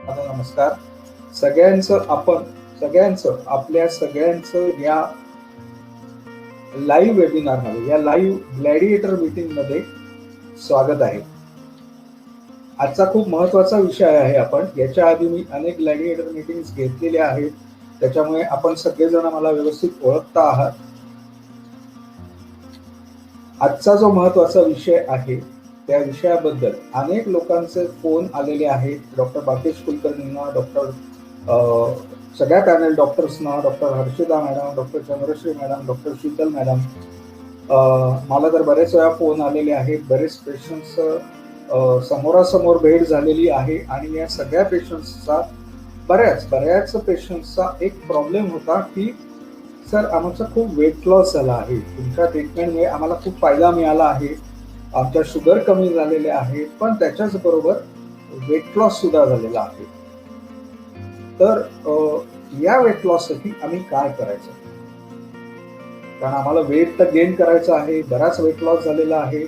माझा नमस्कार. सगळ्यांचं आपल्या सगळ्यांचं या लाईव्ह वेबिनारमध्ये, या लाईव्ह ग्लॅडिएटर मीटिंग मध्ये स्वागत आहे. आजचा खूप महत्वाचा विषय आहे. आपण याच्या आधी मी अनेक ग्लॅडिएटर मीटिंग्स घेतलेल्या आहेत, त्याच्यामुळे आपण सगळेजण मला व्यवस्थित ओळखता आहात. आजचा जो महत्वाचा विषय आहे त्या विषयाबद्दल अनेक लोकांचे फोन आलेले आहेत. डॉक्टर बाकेश कुलकर्णींना, सगळ्या पॅनल डॉक्टर्सना, doctor Harshida madam, doctor Chandrashri madam, doctor Sheetal madam, मला तर बरेच वेळा फोन आलेले आहेत. बरेच पेशंट्स समोरासमोर भेट झालेली आहे आणि या सगळ्या पेशंट्सचा बऱ्याच पेशंट्सचा एक प्रॉब्लेम होता की सर आमचा खूप वेट लॉस झाला आहे, तुमच्या ट्रीटमेंटमुळे आम्हाला खूप फायदा मिळाला आहे, आमच्या शुगर कमी झालेले आहे, पण त्याच्याच बरोबर वेट लॉस सुद्धा झालेला आहे. तर या वेट लॉस साठी आम्ही काय करायचं? कारण आम्हाला वेट तर गेन करायचं आहे, बराच वेट लॉस झालेला आहे.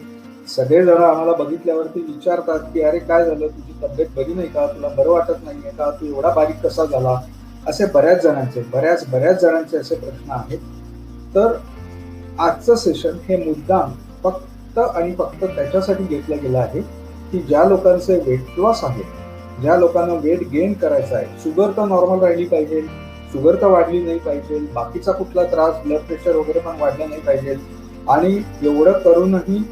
सगळेजण आम्हाला बघितल्यावरती विचारतात की अरे काय झालं, तुझी तब्येत बरी नाही का, तुला बरं वाटत नाहीये का, तू एवढा बारीक कसा झाला, असे बऱ्याच जणांचे असे प्रश्न आहेत. तर आजचं सेशन हे मुद्दाम फक्त आणि फक्त त्याच्यासाठी घेतलं गेलं आहे की ज्या लोकांचे वेट लॉस आहे, ज्या लोकांना वेट गेन करायचं आहे, शुगर तर नॉर्मल राहिली पाहिजे, शुगर तर वाढली नाही पाहिजे, बाकीचा कुठला त्रास, ब्लड प्रेशर वगैरे पण वाढलं नाही पाहिजे, आणि एवढं करूनही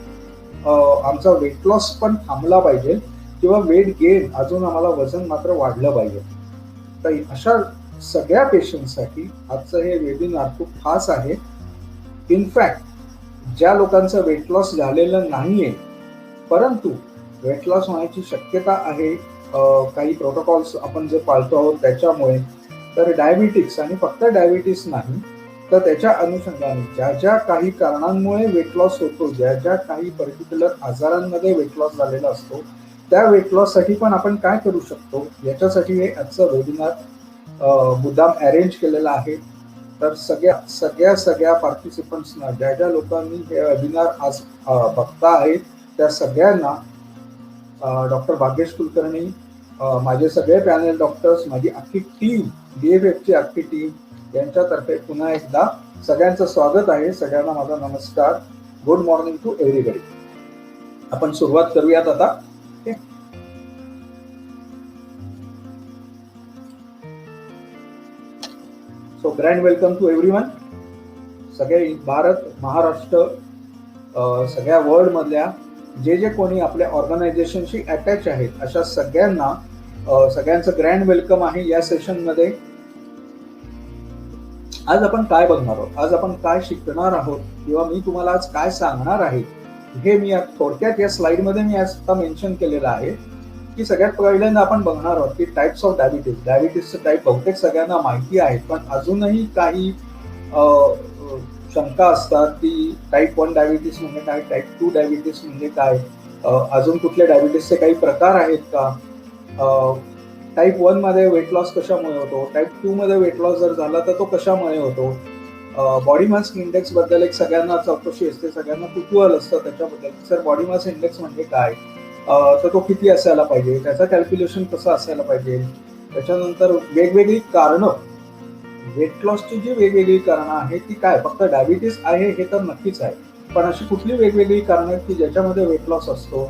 आमचा वेट लॉस पण थांबला पाहिजे किंवा वेट गेन अजून आम्हाला वजन मात्र वाढलं पाहिजे. तर अशा सगळ्या पेशंटसाठी आजचं हे वेबिनार खूप खास आहे. इनफॅक्ट ज्या लोकांचं वेट लॉस झालेलं नाहीये परंतु वेट लॉस होण्याची शक्यता आहे काही प्रोटोकॉल्स आपण जे पाळतो आहोत त्याच्यामुळे, तर डायबिटीस आणि फक्त डायबिटीस नाही तर त्याच्या अनुषंगाने ज्या काही कारणांमुळे वेट लॉस होतो, ज्या काही पर्टिक्युलर आजारांमध्ये वेट लॉस झालेला असतो, त्या वेट लॉस साठी पण आपण काय करू शकतो याच्यासाठी हे आजचं वेबिनार मुद्दाम अरेंज केलेला आहे. तर सगळ्या पार्टिसिपंट्सना, ज्या लोकांनी हे वेबिनार आज बघता आहेत त्या सगळ्यांना डॉक्टर भाग्येश कुलकर्णी, माझे सगळे पॅनल डॉक्टर्स, माझी अख्खी टीम, BFF ची अख्खी टीम यांच्यातर्फे पुन्हा एकदा सगळ्यांचं स्वागत आहे. सगळ्यांना माझा नमस्कार. Good morning to everybody. आपण सुरुवात करूयात आता. So grand welcome to everyone. सगळे भारत, महाराष्ट्र, सगळ्या वर्ल्ड मधल्या जे कोणी आपल्या ऑर्गनायझेशनशी अटॅच आहेत अशा सगळ्यांना सगळ्यांचं ग्रँड वेलकम आहे या सेशन मध्ये. आज आपण काय बघणार आहोत, आज आपण काय शिकणार आहोत किंवा मी तुम्हाला आज काय सांगणार आहे हे मी थोडक्यात या स्लाइड मध्ये मी आज मेन्शन केलेलं आहे की सगळ्यात पहिल्यांदा आपण बघणार आहोत की टाइप्स ऑफ डायबिटीज. डायबिटीसचे टाईप बहुतेक सगळ्यांना माहिती आहेत, पण अजूनही काही शंका असतात की टाईप 1 डायबिटीस म्हणजे काय, टाईप 2 डायबिटीस म्हणजे काय, अजून कुठल्या डायबिटीसचे काही प्रकार आहेत का, टाईप 1 मध्ये वेट लॉस कशामुळे होतो, टाईप 2 मध्ये वेट लॉस जर झाला तर तो कशामुळे होतो, बॉडी मास इंडेक्स बद्दल एक सगळ्यांना चौकशी असते, सगळ्यांना कुतूहल असतं त्याच्याबद्दल. सर बॉडी मास इंडेक्स म्हणजे काय, तर तो किती असायला पाहिजे, त्याचं कॅल्क्युलेशन कसं असायला पाहिजे. त्याच्यानंतर वेगवेगळी कारणं, वेट लॉसची जी वेगवेगळी कारणं आहेत ती काय, फक्त डायबिटीस आहे हे तर नक्कीच आहे, पण अशी कुठली वेगवेगळी कारणं आहेत की ज्याच्यामध्ये वेट लॉस असतो,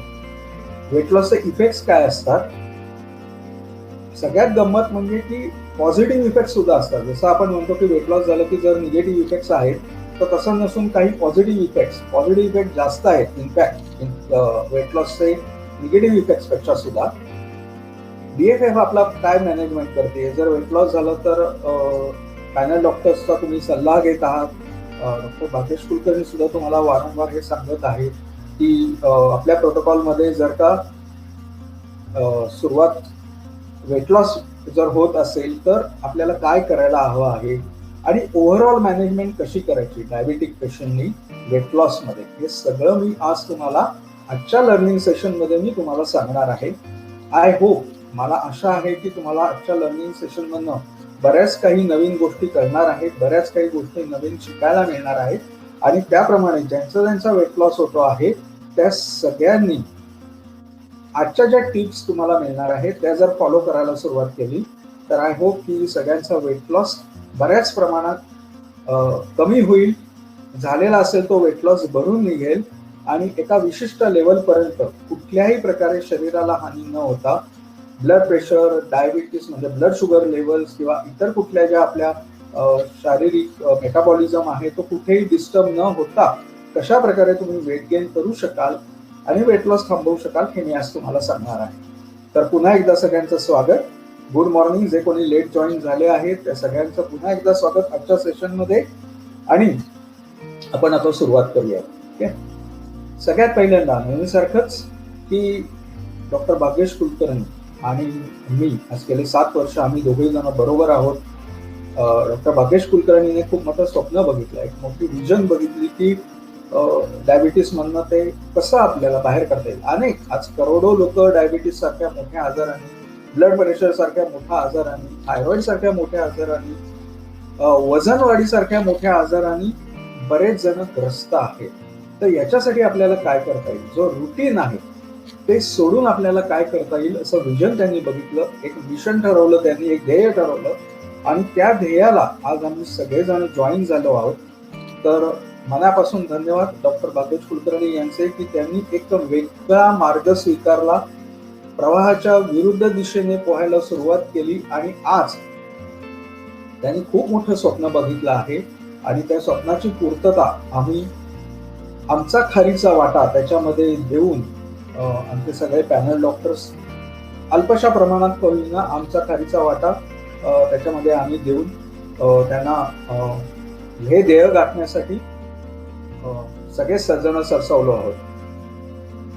वेट लॉसचे इफेक्ट्स काय असतात. सगळ्यात गंमत म्हणजे की पॉझिटिव्ह इफेक्ट सुद्धा असतात. जसं आपण म्हणतो की वेट लॉस झालं की जर निगेटिव्ह इफेक्ट्स आहेत, तर तसं नसून काही पॉझिटिव्ह इफेक्ट जास्त आहेत. इनफॅक्ट वेट लॉसचे निगेटिव्ह इफेक्ट्स पेक्षा सुद्धा. BFF आपला काय मॅनेजमेंट करते, जर वेट लॉस झालं तर पॅनल डॉक्टर्सचा तुम्ही सल्ला घेत आहात. डॉक्टर भाग्येश कुलकर्णी सुद्धा तुम्हाला वारंवार हे सांगत आहे की आपल्या प्रोटोकॉलमध्ये जर का सुरुवात वेट लॉस जर होत असेल तर आपल्याला काय करायला हवं आहे आणि ओव्हरऑल मॅनेजमेंट कशी करायची डायबिटिक पेशंटनी वेट लॉस मध्ये, हे सगळं मी आज तुम्हाला आजच्या लर्निंग सेशन मध्ये मी तुम्हाला सांगणार आहे. आय होप, मला आशा आहे की तुम्हाला आजच्या लर्निंग सेशन मधनं बऱ्याच काही नवीन गोष्टी कळणार आहेत, बऱ्याच काही गोष्टी नवीन शिकायला मिळणार आहेत आणि त्याप्रमाणे ज्यांचा वेट लॉस होतो आहे त्या सगळ्यांनी आजच्या ज्या टिप्स तुम्हाला मिळणार आहेत त्या जर फॉलो करायला सुरुवात केली तर आय होप की सगळ्यांचा वेट लॉस बऱ्याच प्रमाणात कमी होईल. झालेला असेल तो वेट लॉस भरून निघेल आणि एका विशिष्ट लेवलपर्यंत कुठल्याही प्रकारे शरीराला हानी न होता ब्लड प्रेशर, डायबिटीस म्हणजे ब्लड शुगर लेवल्स किंवा इतर कुठल्या ज्या आपल्या शारीरिक मेटाबॉलिझम आहे तो कुठेही डिस्टर्ब न होता कशा प्रकारे तुम्ही वेट गेन करू शकाल आणि वेट लॉस थांबवू शकाल हे मी आज तुम्हाला सांगणार आहे. तर पुन्हा एकदा सगळ्यांचं स्वागत. Good morning. जे कोणी लेट जॉईन झाले आहेत त्या सगळ्यांचं पुन्हा एकदा स्वागत आजच्या सेशनमध्ये. आणि आपण आता सुरुवात करूया. ओके. सगळ्यात पहिल्यांदा नेहमीसारखंच की डॉक्टर भाग्येश कुलकर्णी आणि मी आज गेले 7 वर्ष आम्ही दोघेही जण बरोबर आहोत. डॉक्टर भाग्येश कुलकर्णीने खूप मोठं स्वप्न बघितलं, एक मोठी विजन बघितली की डायबिटीस मधनं ते कसं आपल्याला बाहेर करता येईल. अनेक आज करोडो लोक डायबिटीस सारख्या मोठ्या आजारांनी, ब्लड प्रेशर सारख्या मोठ्या आजारांनी, थायरॉइड सारख्या मोठ्या आजारांनी, वजन वाढी सारख्या मोठ्या आजारांनी बरेच जण ग्रस्त आहेत. तर याच्यासाठी आपल्याला काय करता येईल, जो रुटीन आहे ते सोडून आपल्याला काय करता येईल असं विजन त्यांनी बघितलं, एक मिशन ठरवलं त्यांनी, एक ध्येय ठरवलं आणि त्या ध्येयाला आज आम्ही सगळेजण जॉईन झालो आहोत. तर मनापासून धन्यवाद डॉक्टर भाग्येश कुलकर्णी यांचे की त्यांनी एक वेगळा मार्ग स्वीकारला, प्रवाहाच्या विरुद्ध दिशेने पोहायला सुरुवात केली आणि आज त्यांनी खूप मोठं स्वप्न बघितलं आहे आणि त्या स्वप्नाची पूर्तता आम्ही आमचा खारीचा वाटा त्याच्यामध्ये देऊन आमचे सगळे पॅनल डॉक्टर्स अल्पशा प्रमाणात होईना आमचा खारीचा वाटा त्याच्यामध्ये आम्ही देऊन त्यांना हे ध्येय गाठण्यासाठी सगळे सज्जन सरसावलो आहोत.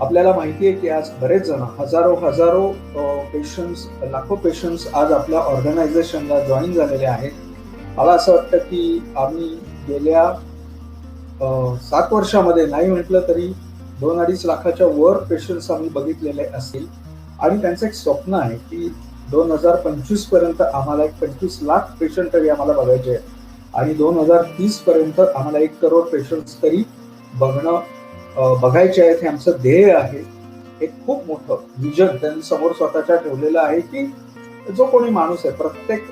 आपल्याला माहिती आहे की आज बरेच जण हजारो पेशंट्स, लाखो पेशंट्स आज आपल्या ऑर्गनायझेशनला जॉईन झालेले आहेत. मला असं वाटतं की आम्ही गेल्या 7 वर्षामध्ये नाही म्हटलं तरी 2-2.5 लाखाच्या वर पेशंट्स आम्ही बघितलेले असतील आणि त्यांचं एक स्वप्न आहे की 2025 पर्यंत आम्हाला एक 25 लाख पेशंट तरी आम्हाला बघायचे आहे आणि 2030 पर्यंत आम्हाला 1 करोड पेशंट्स तरी बघायचे आहेत. हे आमचं ध्येय आहे. एक खूप मोठं विजन त्यांनी समोर स्वतःच्या ठेवलेलं आहे की जो कोणी माणूस आहे, प्रत्येक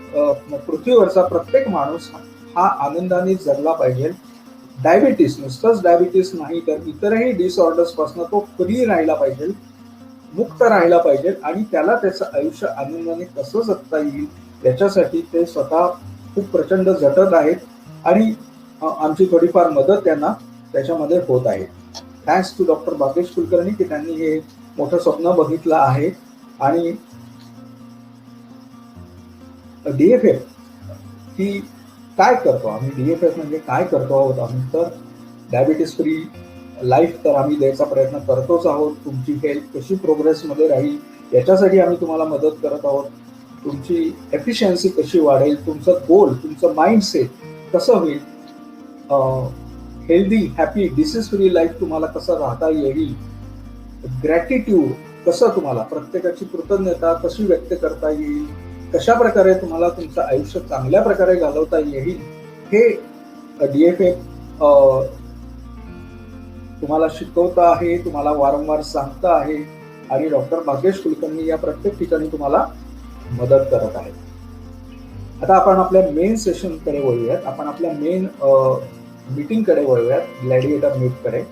पृथ्वीवरचा प्रत्येक माणूस हा आनंदाने जगला पाहिजे. डायबिटीस, नुसतंच डायबिटीस नाही तर इतरही डिसऑर्डर्स पासून तो फ्री राहिला पाहिजे, मुक्त राहिला पाहिजे आणि त्याला त्याचं आयुष्य आनंदाने कसं जगता येईल याच्यासाठी ते स्वतः खूप प्रचंड झटत आहेत आणि आमची थोडीफार मदत त्यांना त्याच्यामध्ये होत आहे. Thanks to doctor Bhagyesh Kulkarni की त्यांनी हे मोठं स्वप्न बघितलं आहे. आणि DFF की काय करतो आम्ही, DFF म्हणजे काय करतो आहोत आम्ही, तर डायबिटीस फ्री लाईफ तर आम्ही द्यायचा प्रयत्न करतोच आहोत. तुमची हेल्थ कशी प्रोग्रेसमध्ये राहील याच्यासाठी आम्ही तुम्हाला मदत करत आहोत. तुमची एफिशियन्सी कशी वाढेल, तुमचं गोल, तुमचं माइंडसेट कसं होईल, healthy happy disease free life तुम्हाला कसं राहता येईल, ग्रॅटिट्यूड कसं तुम्हाला, प्रत्येकाची कृतज्ञता कशी व्यक्त करता येईल, कशा प्रकारे तुम्हाला तुमचं आयुष्य चांगल्या प्रकारे घालवता येईल हे DFF तुम्हाला शिकवता आहे, तुम्हाला वारंवार सांगता आहे आणि डॉक्टर भाग्येश कुलकर्णी या प्रत्येक ठिकाणी तुम्हाला मदत करत आहे. आता आपण आपल्या मेन सेशनकडे वळूयात. आपण आपल्या मेन मीटिंगकडे वळूयात, ग्लॅडिएटर मीटकडे.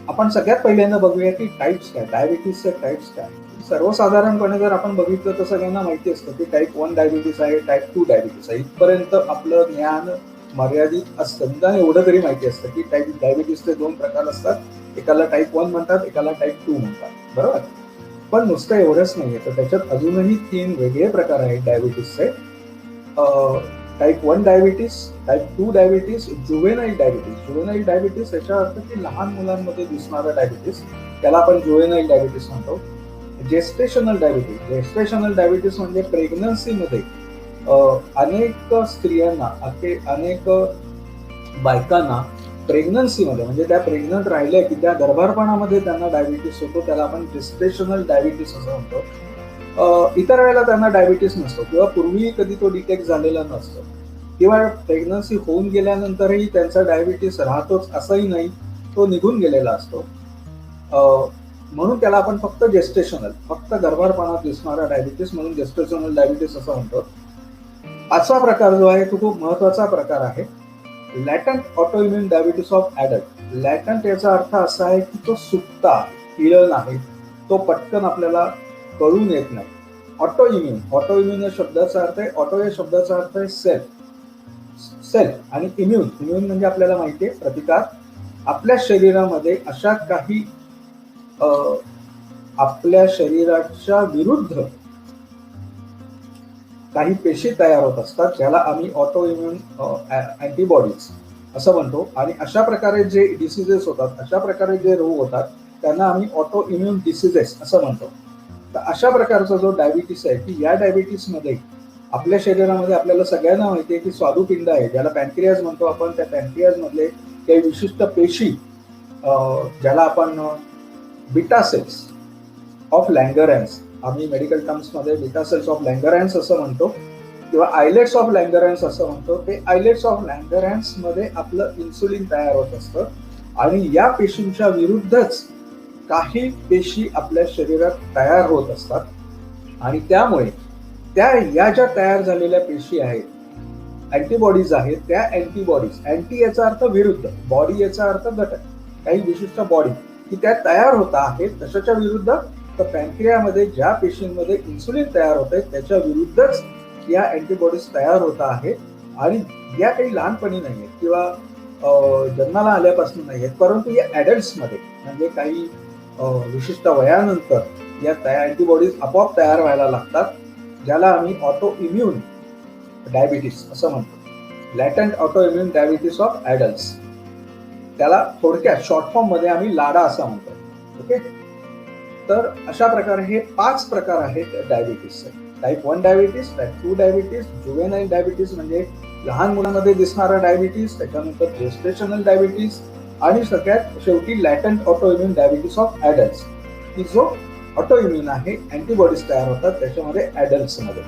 आपण सगळ्यात पहिल्यांदा बघूया की टाईप्स काय, डायबिटीसचे टाईप्स काय. सर्वसाधारणपणे जर आपण बघितलं तर सगळ्यांना माहिती असतं की टाईप 1 डायबिटीस आहे, टाईप 2 डायबिटीस आहे. इथपर्यंत आपलं ज्ञान मर्यादित असतं. निदान एवढं तरी माहिती असतं की टाईप डायबिटीसचे 2 प्रकार असतात, एकाला टाईप 1 म्हणतात, एकाला टाईप 2 म्हणतात, बरोबर. पण नुसतं एवढंच नाहीये, तर त्याच्यात अजूनही 3 वेगळे प्रकार आहेत डायबिटीसचे. Type 1 diabetes, type 2 diabetes, juvenile diabetes. Juvenile diabetes याचा अर्थ की लहान मुलांमध्ये दिसणारा डायबिटीस, त्याला आपण जुवेनाईल डायबिटीस म्हणतो. जेस्टेशनल डायबिटीस, जेस्टेशनल डायबिटीस म्हणजे प्रेग्नन्सीमध्ये अनेक स्त्रियांना, अनेक बायकांना प्रेग्नन्सीमध्ये म्हणजे त्या प्रेग्नंट राहिल्या की त्या गर्भारपणामध्ये त्यांना डायबिटीस होतो, त्याला आपण जेस्टेशनल डायबिटीस असं म्हणतो. इतर वेळेला त्यांना डायबिटीस नसतो किंवा पूर्वी कधी तो डिटेक्ट झालेला नसतो किंवा प्रेग्नन्सी होऊन गेल्यानंतरही त्यांचा डायबिटीस राहतोच असंही नाही, तो निघून गेलेला असतो. म्हणून त्याला आपण फक्त जेस्टेशनल, फक्त गर्भारपणात दिसणारा डायबिटीस म्हणून जेस्टेशनल डायबिटीस असं म्हणतो. पाचवा प्रकार जो आहे तो खूप महत्वाचा प्रकार आहे, latent autoimmune diabetes of adult. Latent याचा अर्थ असा आहे की तो सुप्ता, हिळन आहे, तो पटकन आपल्याला कळून येत नाही. ऑटोइम्युन, ऑटोइम्युन या शब्दाचा अर्थ आहे, ऑटो या शब्दाचा अर्थ आहे सेल आणि इम्युन, इम्युन म्हणजे आपल्याला माहिती आहे प्रतिकार. आपल्या शरीरामध्ये अशा काही आपल्या शरीराच्या विरुद्ध काही पेशी तयार होत असतात, ज्याला आम्ही ऑटो इम्युन अँटीबॉडीज असं म्हणतो. आणि अशा प्रकारे जे डिसिजेस होतात, अशा प्रकारे जे रोग होतात, त्यांना आम्ही ऑटो इम्युन डिसिजेस असं म्हणतो. तर अशा प्रकारचा जो डायबिटीस आहे की या डायबिटीसमध्ये आपल्या शरीरामध्ये आपल्याला सगळ्यांना माहिती आहे की स्वादुपिंड आहे, ज्याला पॅनक्रियाज म्हणतो आपण. त्या पॅनक्रियाज मधले काही विशिष्ट पेशी, ज्याला आपण बीटा सेल्स ऑफ लँगरहॅन्स, आम्ही मेडिकल टर्म्समध्ये बीटा सेल्स ऑफ लँगरहॅन्स असं म्हणतो किंवा आयलेट्स ऑफ लँगरहॅन्स असं म्हणतो. ते आयलेट्स ऑफ लँगरहॅन्स मध्ये आपलं इन्सुलिन तयार होत असतं आणि या पेशींच्या विरुद्धच काही पेशी आपल्या शरीरात तयार होत असतात. आणि त्यामुळे या ज्या तयार झालेल्या पेशी आहेत, अँटीबॉडीज आहेत, त्या अँटीबॉडीज, अँटी याचा अर्थ विरुद्ध, बॉडी याचा अर्थ घटक, काही विशिष्ट बॉडी की त्या तयार होत आहेत तशाच्या विरुद्ध. तर पॅनक्रियामध्ये ज्या पेशींमध्ये इन्सुलिन तयार होत आहे त्याच्या विरुद्धच या अँटीबॉडीज तयार होत आहेत. आणि या काही लहानपणी नाही आहेत किंवा जन्माला आल्यापासून नाही आहेत, परंतु या ॲडल्ट्समध्ये म्हणजे काही विशिष्ट वयानंतर या अँटीबॉडीज आपोआप तयार व्हायला लागतात, ज्याला आम्ही ऑटो इम्युन डायबिटीस असं म्हणतो, latent auto immune diabetes of adults. त्याला थोडक्यात शॉर्ट फॉर्म मध्ये आम्ही लाडा असं म्हणतो. ओके, तर अशा प्रकारे हे 5 प्रकार आहेत डायबिटीसचे. Type 1 diabetes, type 2 diabetes, juvenile diabetes म्हणजे लहान मुलांमध्ये दिसणारा डायबिटीस, त्याच्यानंतर जेस्टेशनल डायबिटीस आणि सगळ्यात शेवटी latent auto immune diabetes of adults, की जो ऑटो इम्युन आहे, अँटीबॉडीज तयार होतात त्याच्यामध्ये ॲडल्ट्समध्ये.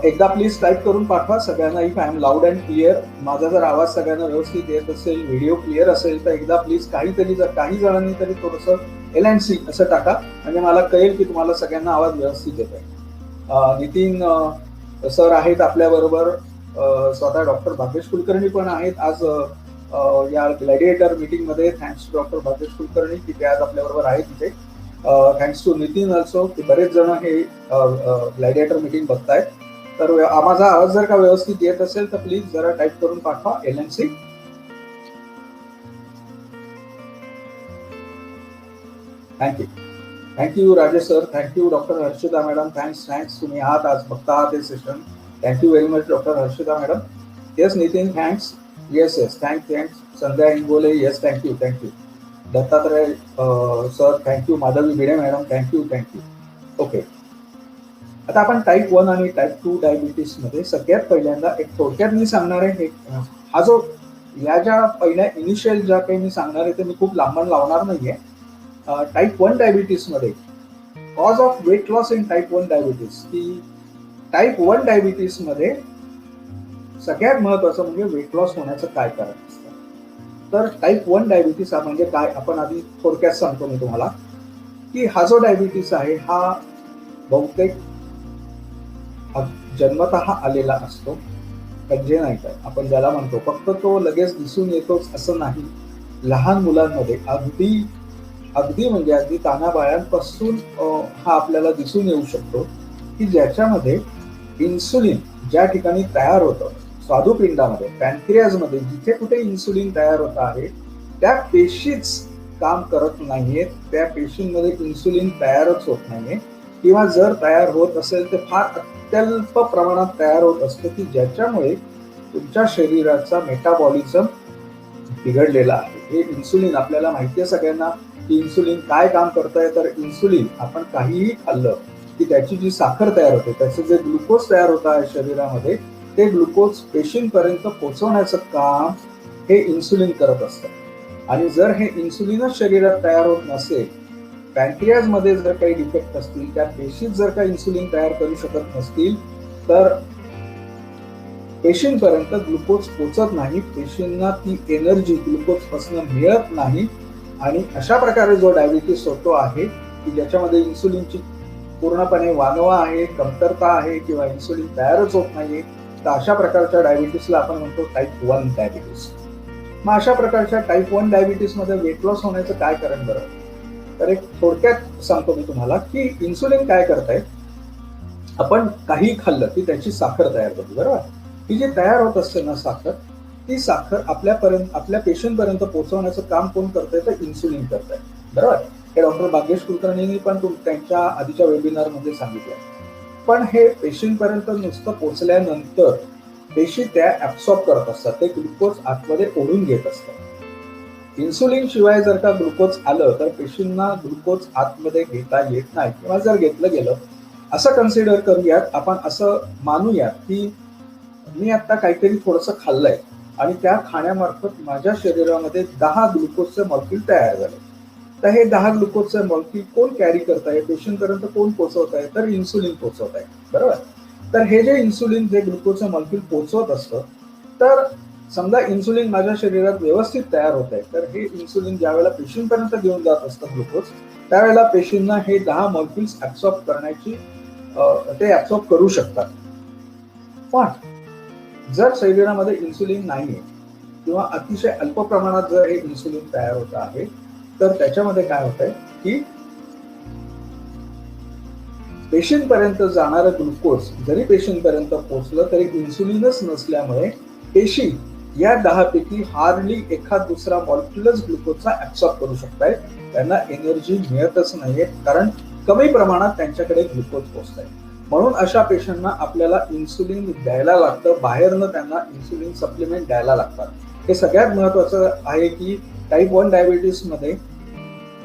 एकदा प्लीज टाईप करून पाठवा सगळ्यांना, if I am loud and clear. माझा जर आवाज सगळ्यांना व्यवस्थित येत असेल, व्हिडिओ क्लिअर असेल, तर एकदा प्लीज काहीतरी, जर काही जणांनी तरी थोडंसं LNC असं टाका, म्हणजे मला कळेल की तुम्हाला सगळ्यांना आवाज व्यवस्थित येत आहे. नितीन सर आहेत आपल्याबरोबर, स्वतः डॉक्टर भाग्येश कुलकर्णी पण आहेत आज या ग्लॅडिएटर मीटिंगमध्ये. Thanks to doctor Bhagyesh Kulkarni की ते आज आपल्याबरोबर आहेत तिथे. थँक्स टू नितीन ऑल्सो की बरेच जण हे ग्लॅडिएटर मीटिंग बघतायत. तर माझा आवाज जर का व्यवस्थित येत असेल तर प्लीज जरा टाईप करून पाठवा LNC. Thank you Rajesh sir, thank you doctor Harshita madam, thanks तुम्ही आहात आज बघता आहात हे session. Thank you very much doctor Harshita madam. Yes Nitin, thanks. Yes thanks. Sandhya Ingole, yes thank you. Dattatray sir, thank you. Madhavi Bhide madam, thank you. Okay, आता आपण टाईप 1 आणि टाईप 2 डायबिटीस मध्ये सगळ्यात पहिल्यांदा एक थोडक्यात मी सांगणार आहे. हा जो या ज्या पहिल्या इनिशियल ज्या काही मी सांगणार आहे ते मी खूप लांबण लावणार नाहीये. टाईप 1 डायबिटीस मध्ये cause of weight loss in type 1 diabetes, की टाईप 1 डायबिटीस मध्ये सगळ्यात महत्वाचं म्हणजे वेट लॉस होण्याचं काय कारण असतं. तर टाईप 1 डायबिटीस हा म्हणजे काय, आपण आधी थोडक्यात सांगतो मी तुम्हाला, की हा जो डायबिटीस आहे हा बहुतेक जन्मतः आलेला असतो, म्हणजे नाही काय आपण ज्याला म्हणतो, फक्त तो लगेच दिसून येतोच असं नाही. लहान मुलांमध्ये अगदी म्हणजे अगदी तानाबाळांपासून हा आपल्याला दिसून येऊ शकतो, की ज्याच्यामध्ये इन्सुलिन ज्या ठिकाणी तयार होतं, स्वादुपिंडामध्ये, पॅनक्रियाजमध्ये जिथे कुठे इन्सुलिन तयार होत आहे त्या पेशीच काम करत नाहीयेत, त्या पेशींमध्ये इन्सुलिन तयारच होत नाहीये, किंवा जर तयार होत असेल तर फार अत्यल्प प्रमाणात तयार होत असतं, की ज्याच्यामुळे तुमच्या शरीराचा मेटाबॉलिझम बिघडलेला आहे. हे इन्सुलिन आपल्याला माहिती आहे सगळ्यांना की इन्सुलिन काय काम करतंय. तर इन्सुलिन आपण काहीही खाल्लं की त्याची जी साखर तयार होते, त्याचं जे ग्लुकोज तयार होत आहे शरीरामध्ये, ते ग्लुकोज पेशींपर्यंत पोहोचवण्याचं काम हे इन्सुलिन करत असतं. आणि जर हे इन्सुलिनच शरीरात तयार होत नसेल, पॅनक्रियाज मध्ये जर काही डिफेक्ट असतील, त्या पेशीत जर काही इन्सुलिन तयार करू शकत नसतील, तर पेशींपर्यंत ग्लुकोज पोचत नाही, पेशींना ती एनर्जी ग्लुकोज पासून मिळत नाही, आणि अशा प्रकारे जो डायबिटीस होतो आहे की ज्याच्यामध्ये इन्सुलिनची पूर्णपणे वानवा आहे, कमतरता आहे किंवा इन्सुलिन तयारच होत नाहीये, तर अशा प्रकारच्या डायबिटीसला आपण म्हणतो टाईप 1 डायबिटीस. मग अशा प्रकारच्या टाईप 1 डायबिटीस मध्ये वेट लॉस होण्याचं काय कारण बरं? तर एक थोडक्यात सांगतो मी तुम्हाला की इन्सुलिन काय करताय, आपण काही खाल्लं की त्याची साखर तयार होते, बरोबर. ही जी तयार होत असते ना साखर, ती साखर आपल्या पेशींपर्यंत पोहोचवण्याचं काम कोण करतंय, तर इन्सुलिन करतंय, बरोबर. हे डॉक्टर भाग्येश कुलकर्णींनी पण त्यांच्या आधीच्या वेबिनार मध्ये सांगितलं. पण हे पेशींपर्यंत नुसतं पोहोचल्यानंतर पेशी त्या ऍब्सॉर्ब करत असतात, ते ग्लुकोज आतमध्ये ओढून घेत असतात. इन्सुलिन शिवाय जर का ग्लुकोज आलं तर पेशींना ग्लुकोज आतमध्ये घेता येत नाही, किंवा जर घेतलं गेलं, असं कन्सिडर करूयात, आपण असं मानूयात की मी आता काहीतरी थोडंसं खाल्लंय आणि त्या खाण्यामार्फत माझ्या शरीरामध्ये 10 ग्लुकोजचे मॉलिक्यूल तयार झाले. तर हे 10 ग्लुकोजचे मॉलिक्यूल कोण कॅरी करताय, पेशींपर्यंत कोण पोहोचवत आहे, तर इन्सुलिन पोहोचवत आहे, बरोबर. तर हे जे इन्सुलिन जे ग्लुकोजचे मॉलिक्यूल पोहोचवत असतं, तर समजा इन्सुलिन माझ्या शरीरात व्यवस्थित तयार होत आहे, तर हे इन्सुलिन ज्या वेळेला पेशींपर्यंत घेऊन जात असतं ग्लुकोज, त्यावेळेला पेशींना हे 10 मॉलिक्यूल्स ऍब्सॉर्ब करण्याची ते ऍब्सॉर्ब करू शकतात. पण जर शरीरामध्ये इन्सुलिन नाहीये किंवा अतिशय अल्प प्रमाणात जर हे इन्सुलिन तयार होत आहे, तर त्याच्यामध्ये काय होत आहे की पेशींपर्यंत जाणारं ग्लुकोज जरी पेशींपर्यंत पोहोचलं तरी इन्सुलिनच नसल्यामुळे पेशी या 10 पैकी हार्डली एखाद दुसरा मॉलिक्युलच ग्लुकोजचा ऍब्सॉर्ब करू शकताय. त्यांना एनर्जी मिळतच नाहीये, कारण कमी प्रमाणात त्यांच्याकडे ग्लुकोज पोहोचत आहे. म्हणून अशा पेशंटना आपल्याला इन्सुलिन द्यायला लागतं, बाहेरनं त्यांना इन्सुलिन सप्लिमेंट द्यायला लागतात. हे सगळ्यात महत्वाचं आहे की टाईप 1 डायबिटीस मध्ये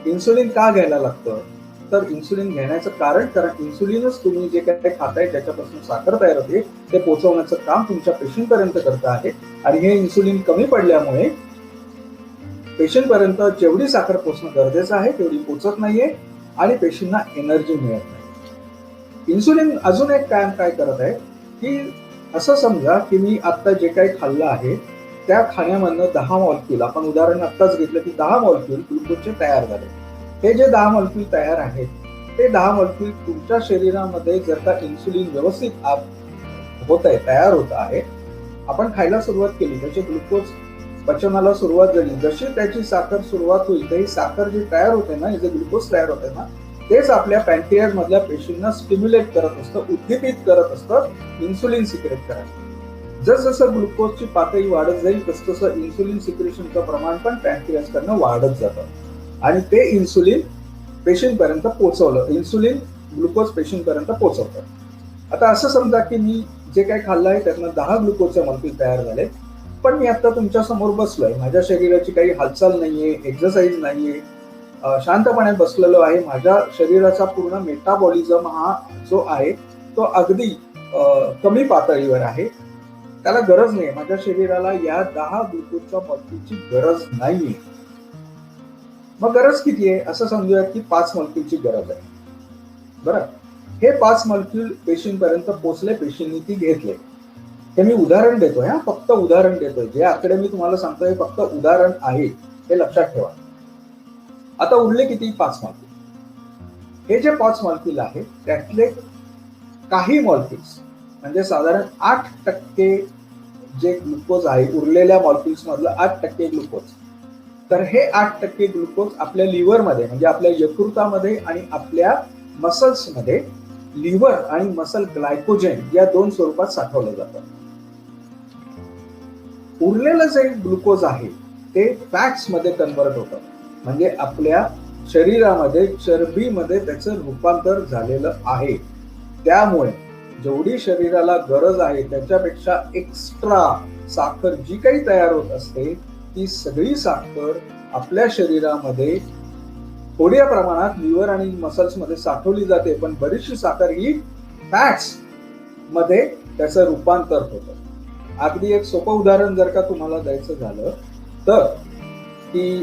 इन्सुलिन का घ्यायला लागतं, तर इन्सुलिन घेण्याचं कारण इन्सुलिनच तुम्ही जे काही खाताय त्याच्यापासून साखर तयार होते ते पोहोचवण्याचं काम तुमच्या पेशींपर्यंत करत आहे. आणि हे इन्सुलिन कमी पडल्यामुळे पेशींपर्यंत जेवढी साखर पोहोचणं गरजेचं आहे तेवढी पोहोचत नाहीये आणि पेशींना एनर्जी मिळत नाही. इन्सुलिन अजून एक काम काय करत आहे की असं समजा की मी आता जे काही खाल्लं आहे त्या खाण्यामधनं 10 मॉलिक्यूल, आपण उदाहरण आत्ताच घेतलं की 10 मॉलिक्यूल ग्लुकोजचे तयार झाले. हे जे 10 मॉलिक्यूल तयार आहेत ते 10 मॉलिक्यूल तुमच्या शरीरामध्ये जर का इन्सुलिन व्यवस्थित होत आहे, तयार होत आहे, आपण खायला सुरुवात केली, त्याचे ग्लुकोज पचनाला सुरुवात झाली, जशी त्याची साखर सुरुवात होईल तर ही साखर जी तयार होते ना, जे ग्लुकोज तयार होते ना, तेच आपल्या पॅन्क्रियाज मधल्या पेशींना स्टिम्युलेट करत असतं, उद्दीपित करत असतं इन्सुलिन सिक्रेट करायला. जसजसं ग्लुकोजची पातळी वाढत जाईल तसतसं इन्सुलिन सिक्रेशनचं प्रमाण पण पॅन्क्रियाज कडनं वाढत जातं आणि ते इन्सुलिन पेशींपर्यंत पोहोचवलं, इन्सुलिन ग्लुकोज पेशींपर्यंत पोहोचवतं. आता असं समजा की मी जे काही खाल्लं आहे त्यातनं 10 ग्लुकोजचे मॉलिक्यूल तयार झाले, पण मी आता तुमच्या समोर बसलोय, माझ्या शरीराची काही हालचाल नाहीये, एक्सरसाइज नाहीये, शांतपणे बसलेलो आहे, माझ्या शरीराचा पूर्ण मेटाबॉलिझम हा जो आहे तो अगदी कमी पातळीवर आहे, त्याला गरज नाही, माझ्या शरीराला या 10 ग्लुकोजच्या मॉलिक्यूलची गरज नाहीये. मग गरज किती आहे, असं समजूया की 5 मॉलिक्यूलची गरज आहे, बरं. हे 5 मॉलिक्यूल पेशींपर्यंत पोहोचले, पेशींनी ती घेतले. हे मी उदाहरण देतोय, फक्त उदाहरण देतोय, जे आकडे मी तुम्हाला सांगतोय फक्त उदाहरण आहे, हे लक्षात ठेवा. आता उरले किती, 5 मॉलिक्यूल. हे जे 5 मॉलिक्यूल आहेत त्यातले काही मॉलिक्यूल्स म्हणजे साधारण 8% जे ग्लुकोज आहे, उरलेल्या मॉलिक्यूल्स मधलं 8% ग्लुकोज, तर हे 8% ग्लुकोज आपल्या लिव्हरमध्ये म्हणजे आपल्या यकृतामध्ये आणि आपल्या मसल्समध्ये लिव्हर आणि मसल ग्लायकोजेन या 2 स्वरूपात साठवलं जातं. उरलेलं जे ग्लुकोज आहे ते फॅट्स मध्ये कन्व्हर्ट होतं, म्हणजे आपल्या शरीरामध्ये चरबीमध्ये त्याचं रूपांतर झालेलं आहे. त्यामुळे जेवढी शरीराला गरज आहे त्याच्यापेक्षा एक्स्ट्रा साखर जी काही तयार होत असते ती सगळी साखर आपल्या शरीरामध्ये थोड्या प्रमाणात लिव्हर आणि मसल्स मध्ये साठवली जाते, पण बरीचशी साखर ही फॅट्स मध्ये त्याचं रूपांतर होतं. अगदी एक सोपं उदाहरण जर का तुम्हाला द्यायचं झालं तर की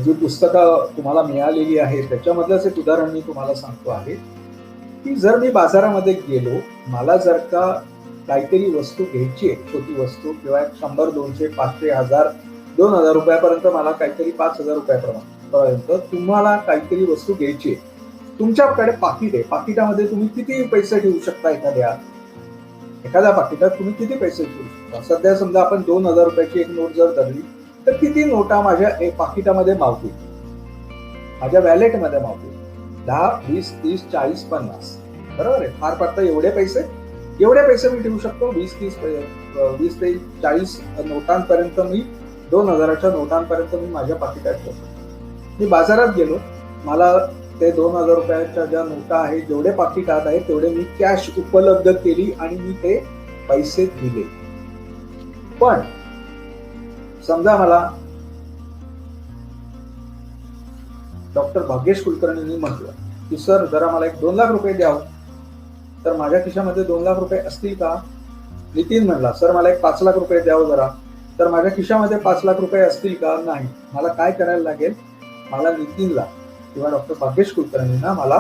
जी पुस्तकं तुम्हाला मिळालेली आहे त्याच्यामधलंच एक उदाहरण मी तुम्हाला सांगतो आहे की जर मी बाजारामध्ये गेलो, मला जर का काहीतरी वस्तू घ्यायची आहे, छोटी वस्तू किंवा 100, 200, 500, 1000, 2000 रुपयापर्यंत मला काहीतरी 5000 रुपयाप्रमाणे पर्यंत तुम्हाला काहीतरी वस्तू घ्यायची आहे, तुमच्याकडे पाकिट आहे, पाकिटामध्ये तुम्ही किती पैसे ठेवू शकता, एखाद्या पाकिटात तुम्ही किती पैसे ठेवू शकता. सध्या समजा आपण 2,000 रुपयाची एक नोट जर धरली तर किती नोटा माझ्या पाकिटामध्ये मावतील, माझ्या वॅलेटमध्ये मावतील? 10, 20, 30, 40, 50. बरोबर आहे. फार फार तर एवढे पैसे मी ठेवू शकतो. 20 ते 40 नोटांपर्यंत मी 2,000च्या नोटांपर्यंत मी माझ्या पाकिटात ठेवतो. मी बाजारात गेलो, मला ते 2,000 रुपयाच्या ज्या नोटा आहेत, जेवढे पाकिटात आहेत तेवढे मी कॅश उपलब्ध केली आणि मी ते पैसे दिले. पण समजा मला डॉक्टर भाग्येश कुलकर्णींनी म्हटलं की सर जरा मला एक 2 लाख रुपये द्यावं, तर माझ्या खिशामध्ये 2 लाख रुपये असतील का? नितीन म्हणला सर मला एक 5 लाख रुपये द्यावं जरा, तर माझ्या खिशामध्ये 5 लाख रुपये असतील का? नाही. मला काय करायला लागेल? मला नितीनला किंवा डॉक्टर भाग्येश कुलकर्णींना मला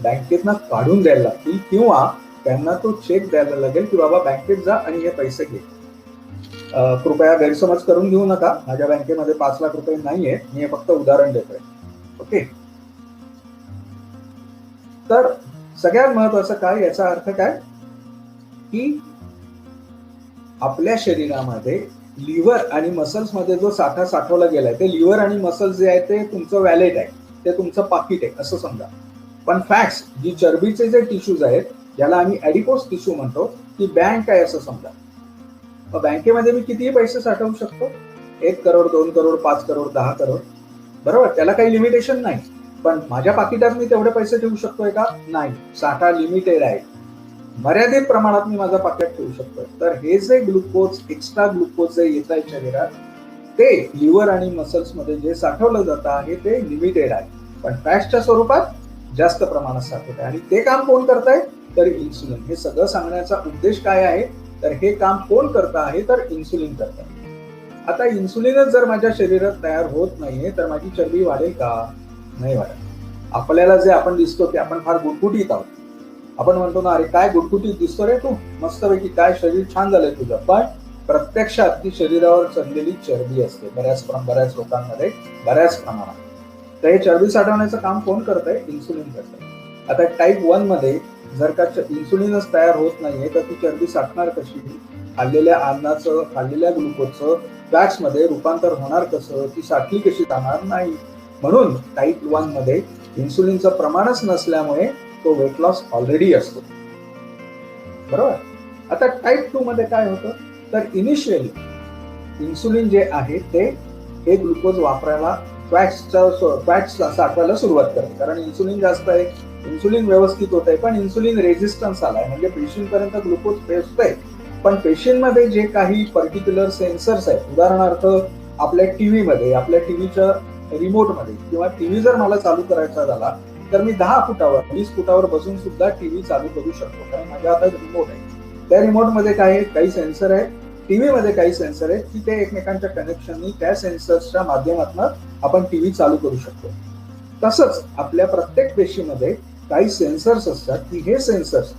बँकेतनं काढून द्यायला लागतील किंवा त्यांना तो चेक द्यायला लागेल की बाबा बँकेत जा आणि हे पैसे घे. कृपया गैरसमज करून घेऊ नका, माझ्या बँकेमध्ये 5 लाख रुपये नाहीये, मी हे फक्त उदाहरण देतोय. ओके. तर सगळ्यात महत्वाचं काय, याचा अर्थ काय की आपल्या शरीरामध्ये लिव्हर आणि मसल्स मध्ये जो साठा साठवला गेलाय, ते लिव्हर आणि मसल्स जे आहे ते तुमचं वॅलेट आहे, ते तुमचं पाकिट आहे असं समजा. पण फॅट्स, जी चरबीचे जे टिश्यूज आहेत, ज्याला आम्ही ॲडिपोस टिश्यू म्हणतो, ती बँक आहे असं समजा. मग बँकेमध्ये मी कितीही पैसे साठवू शकतो, 1 करोड, 2 करोड, 5 करोड, 10 करोड. बरोबर, त्याला काही लिमिटेशन नाही. पण माझ्या पाकिटात मी तेवढे पैसे ठेवू शकतोय का? नाही. साठा लिमिटेड आहे, मर्यादित प्रमाणात मी माझा पाकिट ठेवू शकतोय. तर हे जे ग्लुकोज, एक्स्ट्रा ग्लुकोज जे येत आहे शरीरात, ते लिव्हर आणि मसल्स मध्ये जे साठवलं जातं आहे ते लिमिटेड आहे, पण फॅट्सच्या स्वरूपात जास्त प्रमाणात साठवत आहे. आणि ते काम कोण करत आहे? तर इन्सुलिन. हे सगळं सांगण्याचा उद्देश काय आहे? तर हे काम कोण करत आहे? तर इन्सुलिन करत आहे. आता इन्सुलिनच जर माझ्या शरीरात तयार होत नाहीये तर माझी चरबी वाढेल का? नाही वाढेल. आपल्याला जे आपण दिसतो ते आपण फार गुटगुटीत आहोत. आपण म्हणतो ना, अरे काय गुटगुटीत दिसतो रे तू, मस्तपैकी, काय शरीर छान झालंय तुझं. पण प्रत्यक्षात ती शरीरावर चढलेली चरबी असते बऱ्याच लोकांमध्ये, बऱ्याच प्रमाणात. तर हे चरबी साठवण्याचं काम कोण करत आहे? इन्सुलिन करत आहे. आता टाईप 1 मध्ये जर का इन्सुलिनच तयार होत नाहीये तर ती चरबी साठणार कशी? खाल्लेल्या अन्नाचं, खाल्लेल्या ग्लुकोजचं फॅट्स मध्ये रूपांतर होणार कसं? ती साठली कशी जाणार? नाही. म्हणून टाईप 1 मध्ये इन्सुलिनचं प्रमाणच नसल्यामुळे तो वेट लॉस ऑलरेडी असतो. बरोबर. आता टाईप 2 मध्ये काय होतं? तर इनिशियली इन्सुलिन जे आहे ते हे ग्लुकोज वापरायला, फॅट्स साठवायला सुरुवात करते, कारण इन्सुलिन जास्त आहे, इन्सुलिन व्यवस्थित होत आहे. पण इन्सुलिन रेझिस्टन्स आलाय, म्हणजे पेशींपर्यंत ग्लुकोज पोहोचतोय, पण पेशींमध्ये जे काही पर्टिक्युलर सेन्सर्स आहेत, उदाहरणार्थ आपल्या टीव्हीमध्ये, आपल्या टीव्हीच्या रिमोटमध्ये, किंवा टीव्ही जर मला चालू करायचा झाला तर मी 10 फुटावर, 20 फुटावर बसून सुद्धा टीव्ही चालू करू शकतो, कारण माझ्या हातात रिमोट आहे. त्या रिमोटमध्ये काय आहे? काही सेन्सर आहे. टीव्हीमध्ये काही सेन्सर आहेत की ते एकमेकांच्या कनेक्शननी, त्या सेन्सर्सच्या माध्यमातून आपण टीव्ही चालू करू शकतो. तसंच आपल्या प्रत्येक पेशीमध्ये काही सेन्सर्स असतात की हे सेन्सर्स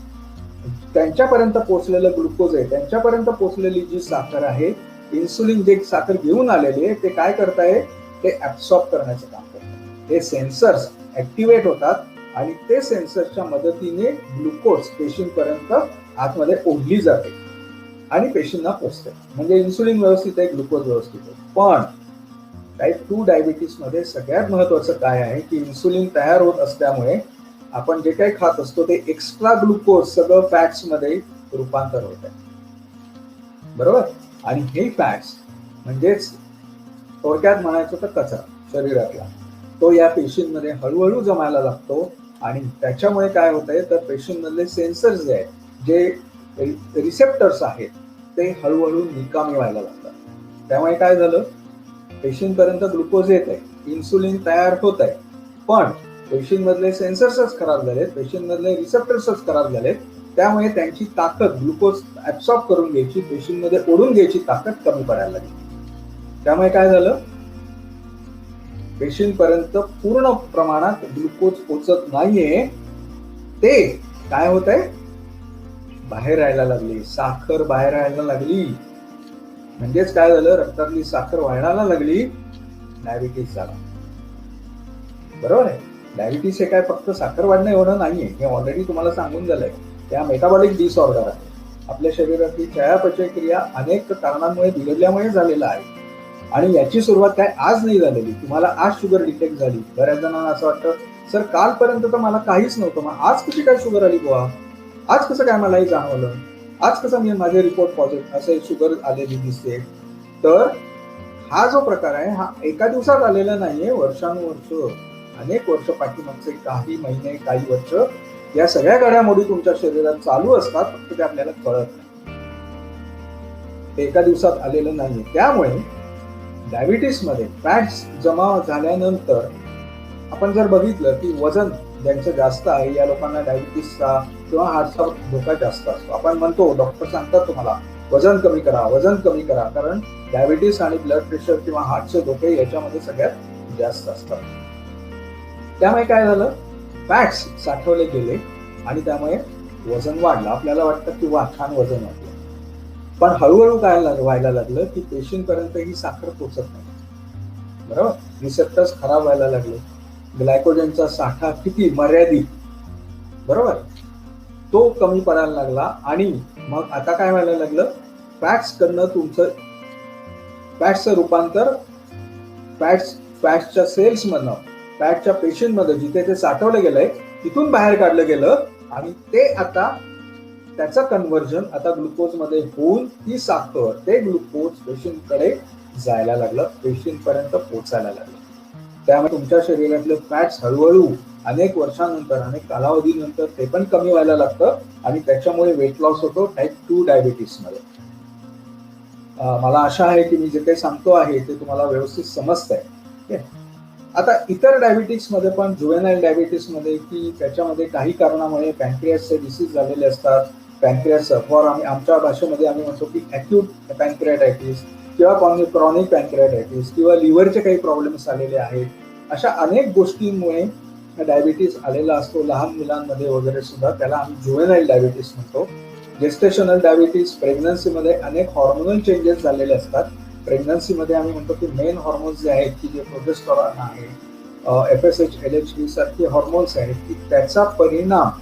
त्यांच्यापर्यंत पोहोचलेलं ग्लुकोज आहे, त्यांच्यापर्यंत पोहोचलेली जी साखर आहे, इन्सुलिन जे साखर घेऊन आलेली आहे, ते काय करताय? ते ऍब्सॉर्ब करण्याचं काम करतात. हे सेन्सर्स ऍक्टिव्हेट होतात आणि ते सेन्सर्सच्या मदतीने ग्लुकोज पेशींपर्यंत आतमध्ये ओढली जाते आणि पेशींना पोचते. म्हणजे इन्सुलिन व्यवस्थित आहे, ग्लुकोज व्यवस्थित आहे. पण टाईप 2 डायबिटीस मध्ये सगळ्यात महत्वाचं काय आहे की इन्सुलिन तयार होत असल्यामुळे आपण जे काही खात असतो ते एक्स्ट्रा ग्लुकोज सगळं फॅट्स मध्ये रूपांतर होत आहे. बरोबर. आणि हे फॅट्स म्हणजेच थोडक्यात म्हणायचं तर कचरा शरीरातला, तो या पेशींमध्ये हळूहळू जमायला लागतो आणि त्याच्यामुळे काय होत आहे तर पेशींमधले सेन्सर्स जे आहेत, जे रिसेप्टर्स आहेत, ते हळूहळू निकामी व्हायला लागतात. त्यामुळे काय झालं? पेशींपर्यंत ग्लुकोज येत आहे, इन्सुलिन तयार होत आहे, पण पेशींमधले सेन्सर्सच खराब झालेत, पेशींमधले रिसेप्टर्सच खराब झालेत. त्यामुळे त्यांची ताकद, ग्लुकोज ऍब्सॉर्ब करून घ्यायची, पेशींमध्ये ओढून घ्यायची ताकद कमी पडायला लागली. त्यामुळे काय झालं? पेशींपर्यंत पूर्ण प्रमाणात ग्लुकोज पोचत नाहीये, ते काय होत आहे? बाहेर राहायला लागली, साखर बाहेर राहायला लागली. म्हणजेच काय झालं? रक्तातली साखर वाढायला लागली, डायबिटीस झाला. बरोबर आहे. डायबिटीस हे काय फक्त साखर वाढणं एवढं नाहीये, हे ऑलरेडी तुम्हाला सांगून झालंय. त्या मेटाबॉलिक डिसऑर्डर आहे. आपल्या शरीरातली चयापचय क्रिया अनेक कारणांमुळे बिघडल्यामुळे झालेला आहे. आणि याची सुरुवात काय आज नाही झालेली. तुम्हाला आज शुगर डिटेक्ट झाली. बऱ्याच जणांना असं वाटतं, सर कालपर्यंत तर मला काहीच नव्हतं, मग आज कशी काय शुगर आली बुवा? आज कसं काय मला हे जाणवलं? आज कसं मी माझे रिपोर्ट पॉझिटिव्ह असे शुगर आलेली दिसते? तर हा जो प्रकार आहे हा एका दिवसात आलेला नाहीये, वर्षानुवर्ष, अनेक वर्ष पाठीमागचे काही महिने, काही वर्ष या सगळ्या घडामोडी तुमच्या शरीरात चालू असतात, फक्त ते आपल्याला कळत नाही. ते एका दिवसात आलेलं नाहीये. त्यामुळे डायबिटीसमध्ये फॅट्स जमा झाल्यानंतर आपण जर बघितलं की वजन ज्यांचं जास्त आहे या लोकांना डायबिटीसचा किंवा हार्टचा धोका जास्त असतो. आपण म्हणतो, डॉक्टर सांगतात तुम्हाला वजन कमी करा, वजन कमी करा, कारण डायबिटीस आणि ब्लड प्रेशर किंवा हार्टचे धोके याच्यामध्ये सगळ्यात जास्त असतात. त्यामुळे काय झालं, फॅट्स साठवले गेले आणि त्यामुळे वजन वाढलं. आपल्याला वाटतं की वा छान वजन वाढलं, पण हळूहळू काय व्हायला लागलं की पेशींपर्यंत ही साखर पोचत नाही. बरोबर, रिसेप्टर्स खराब व्हायला लागले. ग्लायकोजनचा साठा किती मर्यादित, बरोबर, तो कमी पडायला लागला. आणि मग आता काय व्हायला लागलं, फॅट्स कडनं तुमचं फॅट्सचं रूपांतर फॅट्सच्या सेल्स मधनं, फॅटच्या पेशींमध्ये जिथे ते साठवलं गेलंय तिथून बाहेर काढलं गेलं आणि ते आता त्याचं कन्व्हर्जन आता ग्लुकोज मध्ये होऊन ती साखर ते ग्लुकोज पेशींकडे जायला लागलं, पेशींपर्यंत पोचायला लागलं. त्यामुळे तुमच्या शरीरातले फॅट्स हळूहळू अनेक वर्षांनंतर, अनेक कालावधीनंतर ते पण कमी व्हायला लागतं आणि त्याच्यामुळे वेट लॉस होतो टाईप 2 डायबिटीस मध्ये. मला आशा आहे की मी जे काही सांगतो आहे ते तुम्हाला व्यवस्थित समजतंय. आता इतर डायबिटीस मध्ये पण, जुवेनाईल डायबिटीस मध्ये, की त्याच्यामध्ये काही कारणामुळे पॅनक्रियासचे डिसीज झालेले असतात. पॅनक्रियास फॉर आमच्या भाषेमध्ये आम्ही म्हणतो की अॅक्यूट पॅनक्रियाटायटिस किंवा क्रॉनिक पॅनक्रियाटायटिस किंवा लिव्हरचे काही प्रॉब्लेम्स आलेले आहेत. अशा अनेक गोष्टींमुळे डायबिटीस आलेला असतो लहान मुलांमध्ये वगैरे सुद्धा. त्याला आम्ही जुवेनाईल डायबिटीस म्हणतो. जेस्टेशनल डायबिटीस, प्रेग्नन्सीमध्ये अनेक हॉर्मोनल चेंजेस झालेले असतात. प्रेग्नन्सीमध्ये आम्ही म्हणतो की मेन हॉर्मोन्स जे आहेत की जे प्रोजेस्टेरॉन आहे, FSH, LHD सारखे हॉर्मोन्स आहेत की त्याचा परिणाम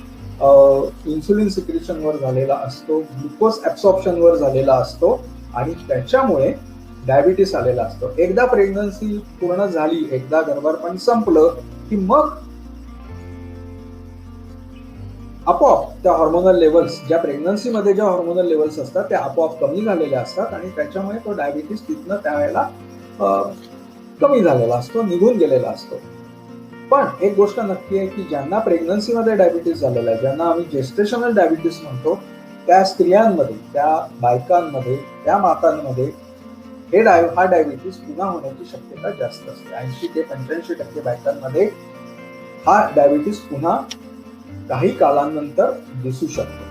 इन्सुलिन सिक्रेशनवर झालेला असतो, ग्लुकोज ऍब्सॉर्प्शनवर झालेला असतो आणि त्याच्यामुळे डायबिटीस आलेला असतो. एकदा प्रेग्नन्सी पूर्ण झाली, एकदा गर्भारपण संपलं की मग आपोआप त्या हॉर्मोनल लेवल्स, ज्या प्रेग्नन्सीमध्ये ज्या हॉर्मोनल लेवल्स असतात त्या आपोआप कमी झालेल्या असतात आणि त्याच्यामुळे तो डायबिटीस तिथनं त्यावेळेला कमी झालेला असतो, निघून गेलेला असतो. पण एक गोष्ट नक्की आहे की ज्यांना प्रेग्नन्सीमध्ये डायबिटीस झालेला आहे, ज्यांना आम्ही जेस्टेशनल डायबिटीस म्हणतो, त्या स्त्रियांमध्ये, त्या बायकांमध्ये, त्या मातांमध्ये हा डायबिटीस पुन्हा होण्याची शक्यता जास्त असते. 80 ते 85% बायकांमध्ये हा डायबिटीस पुन्हा काही कालानंतर दिसू शकतो.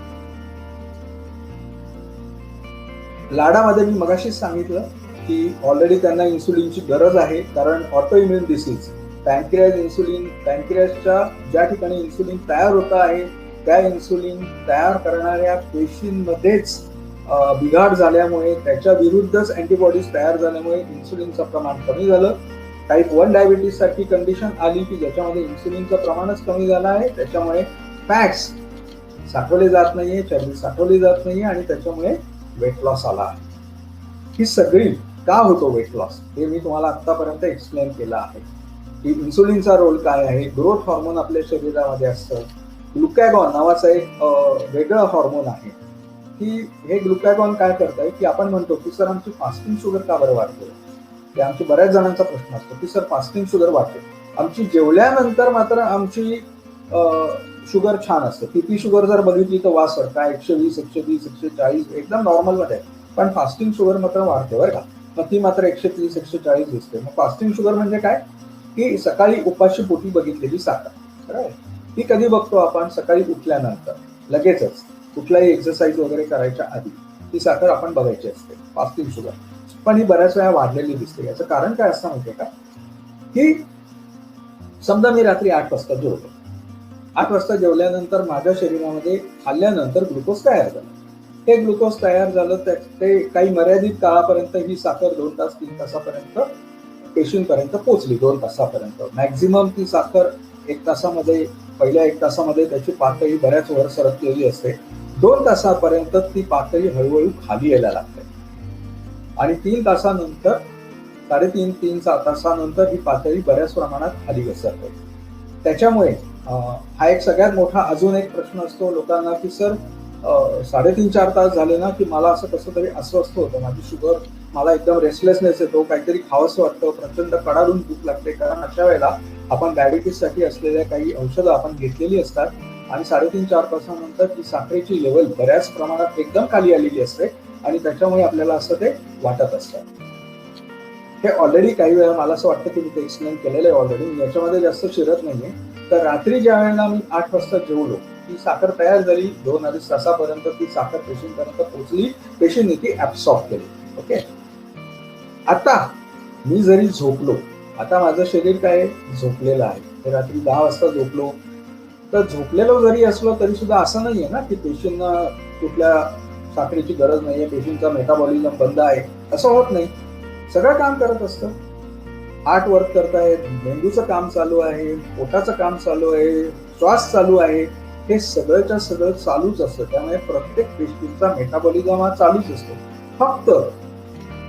लाडामध्ये मी मगाशीच सांगितलं की ऑलरेडी त्यांना इन्सुलिनची गरज आहे, कारण ऑटो इम्युन डिसीज, पॅनक्रियासच्या ज्या ठिकाणी इन्सुलिन तयार होत आहे त्या इन्सुलिन तयार करणाऱ्या पेशींमध्येच बिघाड झाल्यामुळे, त्याच्या विरुद्धच अँटीबॉडीज तयार झाल्यामुळे इन्सुलिनचं प्रमाण कमी झालं. टाईप 1 डायबिटीस सारखी कंडिशन आली की ज्याच्यामध्ये इन्सुलिनचं प्रमाणच कमी झालं आहे, त्याच्यामुळे फॅट्स साठवले जात नाहीये, चरबी साठवली जात नाहीये आणि त्याच्यामुळे वेट लॉस आला आहे. ही सगळी का होतो वेट लॉस हे मी तुम्हाला आतापर्यंत एक्सप्लेन केलं आहे की इन्सुलिनचा रोल काय आहे. ग्रोथ हॉर्मोन आपल्या शरीरामध्ये असतं. ग्लुकॅगॉन नावाचं एक वेगळं हॉर्मोन आहे की हे ग्लुकॅगॉन काय करतंय की आपण म्हणतो की सर आमची फास्टिंग शुगर का बरं वाढते, ते आमच्या बऱ्याच जणांचा प्रश्न असतो की सर फास्टिंग शुगर वाढते, आमची जेवल्यानंतर मात्र आमची शुगर छान असते. पीपी शुगर जर बघितली तर वासर काय 120, 130, 140 एकदम नॉर्मल मध्ये आहे, पण फास्टिंग शुगर मात्र वाढते बरं का. मग ती मात्र 130, 140 दिसते. मग फास्टिंग शुगर म्हणजे काय की सकाळी उपाशी पोटी बघितलेली साखर. बरोबर, ती कधी बघतो आपण? सकाळी उठल्यानंतर, लगेचच कुठलाही एक्सरसाइज वगैरे करायच्या आधी ती साखर आपण बघायची असते, फास्टिंग शुगर. पण ही बऱ्याच वेळा वाढलेली दिसते. याचं कारण काय असतं माहितीये का, की समजा मी रात्री 8 वाजता जेवतो, 8 वाजता जेवल्यानंतर माझ्या शरीरामध्ये खाल्ल्यानंतर ग्लुकोज तयार झालं. हे ग्लुकोज तयार झालं ते काही मर्यादित काळापर्यंत, ही साखर 2 तास 3 तासापर्यंत पेशींपर्यंत पोहोचली 2 तासापर्यंत. मॅक्झिमम ती साखर 1 तासामध्ये, पहिल्या 1 तासामध्ये त्याची पातळी बऱ्याच वर सरकलेली असते. 2 तासापर्यंत ती पातळी हळूहळू खाली यायला लागते आणि 3 तासानंतर 3.5 तासानंतर ही पातळी बऱ्याच प्रमाणात खाली घसरते. त्याच्यामुळे हा एक सगळ्यात मोठा अजून एक प्रश्न असतो लोकांना की सर 3.5-4 तास झाले ना की मला असं कसं तरी अस्वस्थ होतं, माझी शुगर, मला एकदम रेस्टलेसनेस येतो, काहीतरी खावंसं वाटतं, प्रचंड कडाडून भूक लागते. कारण अशा वेळेला आपण डायबिटीससाठी असलेल्या काही औषधं आपण घेतलेली असतात आणि 3.5-4 तासानंतर ती साखरेची लेवल बऱ्याच प्रमाणात एकदम खाली आलेली असते आणि त्याच्यामुळे आपल्याला असं ते वाटत असतं. हे ऑलरेडी काही वेळा मला असं वाटतं की मी ते एक्सप्लेन केलेलं आहे ऑलरेडी, मी याच्यामध्ये जास्त शिरत नाहीये. तर रात्री ज्या वेळेला मी 8 वाजता जेवलो, ती साखर तयार झाली, 2-2.5 तासापर्यंत ती साखर पेशींपर्यंत पोहोचली, पेशींनी ती ऍब्सॉर्ब केली. ओके, आता मी जरी झोपलो, आता माझं शरीर काय झोपलेलं आहे, ते रात्री 10 वाजता झोपलो, तर झोपलेलो जरी असलो तरी सुद्धा असं नाहीये ना की पेशींना कुठल्या साखरेची गरज नाहीये, पेशींचा मेटाबॉलिझम बंद आहे, असं होत नाही. सगळं काम करत असतं. हार्ट वर्क करतायत, मेंदूचं काम चालू आहे, पोटाचं काम चालू आहे, श्वास चालू आहे, हे सगळंच्या सगळं चालूच असतं. त्यामुळे प्रत्येक पेशींचा मेटाबॉलिझम हा चालूच असतो, फक्त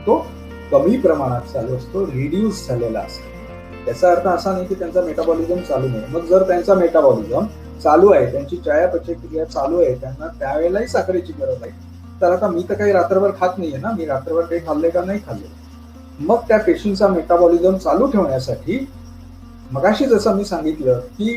तो कमी प्रमाणात चालू असतो, रिड्यूस झालेला असतो. याचा अर्थ असा नाही की त्यांचा मेटाबॉलिझम चालू नाही. मग जर त्यांचा मेटाबॉलिझम चालू आहे, त्यांची चयापचय क्रिया चालू आहे, त्यांना त्यावेळेलाही साखरेची गरज आहे, तर आता मी तर काही रात्रभर खात नाहीये ना, मी रात्रभर काही खाल्ले का नाही खाल्ले. मग त्या पेशींचा मेटाबॉलिझम चालू ठेवण्यासाठी मगाशी जसं मी सांगितलं की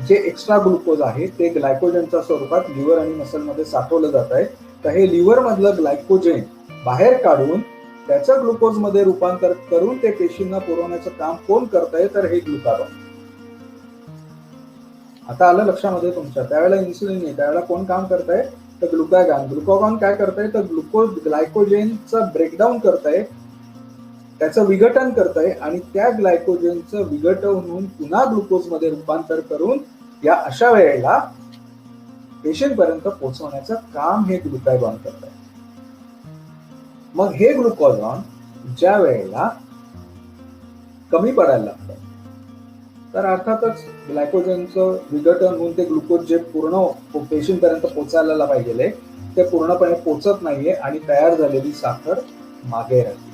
जे एक्स्ट्रा ग्लुकोज आहे ते ग्लायकोजनच्या स्वरूपात लिव्हर आणि मसलमध्ये साठवलं जात आहे. तर हे लिव्हर मधलं ग्लायकोजेन बाहेर काढून त्याचं ग्लुकोज मध्ये रूपांतर करून ते पेशींना पुरवण्याचं काम कोण करतंय, तर हे ग्लुकागॉन. आता आलं लक्षामध्ये तुमच्या, त्यावेळेला इन्सुलिन नाही, त्यावेळेला कोण काम करतंय, तर ग्लुकागॉन. ग्लुकागॉन काय करतंय, तर ग्लायकोजेनचं ब्रेकडाऊन करतंय, त्याचं विघटन करतंय आणि त्या ग्लायकोजेनचं विघटन होऊन पुन्हा ग्लुकोज मध्ये रूपांतर करून या अशा वेळेला पेशींपर्यंत पोहोचवण्याचं काम हे ग्लुकागॉन करतंय. मग हे ग्लुकागॉन ज्या वेळेला कमी पडायला लागतं, तर अर्थातच ग्लायकोजनचं विघटन होऊन ते ग्लुकोज जे पूर्ण पेशींपर्यंत पोहोचायला पाहिजे ते पूर्णपणे पोहोचत नाहीये आणि तयार झालेली साखर मागे राहते.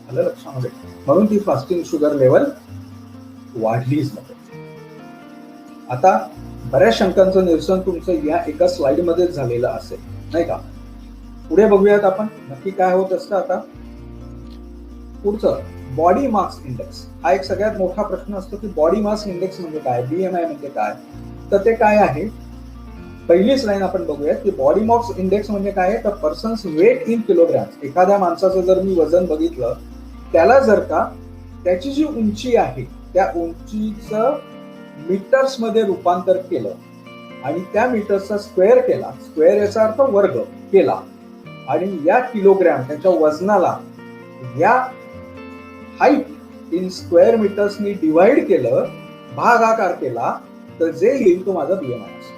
आलं लक्षामध्ये, म्हणून ती फास्टिंग शुगर लेवल वाढलीच नाही. आता बऱ्याच शंकांचं निरसन तुमचं या एका स्लाइड मध्ये झालेलं असेल, नाही का. पुढे बघूयात आपण नक्की काय होत असतं. आता पुढचं बॉडी मास इंडेक्स हा एक सगळ्यात मोठा प्रश्न असतो की बॉडी मास इंडेक्स म्हणजे काय, बीएमआय म्हणजे काय. तर ते काय आहे, पहिलीच लाईन आपण बघूयात की बॉडी मास इंडेक्स म्हणजे काय आहे, तर पर्सन्स वेट इन किलोग्राम. एखाद्या माणसाचं जर मी वजन बघितलं, त्याला जर का त्याची जी उंची आहे त्या उंचीचं मीटर्स मध्ये रूपांतर केलं आणि त्या मीटर्सचा स्क्वेअर केला, स्क्वेअर याचा अर्थ वर्ग केला, आणि या किलोग्रॅम त्याच्या वजनाला या हाईट इन स्क्वेअर मीटर्सनी डिवाइड केलं, भागाकार केला, तर जे येईल तो माझा बीएमआय असतो.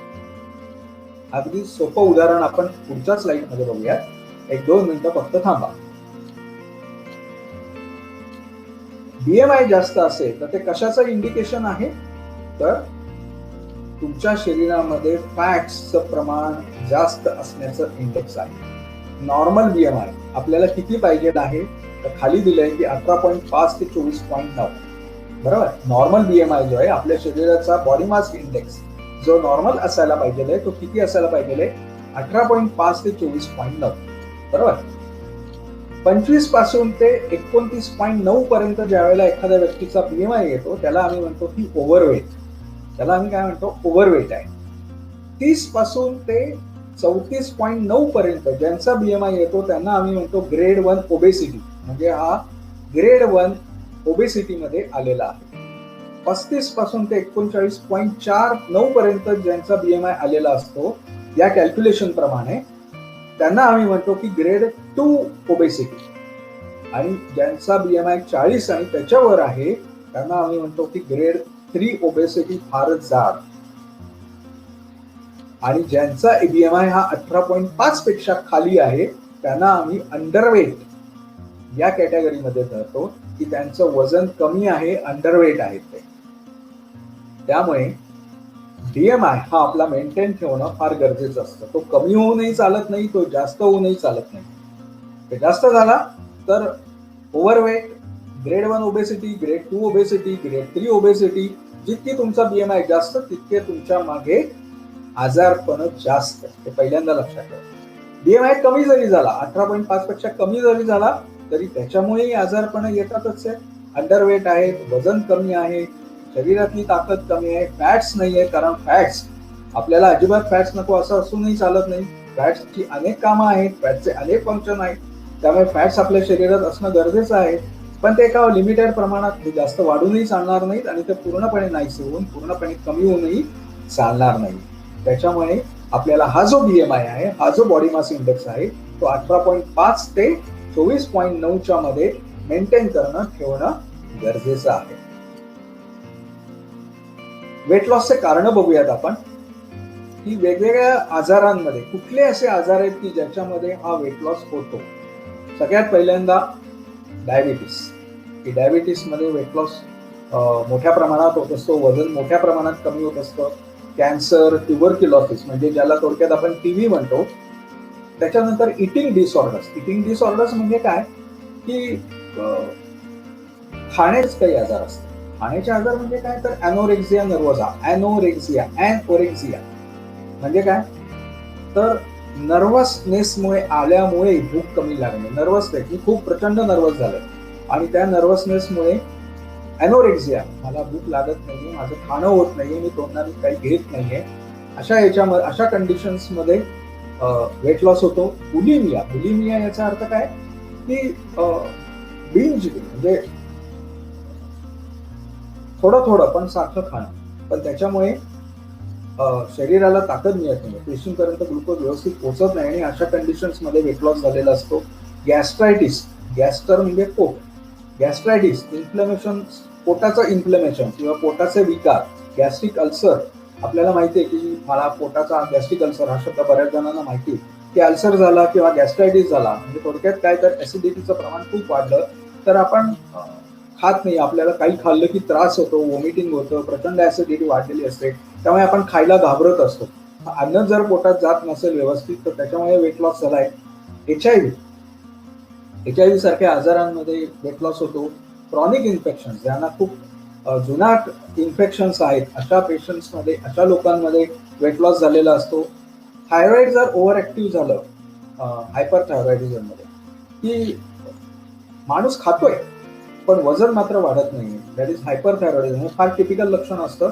अगदी सोपं उदाहरण आपण पुढच्या स्लाइड मध्ये बघूया. 1-2 मिनिटं फक्त थांबा. बीएमआय जास्त असेल तर ते कशाचं इंडिकेशन आहे, तर तुमच्या शरीरामध्ये फॅट्सचं प्रमाण जास्त असण्याचं इंडेक्स आहे. नॉर्मल बीएमआय आपल्याला किती पाहिजे आहे, तर खाली दिलंय की 18.5 ते 24.9. बरोबर. नॉर्मल बीएमआय जो आहे आपल्या शरीराचा बॉडी मास इंडेक्स जो नॉर्मल असायला पाहिजे तो किती असायला पाहिजे, 18.5 ते 24.9. बरोबर. 25 पासून ते 29.9 पर्यंत ज्या वेळेला एखाद्या व्यक्तीचा बीएमआय येतो त्याला आम्ही म्हणतो की ओव्हरवेट. त्याला आम्ही काय म्हणतो, ओव्हरवेट आहे. 30 पासून ते 34.9 पर्यंत ज्यांचा बीएमआय येतो त्यांना आम्ही म्हणतो ग्रेड 1 ओबेसिटी, म्हणजे हा ग्रेड 1 ओबेसिटी मध्ये आलेला आहे. 35 पासून ते 39.49 पर्यंत ज्यांचा बीएमआय आलेला असतो या कॅल्क्युलेशन प्रमाणे त्यांना आम्ही म्हणतो की ग्रेड 2 ओबेसिटी, आणि ज्यांचा बीएमआय 40 आणि त्याच्यावर आहे त्यांना आम्ही म्हणतो की ग्रेड 3 ओबेसिटी, फारच जाड. आणि ज्यांचा बीएमआय हा 18.5 पेक्षा खाली आहे त्यांना आम्ही अंडरवेट या कॅटेगरीमध्ये धरतो. की त्यांचं वजन कमी आहे, अंडरवेट आहेत ते. त्यामुळे BMI हा आपला मेंटेन ठेवणं फार गरजेचं असतं. तो कमी होऊनही चालत नाही, तो जास्त होऊनही चालत नाही. ते जास्त झाला तर overweight, grade 1 obesity, grade 2 obesity, grade 3 obesity, जितकी तुमचा BMI जास्त तितके तुमच्या मागे आजारपण जास्त. ते पहिल्यांदा लक्षात ठेवा. BMI कमी जरी झाला, 18.5 पेक्षा कमी जरी झाला तरी त्याच्यामुळेही आजारपण येतातच आहे. अंडरवेट आहे, वजन कमी आहे, शरीरातली ताकद कमी आहे, फॅट्स नाहीये, कारण फॅट्स आपल्याला अजिबात फॅट्स नको असं असूनही चालत नाही. फॅट्सची अनेक कामं आहेत, फॅट्सचे अनेक फंक्शन आहेत, त्यामुळे फॅट्स आपल्या शरीरात असणं गरजेचं आहे. पण ते एका लिमिटेड प्रमाणात, जास्त वाढूनही चालणार नाहीत आणि ते पूर्णपणे नाहीसे होऊन पूर्णपणे कमी होऊनही चालणार नाही. त्याच्यामुळे आपल्याला हा जो BMI आहे, हा जो बॉडी मास इंडेक्स आहे, तो 18.5 ते 24.9 मध्ये मेंटेन करणं, ठेवणं गरजेचं आहे. वेट लॉसचे कारण बघूयात आपण, की वेगवेगळ्या आजारांमध्ये कुठले असे आजार आहेत की ज्याच्यामध्ये हा वेट लॉस होतो. सगळ्यात पहिल्यांदा डायबिटीस. की डायबिटीसमध्ये वेट लॉस मोठ्या प्रमाणात होत असतो, वजन मोठ्या प्रमाणात कमी होत असतं. कॅन्सर, ट्युबरक्युलोसिस म्हणजे ज्याला थोडक्यात आपण TB म्हणतो. त्याच्यानंतर इटिंग डिसऑर्डर्स. इटिंग डिसऑर्डर्स म्हणजे काय की खाण्याचे काही आजार असतात. खाण्याचे आजार म्हणजे काय तर ॲनोरेक्सिया नर्वोसा. ॲनोरेक्सिया म्हणजे काय तर नर्वसनेसमुळे आल्यामुळे भूक कमी लागणे. नर्वसनेस, मी खूप प्रचंड नर्वस झालं आणि त्या नर्वसनेसमुळे ॲनोरेक्सिया, मला भूक लागत नाहीये, माझं खाणं होत नाहीये, मी तोंडाने काही घेत नाहीये, अशा कंडिशन्समध्ये वेट लॉस होतो. बुलिमिया याचा अर्थ काय की बिंज म्हणजे थोडं पण सारखं खाणं, पण त्याच्यामुळे शरीराला ताकद मिळत नाही, पेशींपर्यंत ग्लुकोज व्यवस्थित पोहोचत नाही आणि अशा कंडिशन्समध्ये वेट लॉस झालेला असतो. गॅस्ट्रायटिस, गॅस्टर म्हणजे पोट, गॅस्ट्रायटिस इन्फ्लेमेशन, पोटाचं इन्फ्लेमेशन किंवा पोटाचे विकार, गॅस्ट्रिक अल्सर. आपल्याला माहिती आहे की मला पोटाचा गॅस्ट्रिक अल्सर हा शब्द बऱ्याच जणांना माहिती आहे की अल्सर झाला किंवा गॅस्ट्रायटिस झाला म्हणजे थोडक्यात काय तर ऍसिडिटीचं प्रमाण खूप वाढलं तर आपण खात नाही, आपल्याला काही खाल्लं की त्रास होतो, वॉमिटिंग होतं, प्रचंड ऍसिडिटी वाढलेली असते, त्यामुळे आपण खायला घाबरत असतो. अन्न जर पोटात जात नसेल व्यवस्थित तर त्याच्यामुळे वेट लॉस झालाय. HIV सारख्या आजारांमध्ये वेट लॉस होतो. क्रॉनिक इन्फेक्शन, ज्यांना खूप जुनाट इन्फेक्शन्स आहेत अशा पेशंट्समध्ये, अशा लोकांमध्ये वेट लॉस झालेला असतो. थायरॉइड जर ओव्हर ऍक्टिव्ह झालं हायपरथायरॉइडिझम मध्ये की माणूस खातोय पण वजन मात्र वाढत नाही, दॅट इज हायपरथायरॉइडिझम. हे फार टिपिकल लक्षण असतं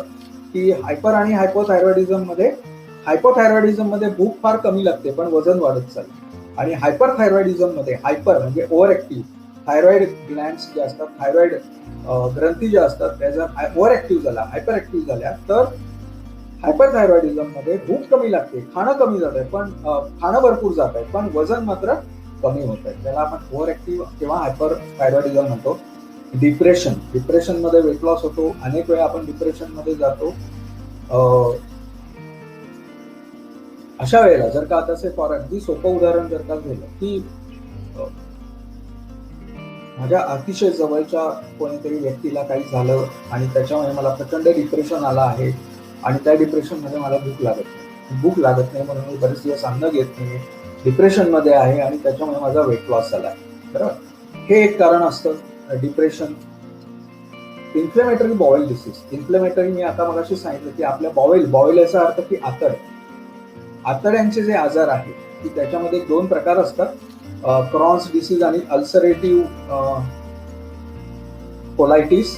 की हायपर आणि हायपोथायरॉइडिझम मध्ये भूक फार कमी लागते पण वजन वाढत चालतं. आणि हायपरथायरॉइडिझम मध्ये हायपर म्हणजे ओव्हर ऍक्टिव्ह, थायरॉइड ग्लँड्स जे असतात, थायरॉइड ग्रंथी ज्या असतात त्या जर ओव्हर ऍक्टिव्ह झाल्या, हायपर ऍक्टिव्ह झाल्या तर हायपरथायरॉइडिझम मध्ये भूक कमी लागते, खाणं कमी जात आहे पण खाणं भरपूर जात आहे पण वजन मात्र कमी होत आहे. त्याला आपण ओव्हर ऍक्टिव्ह किंवा हायपरथायरॉइडिझम म्हणतो. डिप्रेशन मध्ये वेट लॉस होतो. अनेक वेळा आपण डिप्रेशन मध्ये जातो. अशा वेळेला जर का आता फॉर अगदी सोपं उदाहरण जर का झालं की माझ्या अतिशय जवळच्या कोणीतरी व्यक्तीला काही झालं आणि त्याच्यामुळे मला प्रचंड डिप्रेशन आलं आहे आणि त्या डिप्रेशन मध्ये मला भूक लागत नाही म्हणून मी बरेच दिवस अन्न घेत नाही, डिप्रेशन मध्ये आहे आणि त्याच्यामुळे माझा वेट लॉस झाला आहे. बरोबर, हे एक कारण असतं depression. Inflammatory bowel disease. Inflammatory मी आता मगाशी सांगितलं की आपल्या बॉवेल याचा अर्थ की आतड्यांचे जे आजार आहेत की त्याच्यामध्ये 2 प्रकार असतात, क्रॉन्स डिसीज आणि अल्सरेटिव्ह कोलायटिस.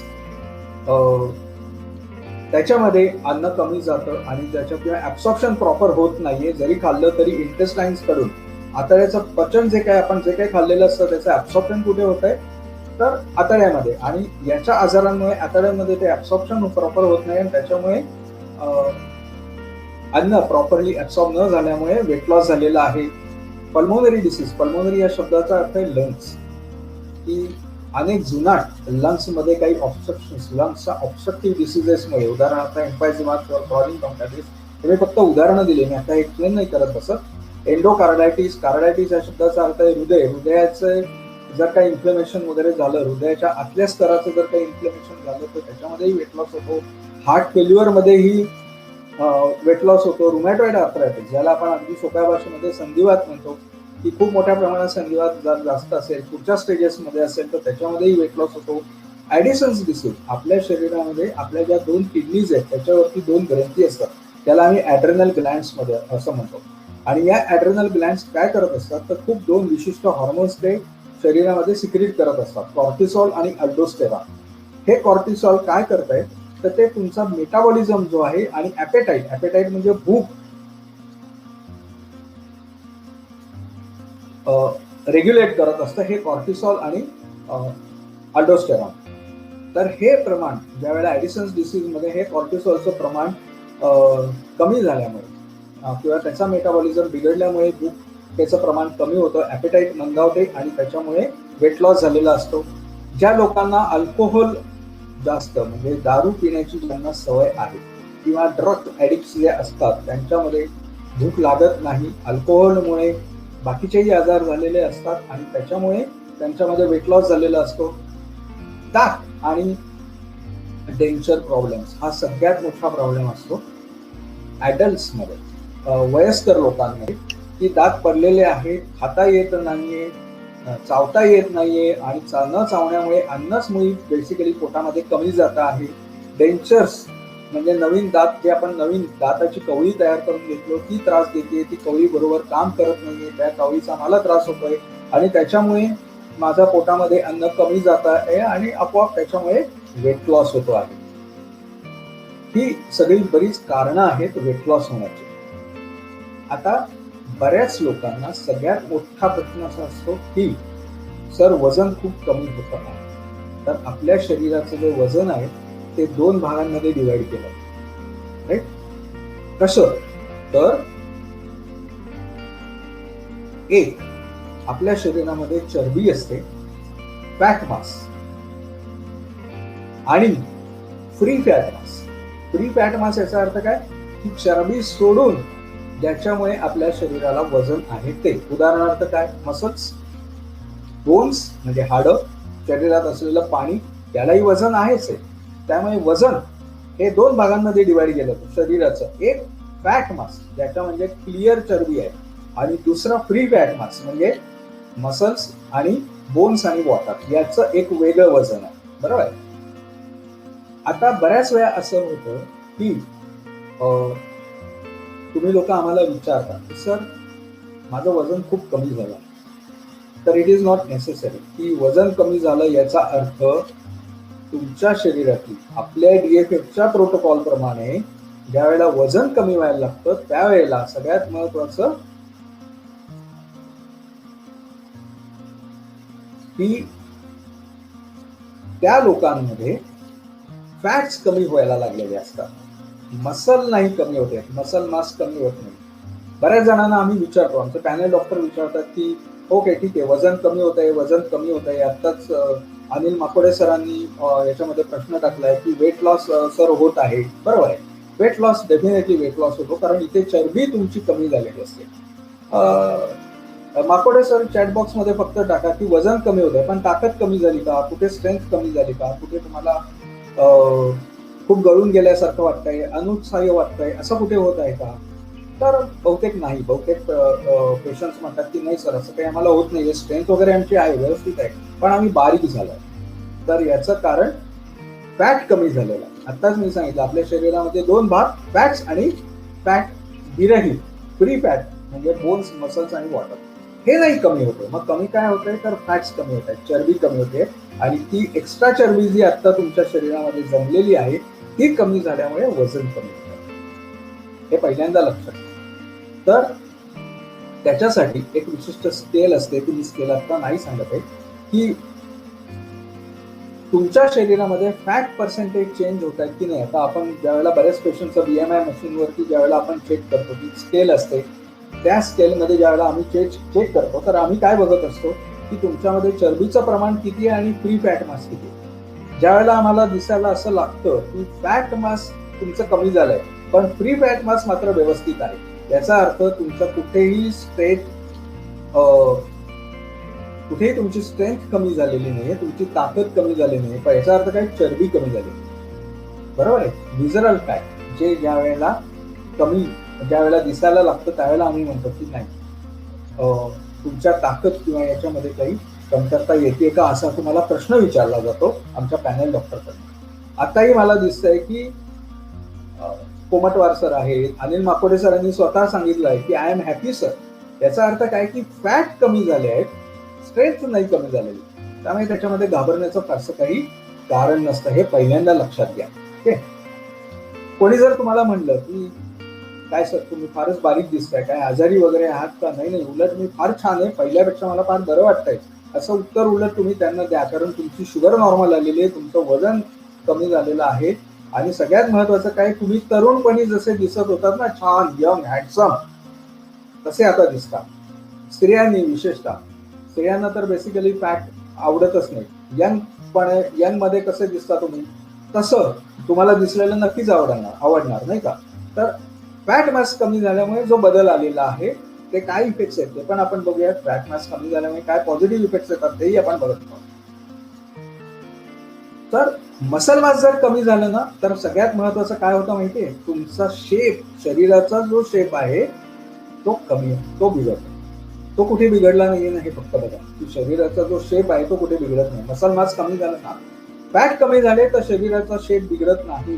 त्याच्यामध्ये अन्न कमी जातं आणि त्याच्यात किंवा ऍब्सॉर्प्शन प्रॉपर होत नाहीये, जरी खाल्लं तरी इंटेस्टाईन्स कडून आतड्याचं पचन जे काही खाल्लेलं असतं त्याचं ऍब्सॉर्प्शन कुठे होत आहे तर आतड्यामध्ये, आणि याच्या आजारांमुळे आतड्यांमध्ये ते ऍब्सॉर्प्शन प्रॉपर होत नाही आणि त्याच्यामुळे अन्न प्रॉपरली ऍब्सॉर्ब न झाल्यामुळे वेट लॉस झालेला आहे. Pulmonary disease. पल्मोनरी या शब्दाचा अर्थ आहे लंग्स, की अनेक जुनाट लंग्स मध्ये काही ऑब्स्ट्रक्शन्स, लंग्सच्या ऑब्स्ट्रक्टिव्ह डिसीजेसमुळे, उदाहरणार्थ एम्फायझिमा किंवा क्रॉनिक ब्रॉन्कायटिस, हे मी फक्त उदाहरणं दिले, मी आता एक्सप्लेन नाही करत बसत. एंडोकार्डायटिस. कार्डायटिस या शब्दाचा अर्थ आहे हृदयाचे जर काही इन्फ्लेमेशन वगैरे झालं, हृदयाच्या आतल्या स्तराचं जर काही इन्फ्लेमेशन झालं तर त्याच्यामध्येही वेट लॉस होतो. हार्ट फेल्युअर मध्येही वेट लॉस होतो. रुमॅटॉइड आर्थरायटिस, ज्याला आपण अगदी सोप्या भाषेमध्ये संधिवात म्हणतो, की खूप मोठ्या प्रमाणात संधिवात जर जास्त असेल, पुढच्या स्टेजेसमध्ये असेल तर त्याच्यामध्येही वेट लॉस होतो. ॲडिसन्स डिसीज, आपल्या शरीरामध्ये आपल्या ज्या 2 किडनीज आहेत त्याच्यावरती 2 ग्रंथी असतात, त्याला आम्ही ॲड्रेनल ग्लँड्स मध्ये असं म्हणतो. आणि या ॲड्रेनल ग्लँड्स काय करत असतात तर खूप 2 विशिष्ट हॉर्मोन्स ते शरीरामध्ये सिक्रीट करत असतात, कॉर्टिसॉल आणि अल्डोस्टेरॉन. हे कॉर्टिसॉल काय करतायत तर ते तुमचा मेटाबॉलिझम जो आहे आणि ॲपेटाईट म्हणजे भूक रेग्युलेट करत असतं, हे कॉर्टिसॉल आणि अल्डोस्टेरॉन. तर हे प्रमाण ज्यावेळेला ॲडिसन्स डिसीजमध्ये हे कॉर्टिसॉलचं प्रमाण कमी झाल्यामुळे किंवा त्याचा मेटाबॉलिझम बिघडल्यामुळे भूक त्याचं प्रमाण कमी होतं, ॲपेटाईट मंदावते आणि त्याच्यामुळे वेट लॉस झालेला असतो. ज्या लोकांना अल्कोहोल जास्त म्हणजे दारू पिण्याची ज्यांना सवय आहे किंवा ड्रग ॲडिक्ट्स जे असतात त्यांच्यामध्ये भूक लागत नाही, अल्कोहोलमुळे बाकीचेही आजार झालेले असतात आणि त्याच्यामुळे त्यांच्यामध्ये वेट लॉस झालेला असतो. दात आणि डेंचर प्रॉब्लेम्स हा सगळ्यात मोठा प्रॉब्लेम असतो ॲडल्ट्समध्ये, वयस्कर लोकांमध्ये, की दात पडलेले आहेत, खाता येत नाहीये, चावता येत नाहीये आणि न चावण्यामुळे अन्नच मुळी बेसिकली पोटामध्ये कमी जात आहे. डेंचर्स म्हणजे नवीन दात, जे आपण नवीन दाताची कवळी तयार करून घेतलो ती त्रास देते, ती कवळी बरोबर काम करत नाहीये, त्या कवळीचा मला त्रास होतोय आणि त्याच्यामुळे माझ्या पोटामध्ये अन्न कमी जात आहे आणि आपोआप त्याच्यामुळे वेट लॉस होतो आहे. ही सगळी बरीच कारणं आहेत वेट लॉस होण्याची. आता बऱ्याच लोकांना सगळ्यात मोठा प्रश्न असा असतो की सर वजन खूप कमी होत आहे. तर आपल्या शरीराचं जे वजन आहे ते 2 भागांमध्ये डिवाइड केलं, राईट? कसं तर एक, आपल्या शरीरामध्ये चरबी असते, फॅट मास, आणि फ्री फॅट मास. फ्री फॅट मास याचा अर्थ काय की चरबी सोडून ज्याच्यामुळे आपल्या शरीराला वजन आहे ते. उदाहरणार्थ काय, मसल्स, बोन्स म्हणजे हाडं, शरीरात असलेलं पाणी, त्यालाही वजन आहेच आहे. त्यामुळे वजन हे 2 भागांमध्ये डिवाइड केलं शरीराचं. एक फॅट मास ज्याच्या म्हणजे क्लिअर चरबी आहे आणि दुसरा फ्री फॅट मास म्हणजे मसल्स आणि बोन्स आणि वॉटर, याचं एक वेगळं वजन आहे, बरोबर आहे? आता बऱ्याच वेळा असं होतं की तुम्ही लोक आम्हाला विचारता की सर माझं वजन खूप कमी झालं. तर इट इज नॉट नेसेसरी की वजन कमी झालं याचा अर्थ तुमच्या शरीरातील आपल्या DFFच्या प्रोटोकॉल प्रमाणे ज्या वेळेला वजन कमी व्हायला लागतं त्यावेळेला सगळ्यात महत्वाचं की त्या लोकांमध्ये फॅट्स कमी व्हायला लागलेले असतात, मसल नाही कमी होते, मसल मास कमी होत नाही. बऱ्याच जणांना आम्ही विचारतो, आमचे पॅनल डॉक्टर विचारतात की ओके ठीक आहे वजन कमी होत आहे, वजन कमी होत आहे. आत्ताच अनिल माकोडे सरांनी याच्यामध्ये प्रश्न टाकलाय की वेट लॉस सर होत आहे. बरोबर आहे, weight loss definitely weight loss होतो कारण इथे चरबी तुमची कमी झालेली असते. माकोडे सर चॅटबॉक्स मध्ये फक्त टाका की वजन कमी होत आहे पण ताकद कमी झाली का, कुठे स्ट्रेंथ कमी झाली का, कुठे तुम्हाला खूप गळून गेल्यासारखं वाटतंय, अनुत्साही वाटतंय, असं कुठे होत आहे का? तर बहुतेक नाही. बहुतेक पेशंट्स म्हणतात की नाही सर असं काही आम्हाला होत नाही, स्ट्रेंथ वगैरे आमची आहे, व्यवस्थित आहे, पण आम्ही बारीक झालोय. तर याचं कारण फॅट कमी झालेलं आहे. आत्ताच मी सांगितलं आपल्या शरीरामध्ये 2 भाग, फॅट्स आणि फॅट विरहित, फ्री फॅट म्हणजे बोन्स, मसल्स आणि वॉटर, हे नाही कमी होते. मग कमी काय होतंय तर फॅट्स कमी होत आहेत, चरबी कमी होते आणि ती एक्स्ट्रा चरबी जी आता तुमच्या शरीरामध्ये जमलेली आहे ती कमी झाल्यामुळे वजन कमी होतं. हे पहिल्यांदा लक्षात. तर त्याच्यासाठी एक विशिष्ट स्केल असते, ती स्केल आता नाही सांगत आहे, की तुमच्या शरीरामध्ये फॅट पर्सेंटेज चेंज होत आहे की नाही. आता आपण ज्यावेळेला बऱ्याच पेशंटचं BMI मशीनवरती ज्यावेळेला आपण चेक करतो, ती स्केल असते, त्या स्केलमध्ये ज्यावेळेला आम्ही चेक करतो तर आम्ही काय बघत असतो की तुमच्यामध्ये चरबीचं प्रमाण किती आहे आणि फ्री फॅट मास किती. ज्यावेळेला आम्हाला दिसायला असं लागतं की फॅट मास तुमचं कमी झालंय पण फ्री फॅट मास मात्र व्यवस्थित आहे, याचा अर्थ तुमचं कुठेही स्ट्रेट कुठेही तुमची स्ट्रेंथ कमी झालेली नाहीये, तुमची ताकद कमी झाली नाही, पण याचा अर्थ काय, चरबी कमी झाली, बरोबर आहे. विजरल फॅट जे ज्या वेळेला कमी, ज्या वेळेला दिसायला लागतं त्यावेळेला आम्ही म्हणतो की नाही तुमच्या ताकद किंवा याच्यामध्ये काही कमतरता येते का, असा तुम्हाला प्रश्न विचारला जातो आमच्या पॅनल डॉक्टरकडून. आताही मला दिसतंय की कोमटवार सर आहेत, अनिल माकोडे सरांनी स्वतः सांगितलं आहे की आय एम हॅपी सर. याचा अर्थ काय की फॅट कमी झाले आहेत, स्ट्रेंथ नाही कमी झालेली, त्यामुळे त्याच्यामध्ये घाबरण्याचं फारसं काही कारण नसतं, हे पहिल्यांदा लक्षात घ्या. ओके. कोणी जर तुम्हाला म्हणलं की काय सर तुम्ही फारच बारीक दिसताय, काय आजारी वगैरे आहात का, नाही नाही उलट मी फार छान आहे, पहिल्यापेक्षा मला फार बरं वाटतंय, असं उत्तर उलट तुम्ही त्यांना द्या. कारण तुमची शुगर नॉर्मल आलेली आहे, तुमचं वजन कमी झालेलं आहे, आणि सगळ्यात महत्वाचं काय, तुम्ही तरुणपणी जसे दिसत होतात ना, छान यंग हँडसम, तसे आता दिसतात. स्त्रियांनी विशेषतः, स्त्रियांना तर बेसिकली फॅट आवडतच नाही. यंग मध्ये कसे दिसता तुम्ही, तसं तुम्हाला दिसलेलं नक्कीच आवडणार नाही का. तर फॅट मास कमी झाल्यामुळे जो बदल आलेला आहे ते काय इफेक्ट्स आहेत ते पण आपण बघूया. फॅट मास कमी झाल्यामुळे काय पॉझिटिव्ह इफेक्ट्स येतात तेही आपण बघत आहोत. तर मसल मास जर कमी झालं ना, तर सगळ्यात महत्वाचं काय होतं माहितीये, तुमचा शेप, शरीराचा जो शेप आहे तो कमी, तो बिघडतो. तो कुठे बिघडला नाहीये ना, हे फक्त बघा की शरीराचा जो शेप आहे तो कुठे बिघडत नाही. मसल मास कमी झालं ना, फॅट कमी झाले तर शरीराचा शेप बिघडत नाही.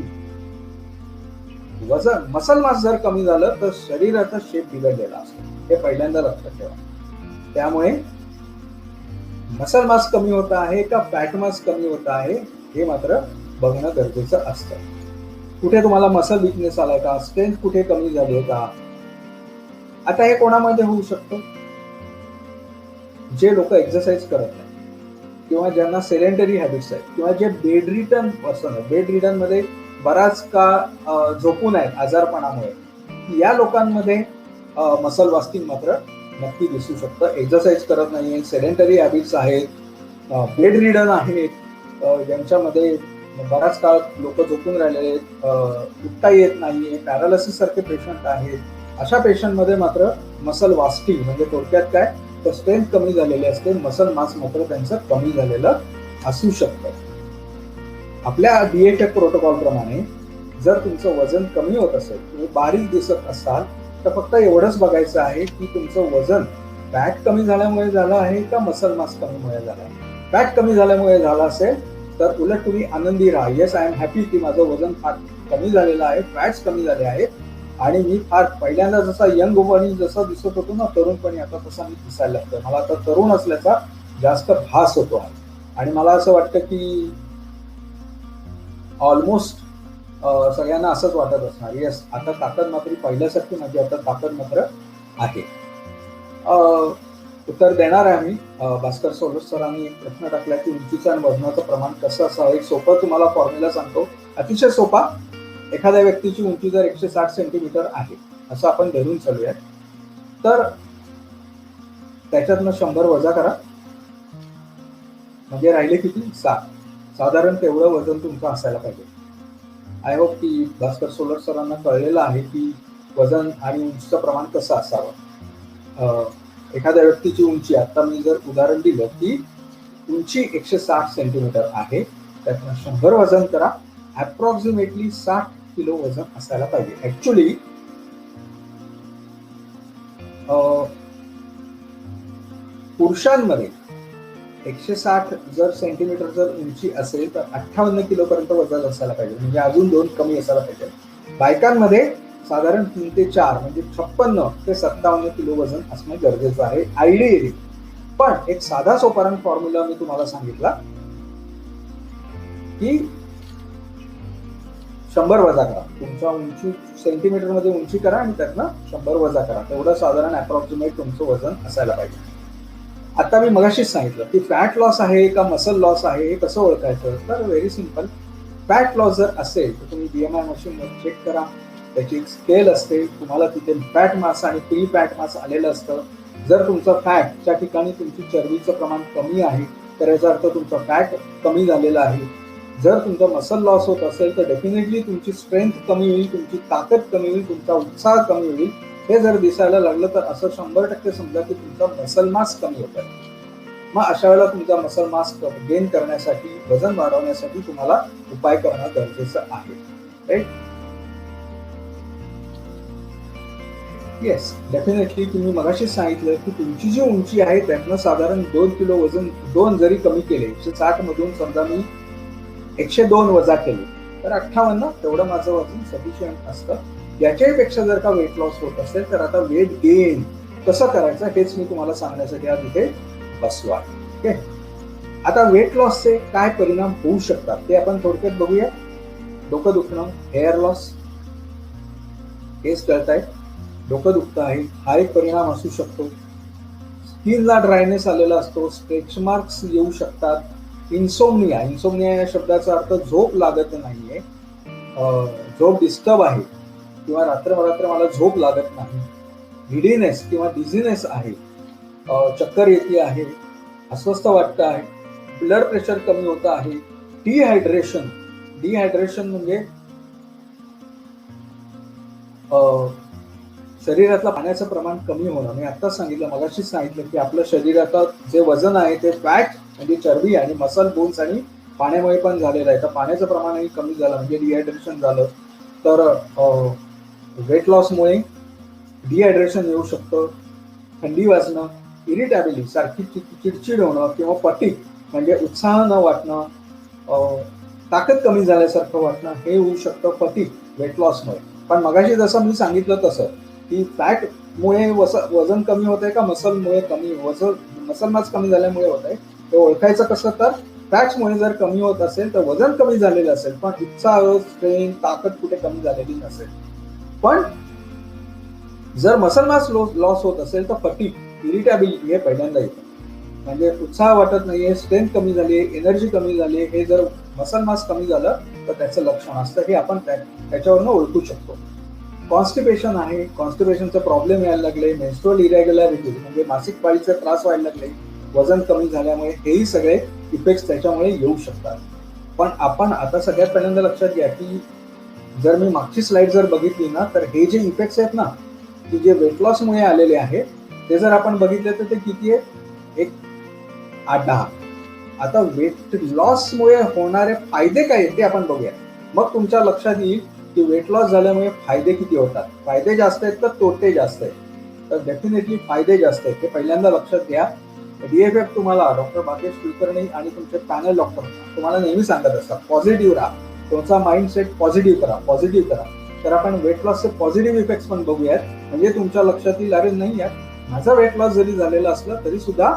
वजन, मसल मास जर कमी झालं तर शरीराचा शेप बिघडलेला असतो, हे पहिल्यांदा लक्षात ठेवा. त्यामुळे मसल मास कमी होत आहे का फॅट मास कमी होत आहे हे मात्र बघणं गरजेचं असतं. कुठे तुम्हाला मसल विकनेस आलाय का, स्ट्रेंथ कुठे कमी झाली आहे का. आता हे कोणामध्ये होऊ शकतं, जे लोक एक्सरसाइज करत नाही किंवा ज्यांना सेडेंटरी हॅबिट्स आहेत किंवा जे बेड रिटर्न पर्सन आहे, बेड रिटर्न मध्ये बराच काळ झोपून आहेत आजारपणामुळे, या लोकांमध्ये मसल वास्टिंग मात्र नक्की दिसू शकतं. एक्सरसाइज करत नाहीये, सेडेंटरी हॅबिट्स आहेत, बेड रिडन आहेत, ज्यांच्यामध्ये बराच काळ लोक झोपून राहिलेले आहेत, उठता येत नाहीये, पॅरालिसिस सारखे पेशंट आहेत, अशा पेशंटमध्ये मात्र मसल वास्टिंग म्हणजे थोडक्यात काय, तर स्ट्रेंथ कमी झालेली असते, मसल मास मात्र त्यांचं कमी झालेलं असू शकतं. आपल्या BHF प्रोटोकॉल प्रमाणे जर तुमचं वजन कमी होत असेल, तुम्ही बारीक दिसत असाल, तर फक्त एवढंच बघायचं आहे की तुमचं वजन फॅट कमी झाल्यामुळे झालं आहे का मसल मास कमीमुळे झालं आहे. फॅट कमी झाल्यामुळे झालं असेल तर उलट तुम्ही आनंदी राहा. येस, आय एम हॅपी की माझं वजन फार कमी झालेलं आहे, फॅट्स कमी झाले आहेत, आणि मी फार पहिल्यांदा जसा यंगपणी जसा दिसत होतो ना, तरुणपणी, आता तसा मी दिसायला लागतो. मला आता तरुण असल्याचा जास्त भास होतो आहे, आणि मला असं वाटतं की ऑलमोस्ट सगळ्यांना असंच वाटत असणार. येस, आता ताकद मात्र पहिल्यासारखी माझी आता ताकद मात्र आहे. उत्तर देणार आहे आम्ही. भास्कर सोलर सरांनी एक प्रश्न टाकला की उंचीचं आणि वजनाचं प्रमाण कसं असावं. एक सोपं तुम्हाला फॉर्म्युला सांगतो, अतिशय सोपा. एखाद्या व्यक्तीची उंची जर 160 सेंटीमीटर आहे असं आपण धरून चालूया, तर त्याच्यातनं 100 वजा करा, म्हणजे राहिले किती, 7. साधारण तेवढं वजन तुमचं असायला पाहिजे. आय होप की भास्कर सोलर सरांना कळलेलं आहे की वजन आणि उंचीचं प्रमाण कसं असावं. एखाद्या व्यक्तीची उंची, आता मी जर उदाहरण दिलं की उंची 160 सेंटीमीटर आहे, त्यातनं 100 वजन करा, अप्रॉक्सिमेटली 60 किलो वजन असायला पाहिजे. ऍक्च्युली पुरुषांमध्ये 160 जर सेंटीमीटर जर उंची असेल तर 58 किलो पर्यंत वजन असायला पाहिजे, म्हणजे अजून 2 कमी असायला पाहिजे. बायकांमध्ये साधारण 3 ते 4 म्हणजे 56 ते 57 किलो वजन असणं गरजेचं आहे आयडियली. पण एक साधा सोपान फॉर्म्युला मी तुम्हाला सांगितला की 100 वजा करा, तुमच्या उंची सेंटीमीटर मध्ये उंची करा आणि त्यातनं 100 वजा करा, तेवढं साधारण अप्रॉक्सिमेट तुमचं वजन असायला पाहिजे. आता मी मगाशीच सांगितलं की फॅट लॉस आहे का मसल लॉस आहे हे कसं ओळखायचं, तर व्हेरी सिंपल. फॅट लॉस जर असेल तर तुम्ही BMI मशीनवर चेक करा, त्याची एक स्केल असते, तुम्हाला तिथे फॅट मास आणि प्री फॅट मास आलेलं असतं. जर तुमचं फॅटच्या ठिकाणी तुमची चरबीचं प्रमाण कमी आहे तर याचा अर्थ तुमचं फॅट कमी झालेलं आहे. जर तुमचा मसल लॉस होत असेल तर डेफिनेटली तुमची स्ट्रेंथ कमी होईल, तुमची ताकद कमी होईल, तुमचा उत्साह कमी होईल. हे जर दिसायला लागलं तर असं 100% समजा की तुमचा मसल मास कमी होत आहे. मग अशा वेळेला तुमचा मसल मास गेन करण्यासाठी, वजन वाढवण्यासाठी तुम्हाला उपाय करणं गरजेचं आहे. राईट? येस, डेफिनेटली तुम्ही मगाशीच सांगितलं की तुमची जी उंची आहे त्यातनं साधारण 2 किलो वजन, 2 जरी कमी केले, 160 मधून समजा मी 102 वजा केले, तर 58 तेवढं माझं वजन सफिशियंट असतं. याच्याही पेक्षा जर का वेट लॉस होत असेल तर आता वेट गेन कसं करायचं हेच मी तुम्हाला सांगण्यासाठी आज इथे बसलो आहे. ओके, आता वेट लॉसचे काय परिणाम होऊ शकतात ते आपण थोडक्यात बघूया. डोकं दुखणं, हेअर लॉस, हेच कळताय, डोकं दुखतं आहे हा एक परिणाम असू शकतो. स्किनला ड्रायनेस आलेला असतो, स्ट्रेच मार्क्स येऊ शकतात. इन्सोमनिया, इन्सोमनिया या शब्दाचा अर्थ झोप लागत नाहीये, झोप डिस्टर्ब आहे किंवा रात्र मला झोप लागत नाही. गिडीनेस किंवा डिझीनेस आहे, चक्कर येते आहे, अस्वस्थ वाटतं आहे, ब्लड प्रेशर कमी होतं आहे. डिहायड्रेशन, डिहायड्रेशन म्हणजे शरीरातलं पाण्याचं प्रमाण कमी होणं. मी आत्ताच सांगितलं, मगाशीच सांगितलं की आपलं शरीराचं जे वजन आहे ते फॅट म्हणजे चरबी आणि मसल बोन्स आणि पाण्यामुळे पण झालेलं आहे. तर पाण्याचं प्रमाणही कमी झालं म्हणजे डिहायड्रेशन झालं. तर वेट लॉसमुळे डिहायड्रेशन येऊ शकतं, थंडी वाजणं, इरिटॅबिलिटी सारखी चिडचिड होणं किंवा फटीग म्हणजे उत्साह न वाटणं, ताकद कमी झाल्यासारखं वाटणं हे होऊ शकतं फटीग वेट लॉसमुळे. पण मगाशी जसं मी सांगितलं तसं की फॅटमुळे वजन कमी होत आहे का मसलमुळे कमी, मसल मास कमी झाल्यामुळे होत आहे ते ओळखायचं कसं, तर फॅट्समुळे जर कमी होत असेल तर वजन कमी झालेलं असेल पण उत्साह, स्ट्रेन, ताकद कुठे कमी झालेली नसेल. पण जर मसल मास लॉस होत असेल तर फटीग, इरिटॅबिलिटी हे पहिल्यांदा येतं. म्हणजे उत्साह वाटत नाहीये, स्ट्रेंथ कमी झाली, एनर्जी कमी झाली, हे जर मसल मास कमी झालं तर त्याचं लक्षण असतं. हे आपण त्याच्यावरनं ओळखू शकतो. कॉन्स्टिपेशन आहे, कॉन्स्टिपेशनचा प्रॉब्लेम यायला लागले, मेन्स्ट्रुअल इरेग्युलॅरिटी म्हणजे मासिक पाळीचे त्रास व्हायला लागले वजन कमी झाल्यामुळे, हेही सगळे इफेक्ट्स त्याच्यामुळे येऊ शकतात. पण आपण आता सगळ्यात पहिल्यांदा लक्षात घ्या की जर मी मागची स्लाइड जर बघितली ना तर हे जे इफेक्ट्स आहेत ना की जे वेट लॉसमुळे आलेले आहेत ते जर आपण बघितले तर ते किती आहेत, 8-10. आता वेट लॉसमुळे होणारे फायदे काय आहेत ते आपण बघूया. मग तुमच्या लक्षात येईल की वेट लॉस झाल्यामुळे फायदे किती होतात. फायदे जास्त आहेत तर तोटे जास्त आहेत. तर डेफिनेटली फायदे जास्त आहेत, ते पहिल्यांदा लक्षात घ्या. DFF तुम्हाला डॉक्टर भाग्येश कुलकर्णी आणि तुमचे पॅनल डॉक्टर तुम्हाला नेहमी सांगत असतात पॉझिटिव्ह राहा, तुमचा माइंडसेट पॉझिटिव्ह करा, पॉझिटिव्ह करा. तर आपण वेट लॉसचे पॉझिटिव्ह इफेक्ट्स पण बघूयात. म्हणजे तुमच्या लक्षात येईल, अरे नाही यार, माझा वेट लॉस जरी झालेला असला तरी सुद्धा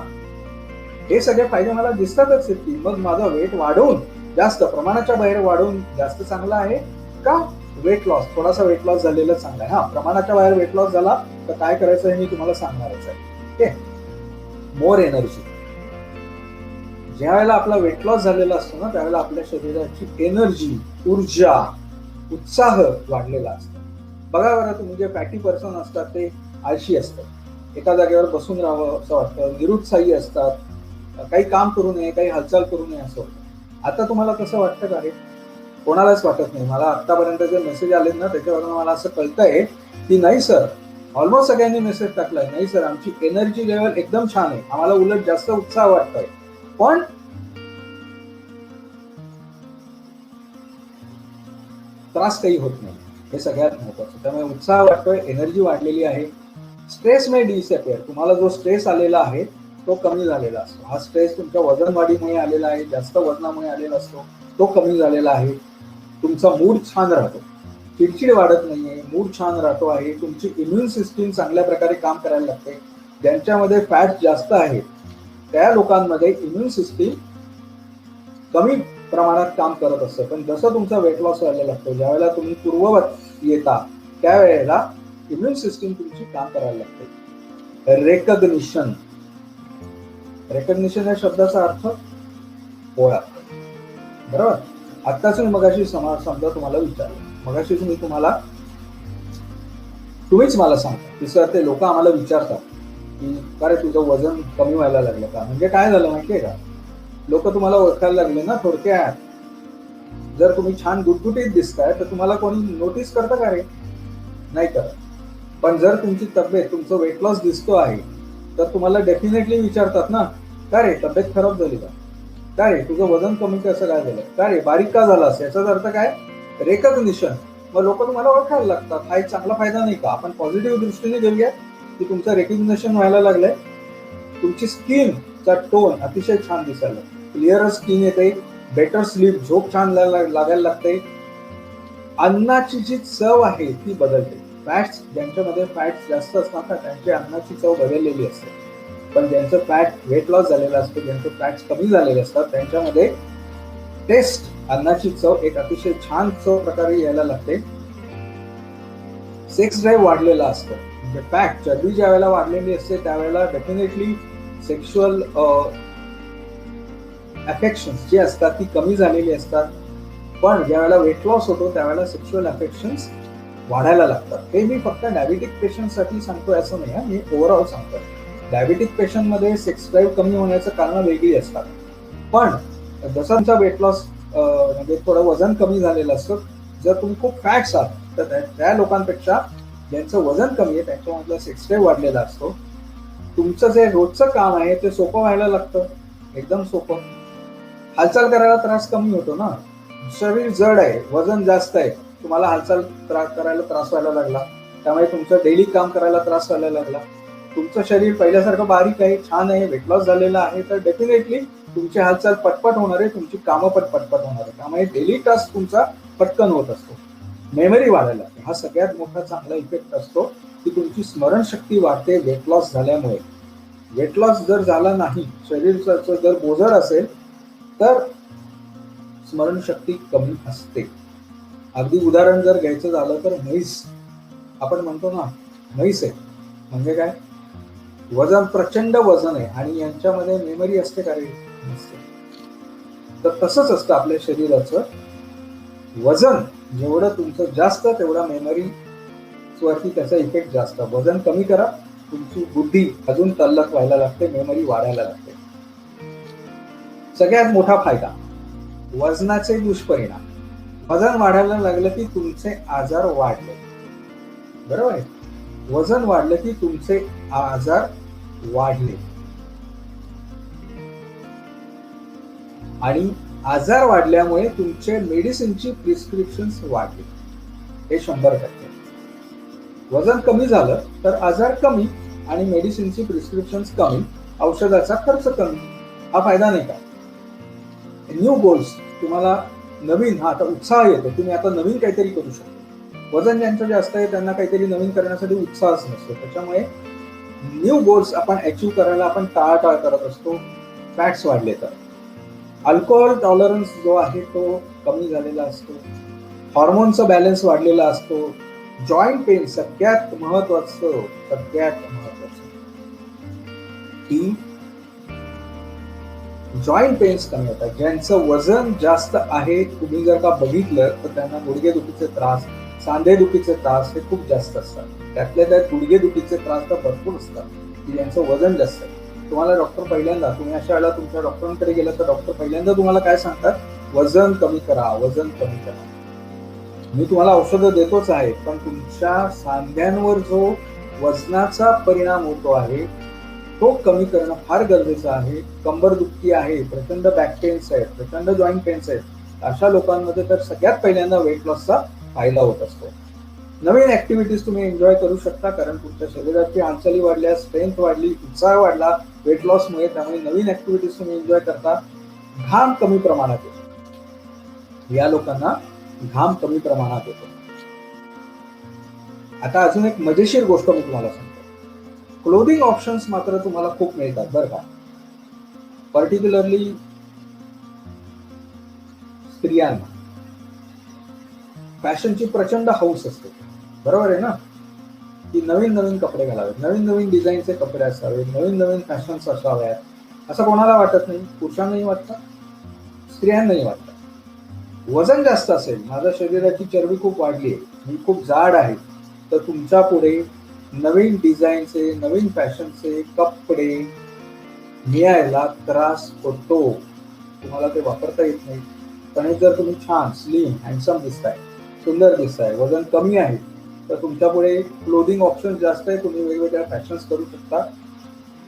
हे सगळे फायदे मला दिसतातच की मग माझा वेट वाढवून जास्त प्रमाणाच्या बाहेर वाढवून जास्त चांगला आहे का वेट लॉस थोडासा वेट लॉस झालेला चांगला आहे. हा, प्रमाणाच्या बाहेर वेट लॉस झाला तर काय करायचं हे मी तुम्हाला सांगणारच आहे. Okay, more energy. ज्या वेळेला आपला वेट लॉस झालेला असतो ना त्यावेळेला आपल्या शरीराची एनर्जी, ऊर्जा, उत्साह वाढलेला असतो. बघा बरं, तुम्ही जे फॅटी पर्सन असतात ते आळशी असतात, एका जागेवर बसून राहावं असं वाटतं, निरुत्साही असतात, काही काम करू नये, काही हालचाल करू नये असं होतं. आता तुम्हाला कसं वाटतं का? रे कोणालाच वाटत नाही. मला आतापर्यंत जे मेसेज आले ना त्याच्यावरून मला असं कळतंय की नाही सर, ऑलमोस्ट सगळ्यांनी मेसेज टाकलाय, नाही सर आमची एनर्जी लेवल एकदम छान आहे, आम्हाला उलट जास्त उत्साह वाटतोय, पण त्रास काही होत नाही, हे सगळ्यात महत्वाचं. त्यामुळे उत्साह वाटतोय, एनर्जी वाढलेली आहे. स्ट्रेस मे डिसअपिअर, तुम्हाला जो स्ट्रेस आलेला आहे तो कमी झालेला असतो. हा स्ट्रेस तुमच्या वजन वाढीमुळे आलेला आहे, जास्त वजनामुळे आलेला असतो, तो कमी झालेला आहे. तुमचा मूड छान राहतो, चिडचिड वाढत नाहीये, मूड छान राहतो आहे. तुमची इम्युन सिस्टीम चांगल्या प्रकारे काम करायला लागते. ज्यांच्यामध्ये फॅट जास्त आहे त्या लोकांमध्ये इम्युन सिस्टीम कमी प्रमाणात काम करत असते. पण जसं तुमचा वेट लॉस व्हायला लागतो, ज्या वेळेला तुम्ही पूर्ववत येता त्यावेळेला इम्युन सिस्टीम तुमची काम करायला लागते. रेकग्निशन, रेकग्निशन या शब्दाचा अर्थ ओळख, बरोबर. आत्ताच मी मगाशी समजा तुम्हाला विचारलं, मगाशीच मी तुम्हीच मला सांगता की सर ते लोक आम्हाला विचारतात की अरे तुझं वजन कमी व्हायला लागलं का. म्हणजे काय झालं माहितीये का, लोक तुम्हाला ओळखायला लागले ना. थोडक्यात जर तुम्ही छान गुटगुटीत दिसताय तर तुम्हाला कोणी नोटीस करतं का? रे नाही करत. पण जर तुमची तब्येत, तुमचं वेट लॉस दिसतो आहे तर तुम्हाला डेफिनेटली विचारतात ना का रे तब्येत खराब झाली का रे तुझं वजन कमी कसं काय झालं, का रे बारीक का झालास, याचाच अर्थ काय, रेकग्निशन. मग लोक तुम्हाला ओळखायला लागतात. हा एक चांगला फायदा नाही का? आपण पॉझिटिव्ह दृष्टीने घेऊया की तुमचं रेकग्निशन व्हायला लागलंय, तुमची स्किनचा टोन अतिशय छान दिसायला, क्लिअर स्किन येते, बेटर स्लीप, झोप छान लागायला लागते, अन्नाची जी चव आहे ती बदलते. फॅट्स, ज्यांच्यामध्ये फॅट्स जास्त असतात ना त्यांची अन्नाची चव बदललेली असते, पण ज्यांचं फॅट वेट लॉस झालेलं असतं, ज्यांचे फॅट्स कमी झालेले असतात त्यांच्यामध्ये टेस्ट, अन्नाची चव एक अतिशय छान चव प्रकारे यायला लागते. सेक्स ड्राईव्ह वाढलेला असतो, म्हणजे फॅट, चरबी ज्या वेळेला वाढलेली असते त्यावेळेला डेफिनेटली सेक्शुअल अफेक्शन्स जी असतात ती कमी झालेली असतात, पण ज्या वेळेला वेट लॉस होतो त्यावेळेला सेक्शुअल अफेक्शन्स वाढायला लागतात. हे मी फक्त डायबिटिक पेशंटसाठी सांगतोय असं नाही, मी ओव्हरऑल सांगतोय. डायबिटिक पेशंटमध्ये सेक्स ड्राईव्ह कमी होण्याचं कारण वेगळी असतात, पण जसं तुमचा वेट लॉस म्हणजे थोडं वजन कमी झालेलं असतं, जर तुम्ही खूप फॅट्स आहात तर त्या लोकांपेक्षा ज्यांचं वजन कमी आहे त्यांच्यामधला सेक्स ड्राईव्ह वाढलेला असतो. तुमचं जे रोजचं काम आहे ते सोपं व्हायला लागतं, एकदम सोपं. हालचाल करायला त्रास कमी होतो ना. शरीर जड आहे, वजन जास्त आहे, तुम्हाला हालचाल करायला त्रास व्हायला लागला, त्यामुळे तुमचं डेली काम करायला त्रास व्हायला लागला. तुमचं शरीर पहिल्यासारखं बारीक आहे, छान आहे, वेट लॉस झालेला आहे, तर डेफिनेटली तुमची हालचाल पटपट होणार आहे, तुमची कामं पटपट होणार आहे, त्यामुळे डेली टास्क तुमचा पटकन होत असतो. मेमरी वाढायला लागते, हा सगळ्यात मोठा चांगला इफेक्ट असतो की तुमची स्मरणशक्ती वाढते वेट लॉस झाल्यामुळे. वेट लॉस जर झाला नाही, शरीराचं जर बोजड असेल तर स्मरणशक्ती कमी असते. अगदी उदाहरण जर घ्यायचं झालं तर म्हैस, आपण म्हणतो ना म्हैस आहे, म्हणजे काय, वजन, प्रचंड वजन आहे आणि यांच्यामध्ये मेमरी असते का रे, नसते. तर तसंच असतं आपल्या शरीराचं, वजन जेवढं तुमचं जास्त तेवढा मेमरी वरती त्याचा इफेक्ट जास्त. वजन कमी करा, तुमची बुद्धी अजून तल्लख व्हायला लागते, मेमरी वाढायला लागते. सगळ्यात मोठा फायदा, वजनाचे दुष्परिणाम. वजन वाढायला लागलं की तुमचे आजार वाढले, बरोबर आहे, वजन वाढलं की तुमचे आजार वाढले, आणि आजार वाढल्यामुळे तुमचे मेडिसिनची प्रिस्क्रिप्शन वाढली, हे 100%. वजन कमी झालं तर आजार कमी आणि मेडिसिनची प्रिस्क्रिप्शन कमी, औषधाचा खर्च कमी. हा फायदा नाही का? न्यू गोल्स, तुम्हाला नवीन, हा आता उत्साह येतो, तुम्ही आता नवीन काहीतरी करू शकता. वजन ज्यांचं जास्त आहे त्यांना काहीतरी नवीन करण्यासाठी उत्साहच नसतो, त्याच्यामुळे न्यू गोल्स आपण अचीव्ह करायला आपण टाळाटाळ करत असतो, फॅट्स वाढले तर. अल्कोहोल टॉलरन्स जो आहे तो कमी झालेला असतो, हॉर्मोनचा बॅलन्स वाढलेला असतो, जॉईंट पेन सगळ्यात महत्वाचं की जॉईंट पेन्स कमी होतात. ज्यांचं वजन जास्त आहे, तुम्ही जर का बघितलं तर त्यांना गुडघेदुखीचे त्रास, सांधेदुखीचे त्रास हे खूप जास्त असतात. त्यातल्या त्यात गुडघेदुखीचे त्रास तर भरपूर असतात की ज्यांचं वजन जास्त आहे. तुम्हाला डॉक्टर पहिल्यांदा, तुम्ही अशा वेळेला तुमच्या डॉक्टरांकडे गेला तर डॉक्टर पहिल्यांदा तुम्हाला काय सांगतात, वजन कमी करा, वजन कमी करा. मी तुम्हाला औषधं देतोच आहे, पण तुमच्या सांध्यांवर जो वजनाचा परिणाम होतो आहे तो कमी करणं फार गरजेचं आहे. कंबर दुखती आहे, प्रचंड बॅक पेन्स आहेत, प्रचंड जॉईंट पेन्स आहेत, अशा लोकांमध्ये तर सगळ्यात पहिल्यांदा वेट लॉसचा फायदा होत असतो. नवीन ऍक्टिव्हिटीज तुम्ही एन्जॉय करू शकता, कारण तुमच्या शरीराची हालचाली वाढल्या, स्ट्रेंथ वाढली, उत्साह वाढला वेट लॉसमुळे, त्यामुळे नवीन ऍक्टिव्हिटीज तुम्ही एन्जॉय करता. घाम कमी प्रमाणात येतो, या लोकांना घाम कमी प्रमाणात येतो. आता अजून एक मजेशीर गोष्ट मी तुम्हाला सांगतो, क्लोदिंग ऑप्शन्स मात्र तुम्हाला खूप मिळतात बरं का, पर्टिक्युलरली स्त्रियांना. फॅशनची प्रचंड हौस असते, बरोबर आहे ना, की नवीन नवीन कपडे घालावेत, नवीन नवीन डिझाईनचे कपडे असावेत, नवीन नवीन फॅशन्स असाव्यात, असं कोणाला वाटत नाही? पुरुषांनाही वाटतं, स्त्रियांनाही वाटतं. वजन जास्त असेल, माझ्या शरीराची चरबी खूप वाढली आहे, मी खूप जाड आहे, तर तुमच्या पुढे नवीन डिझाईनचे, नवीन फॅशनचे कपडे मिळायला त्रास होतो, तुम्हाला ते वापरता येत नाही. पण जर तुम्ही छान स्लिम हँडसम दिसताय, सुंदर दिसताय, वजन कमी आहे, तर तुमच्या पुढे क्लोदिंग ऑप्शन जास्त आहे, तुम्ही वेगवेगळ्या फॅशन्स करू शकता.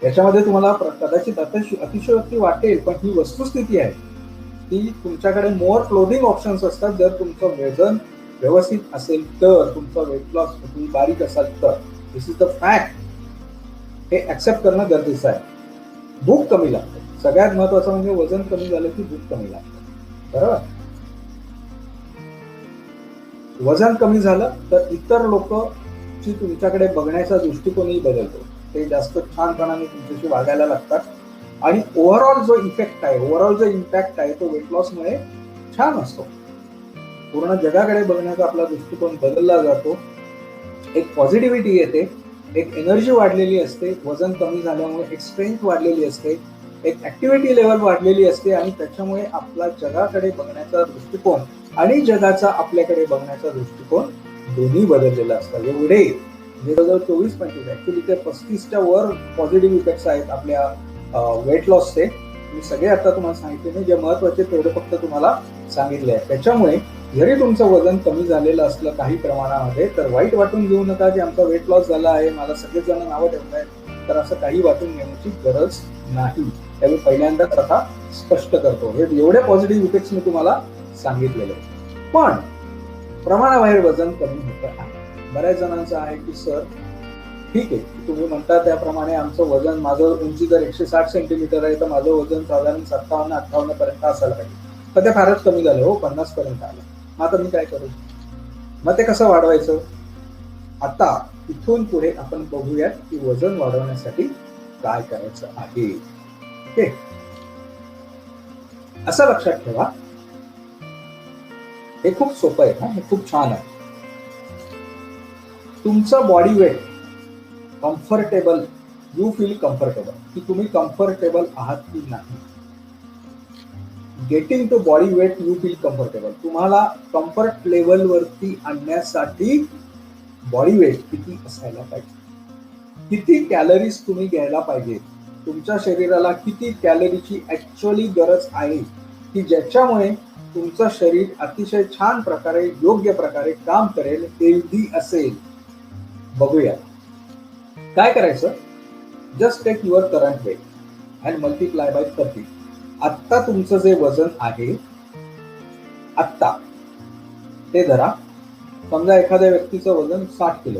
याच्यामध्ये तुम्हाला कदाचित अतिशयोक्ती वाटेल, पण ही वस्तुस्थिती आहे की तुमच्याकडे मोर क्लोथिंग ऑप्शन्स असतात जर तुमचं वजन व्यवस्थित असेल तर, तुमचा वेट लॉस, तुम्ही बारीक असाल तर. दिस इज द फॅक्ट. हे ऍक्सेप्ट करणं गरजेचं आहे. भूक कमी लागते. सगळ्यात महत्वाचं म्हणजे वजन कमी झालं की भूक कमी लागते. बरोबर. वजन कमी झालं तर इतर लोकची तुमच्याकडे बघण्याचा दृष्टिकोनही बदलतो. ते जास्त छानपणाने तुमच्याशी वागायला लागतात आणि ओव्हरऑल जो इफेक्ट आहे, ओव्हरऑल जो इम्पॅक्ट आहे तो वेट लॉसमुळे छान असतो. पूर्ण जगाकडे बघण्याचा आपला दृष्टिकोन बदलला जातो. एक पॉझिटिव्हिटी येते, एक एनर्जी वाढलेली असते. वजन कमी झाल्यामुळे एक स्ट्रेंथ वाढलेली असते, एक ऍक्टिव्हिटी लेवल वाढलेली असते आणि त्याच्यामुळे आपला जगाकडे बघण्याचा दृष्टिकोन आणि जगाचा आपल्याकडे बघण्याचा दृष्टिकोन दोन्ही बदललेला असतात. एवढे जवळजवळ 24-25 ऍक्च्युली ते 35च्या वर पॉझिटिव्ह इफेक्ट्स आहेत आपल्या वेट लॉसचे. मी सगळे आता तुम्हाला सांगितले नाही, जे महत्वाचे तेवढे फक्त तुम्हाला सांगितले आहे. त्याच्यामुळे जरी तुमचं वजन कमी झालेलं असलं काही प्रमाणामध्ये तर वाईट वाटून घेऊ नका की आमचा वेट लॉस झाला आहे, मला सगळेजण नावं ठेवत आहेत. तर असं काही वाटून घेण्याची गरज नाही. त्यावेळी पहिल्यांदाच आता स्पष्ट करतो. हे एवढे पॉझिटिव्ह इफेक्ट्स मी तुम्हाला सांगितलेले. पण प्रमाणाबाहेर वजन कमी होतं आहे. बऱ्याच जणांचं आहे की सर ठीक आहे, तुम्ही म्हणता त्याप्रमाणे आमचं वजन, माझं उंची जर 160 सेंटीमीटर आहे तर माझं वजन साधारण 57-58 पर्यंत असायला पाहिजे, तर ते फारच कमी झालं हो, 50 पर्यंत आलं. मग आता मी काय करू? मग ते कसं वाढवायचं? आता इथून पुढे आपण बघूयात की वजन वाढवण्यासाठी काय करायचं आहे. ओके, असं लक्षात ठेवा, हे खूप सोपं आहे ना, हे खूप छान आहे. तुमचं body weight comfortable, you feel comfortable, की तुम्ही कम्फर्टेबल आहात की नाही. Getting to body weight you feel comfortable. तुम्हाला कम्फर्ट लेवल वरती आणण्यासाठी बॉडी वेट किती असायला पाहिजे, किती कॅलरीज तुम्ही घ्यायला पाहिजे, तुमच्या शरीराला किती कॅलरीची ऍक्च्युअली गरज आहे की ज्याच्यामुळे तुमचं शरीर अतिशय छान प्रकारे, योग्य प्रकारे काम करेल, हेल्दी असेल. बघूया काय करायचं. Just take your current weight and multiply by 30. आत्ता तुमचं जे वजन आहे आत्ता ते धरा. समजा एखाद्या व्यक्तीचं वजन 60 किलो,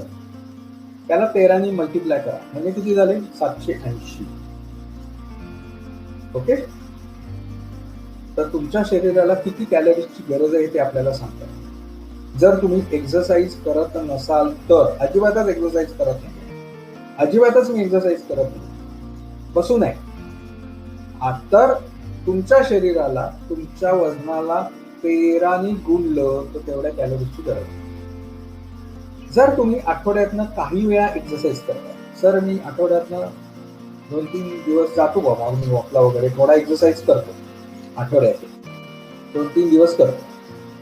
त्याला 13 मल्टिप्लाय करा, म्हणजे किती झाले? 780. ओके, तर तुमच्या शरीराला किती कॅलरीजची गरज आहे ते आपल्याला सांगतात. जर तुम्ही एक्सरसाइज करत नसाल तर, अजिबातच एक्सरसाइज करत नाही, अजिबातच मी एक्सरसाइज करत नाही, बसू नये, तर तुमच्या शरीराला तुमच्या वजनाला 13 गुणलं तर तेवढ्या कॅलरीजची गरज आहे. जर तुम्ही आठवड्यातनं काही वेळा एक्सरसाइज करता, सर मी आठवड्यातनं 2-3 दिवस जातो बा मॉर्निंग वॉकला वगैरे, थोडा एक्सरसाइज करतो आठवड्यात, 2-3 दिवस करतो,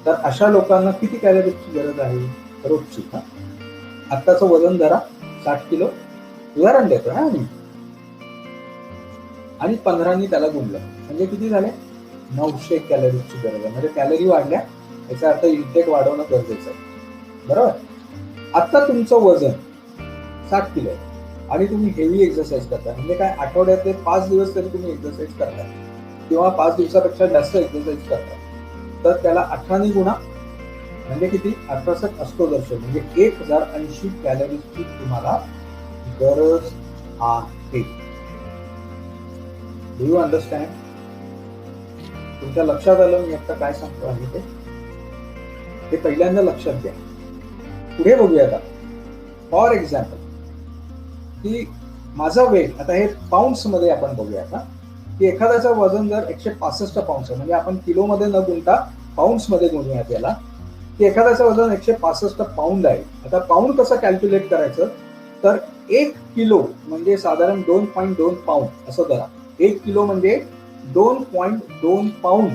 तर अशा लोकांना किती कॅलरीजची गरज आहे रोजची? आत्ताचं वजन धरा 60 किलो, उदाहरण देतो हा मी, आणि 15 त्याला गुणलं म्हणजे किती झाले? 900 कॅलरीजची गरज आहे. म्हणजे कॅलरी वाढल्या, याचा अर्थ इंटेक वाढवणं गरजेचं आहे. बरोबर. आता तुमचं वजन 60 किलो आहे आणि तुम्ही हेवी एक्सरसाइज करता, म्हणजे काय, आठवड्यातले 5 दिवस तरी तुम्ही एक्सरसाइज करता किंवा 5 दिवसापेक्षा जास्त एक्सरसाइज करता, तर त्याला 18 गुणा म्हणजे किती? 68 अष्टोदर्श, म्हणजे 1080 कॅलरीजची तुम्हाला गरज आहे. Do you understand? तुमच्या लक्षात आलं मी आता काय सांगतो आहे ते पहिल्यांदा लक्षात घ्या. पुढे बघूया आता. फॉर एक्झाम्पल की माझं वेट, आता हे पाऊंड्स मध्ये आपण बघूया आता, की एखाद्याचं वजन जर 165 पाऊंड्स आहे, म्हणजे आपण किलो मध्ये न गुणता पाऊंड्स मध्ये गुणूया त्याला, की एखाद्याचं वजन 165 पाऊंड आहे. आता पाऊंड कसं कॅल्क्युलेट करायचं, तर 1 किलो म्हणजे साधारण 2.2 पाऊंड असं धरा. 1 किलो म्हणजे 2.2 पाऊंड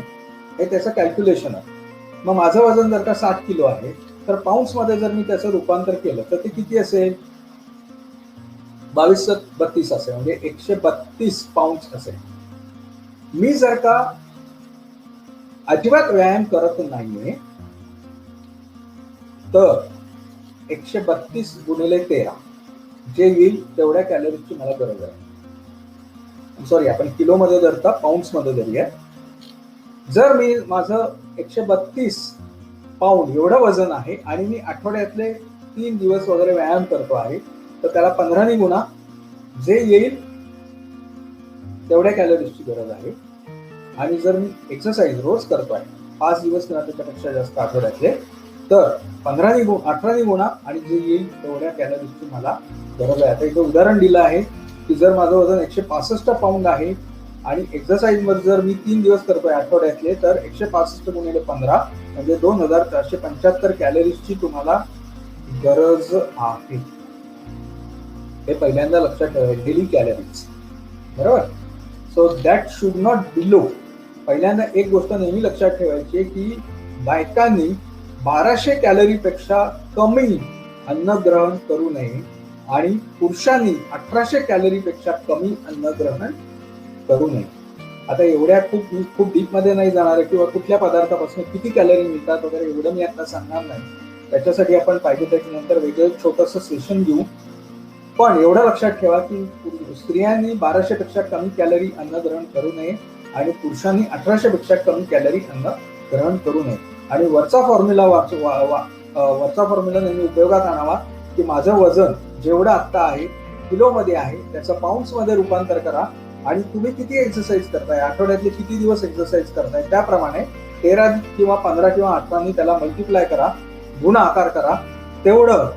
हे त्याचं कॅल्क्युलेशन आहे. मग माझं वजन जर का 60 किलो आहे तर पाऊंड्स मध्ये जर मी त्याचं रूपांतर केलं तर ते किती असेल? 2232 असेल, म्हणजे 132 पाऊंड असेल. मी जर का अजिबात व्यायाम करत नाहीये तर 132 गुणिले 13 जे येईल तेवढ्या कॅलरीजची मला गरज आहे. सॉरी आपण किलोमध्ये धरता, पाऊंड्स मध्ये धरूया. जर मी माझं 132 पाऊंड एवढं वजन आहे आणि मी आठवड्यातले 3 दिवस वगैरे व्यायाम करतो आहे, तर त्याला 15 गुणा जे येईल तेवढ्या कॅलरीजची गरज आहे. आणि जर मी एक्सरसाइज रोज करतोय 5 दिवस किंवा त्याच्यापेक्षा जास्त आठवड्यातले, तर 18 गुणा आणि जे येईल तेवढ्या कॅलरीजची मला गरज आहे. आता इथं उदाहरण दिलं आहे की जर माझं वजन 165 पाऊंड आहे आणि एक्सरसाइज मध्ये जर मी 3 दिवस करतोय आठवड्यातले, तर 165 गुणिले 15 म्हणजे 2475 कॅलरीजची तुम्हाला गरज आहे. हे पहिल्यांदा लक्षात ठेवायचं, डेली कॅलरीज, बरोबर. So that should not below. पहिल्यांदा एक गोष्ट नेहमी लक्षात ठेवायची की बायकांनी 1200 कॅलरीपेक्षा कमी अन्न ग्रहण करू नये आणि पुरुषांनी 1800 कॅलरीपेक्षा कमी अन्न ग्रहण करू नये. आता एवढ्या खूप डीप मध्ये नाही जाणार आहे किंवा कुठल्या पदार्थापासून किती कॅलरी मिळतात वगैरे एवढं मी आता सांगणार नाही. त्याच्यासाठी आपण पाहिजे त्याच्यानंतर वेगळं छोटंसं सेशन घेऊ. पण एवढं लक्षात ठेवा की स्त्रियांनी 1200 पेक्षा कमी कॅलरी अन्न ग्रहण करू नये आणि पुरुषांनी 1800 पेक्षा कमी कॅलरी अन्न ग्रहण करू नये. आणि वरचा फॉर्म्युला नेहमी उपयोगात आणावा की माझं वजन जेवढं आता आहे किलोमध्ये आहे त्याचं पाऊंड्स मध्ये रूपांतर करा आणि तुम्ही किती एक्सरसाइज करताय, आठवड्यातले किती दिवस एक्सरसाइज करताय, त्याप्रमाणे 13 किंवा 15 किंवा 18 त्याला मल्टिप्लाय करा, गुणाकार करा. तेवढं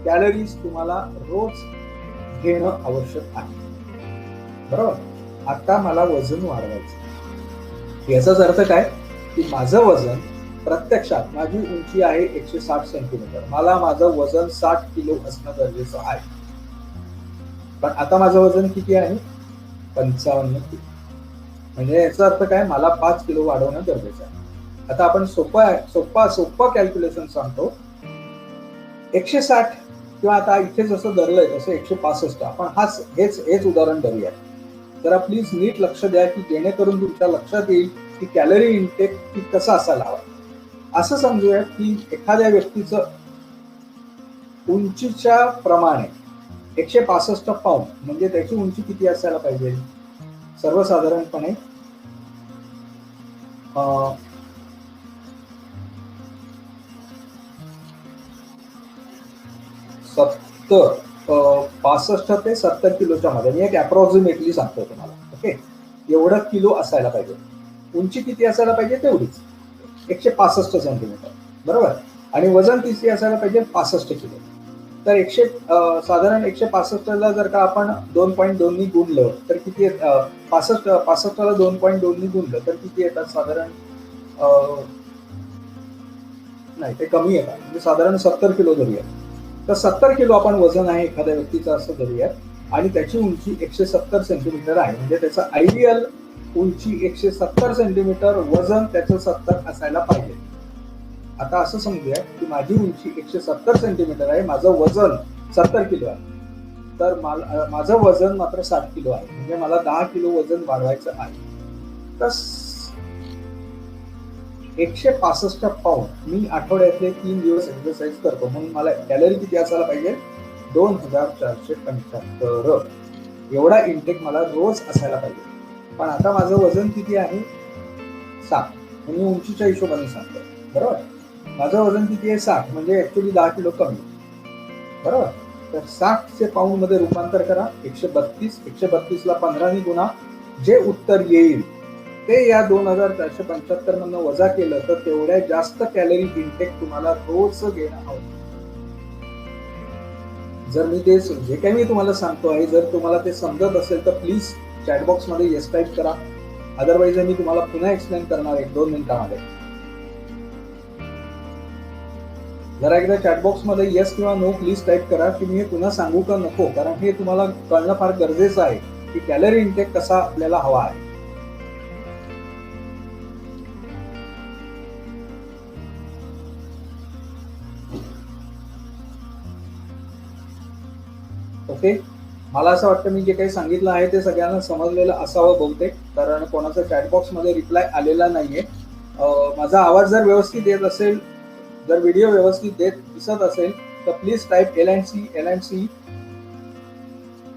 कॅलरीज तुम्हाला रोज घेणं आवश्यक आहे, बरोबर. आता मला वजन वाढवायचं. याचाच अर्थ काय की माझं वजन प्रत्यक्षात माझी उंची आहे 160 सेंटीमीटर, मला माझं वजन 60 किलो असणं गरजेचं आहे. पण आता माझं वजन किती आहे, 55 किलो. म्हणजे याचा अर्थ काय, मला 5 किलो वाढवणं गरजेचं आहे. आता आपण सोपं कॅल्क्युलेशन सांगतो. 160 किंवा आता इथे जसं धरलंय तसं 165, आपण हेच उदाहरण धरूया. जरा प्लीज नीट लक्ष द्या की जेणेकरून तुमच्या लक्षात येईल की कॅलरी इनटेक की कसा असायला हवा. असं समजूया की एखाद्या व्यक्तीचं उंचीच्या प्रमाणे 165 पाऊंड म्हणजे त्याची उंची किती असायला पाहिजे, सर्वसाधारणपणे 65 ते 70 किलोच्या मध्ये. मी एक अप्रॉक्सिमेटली सांगतो तुम्हाला, ओके. एवढं किलो असायला पाहिजे. उंची किती असायला पाहिजे तेवढीच, 165 सेंटीमीटर, बरोबर. आणि वजन किती असायला पाहिजे, 65 किलो. तर साधारण 165ला जर का आपण 2.2 नी गुणलं तर किती येत, 65ला 2.2 नी गुणलं तर किती येतात, साधारण नाही ते कमी येतात, म्हणजे साधारण 70 किलो धरूया. तर 70 किलो आपण वजन आहे एखाद्या व्यक्तीचं असं धरूया आणि त्याची उंची 170 सेंटीमीटर आहे. म्हणजे त्याचं आयडियल उंची 170 सेंटीमीटर, वजन त्याचं 70 असायला पाहिजे. आता असं समजूया की माझी उंची 170 सेंटीमीटर आहे, माझं वजन 70 किलो आहे, तर माझं वजन मात्र 60 किलो आहे. म्हणजे मला 10 किलो वजन वाढवायचं आहे. तर 165 पाऊंड मी आठवड्यातले 3 दिवस एक्सरसाइज करतो, म्हणून मला कॅलरी किती असायला पाहिजे, 2475. एवढा इंटेक मला रोज असायला पाहिजे. पण आता माझं वजन किती आहे, 60. मी उंचीच्या हिशोबाने सांगतो, बरोबर. माझं वजन किती आहे, 60, म्हणजे ऍक्च्युली 10 किलो कमी, बरोबर. तर 60 पाऊंड मध्ये रूपांतर करा. 132ला 15 नी गुणा, जे उत्तर येईल ते या 2475 मधनं वजा केलं तर तेवढ्या जास्त कॅलरी इंटेक तुम्हाला रोज घेणं हवं. जर मी ते जे काही मी तुम्हाला सांगतो आहे, जर तुम्हाला ते समजत असेल तर प्लीज चॅटबॉक्स मध्ये येस टाईप करा. अदरवाईज मी तुम्हाला पुन्हा एक्सप्लेन करणार 1-2 मिनिटांमध्ये. जरा एकदा चॅटबॉक्स मध्ये येस किंवा नो प्लीज टाईप करा की मी हे पुन्हा सांगू का नको, कारण हे तुम्हाला कळणं फार गरजेचं आहे की कॅलरी इंटेक कसा आपल्याला हवा आहे. ओके. मला असं वाटतं मी जे काही सांगितलं आहे ते सगळ्यांना समजलेलं असावं बहुतेक, कारण कोणाचा चॅटबॉक्स मध्ये रिप्लाय आलेला नाहीये. माझा आवाज जर व्यवस्थित येत असेल, जर व्हिडिओ व्यवस्थित दिसत असेल तर प्लीज टाईप LNC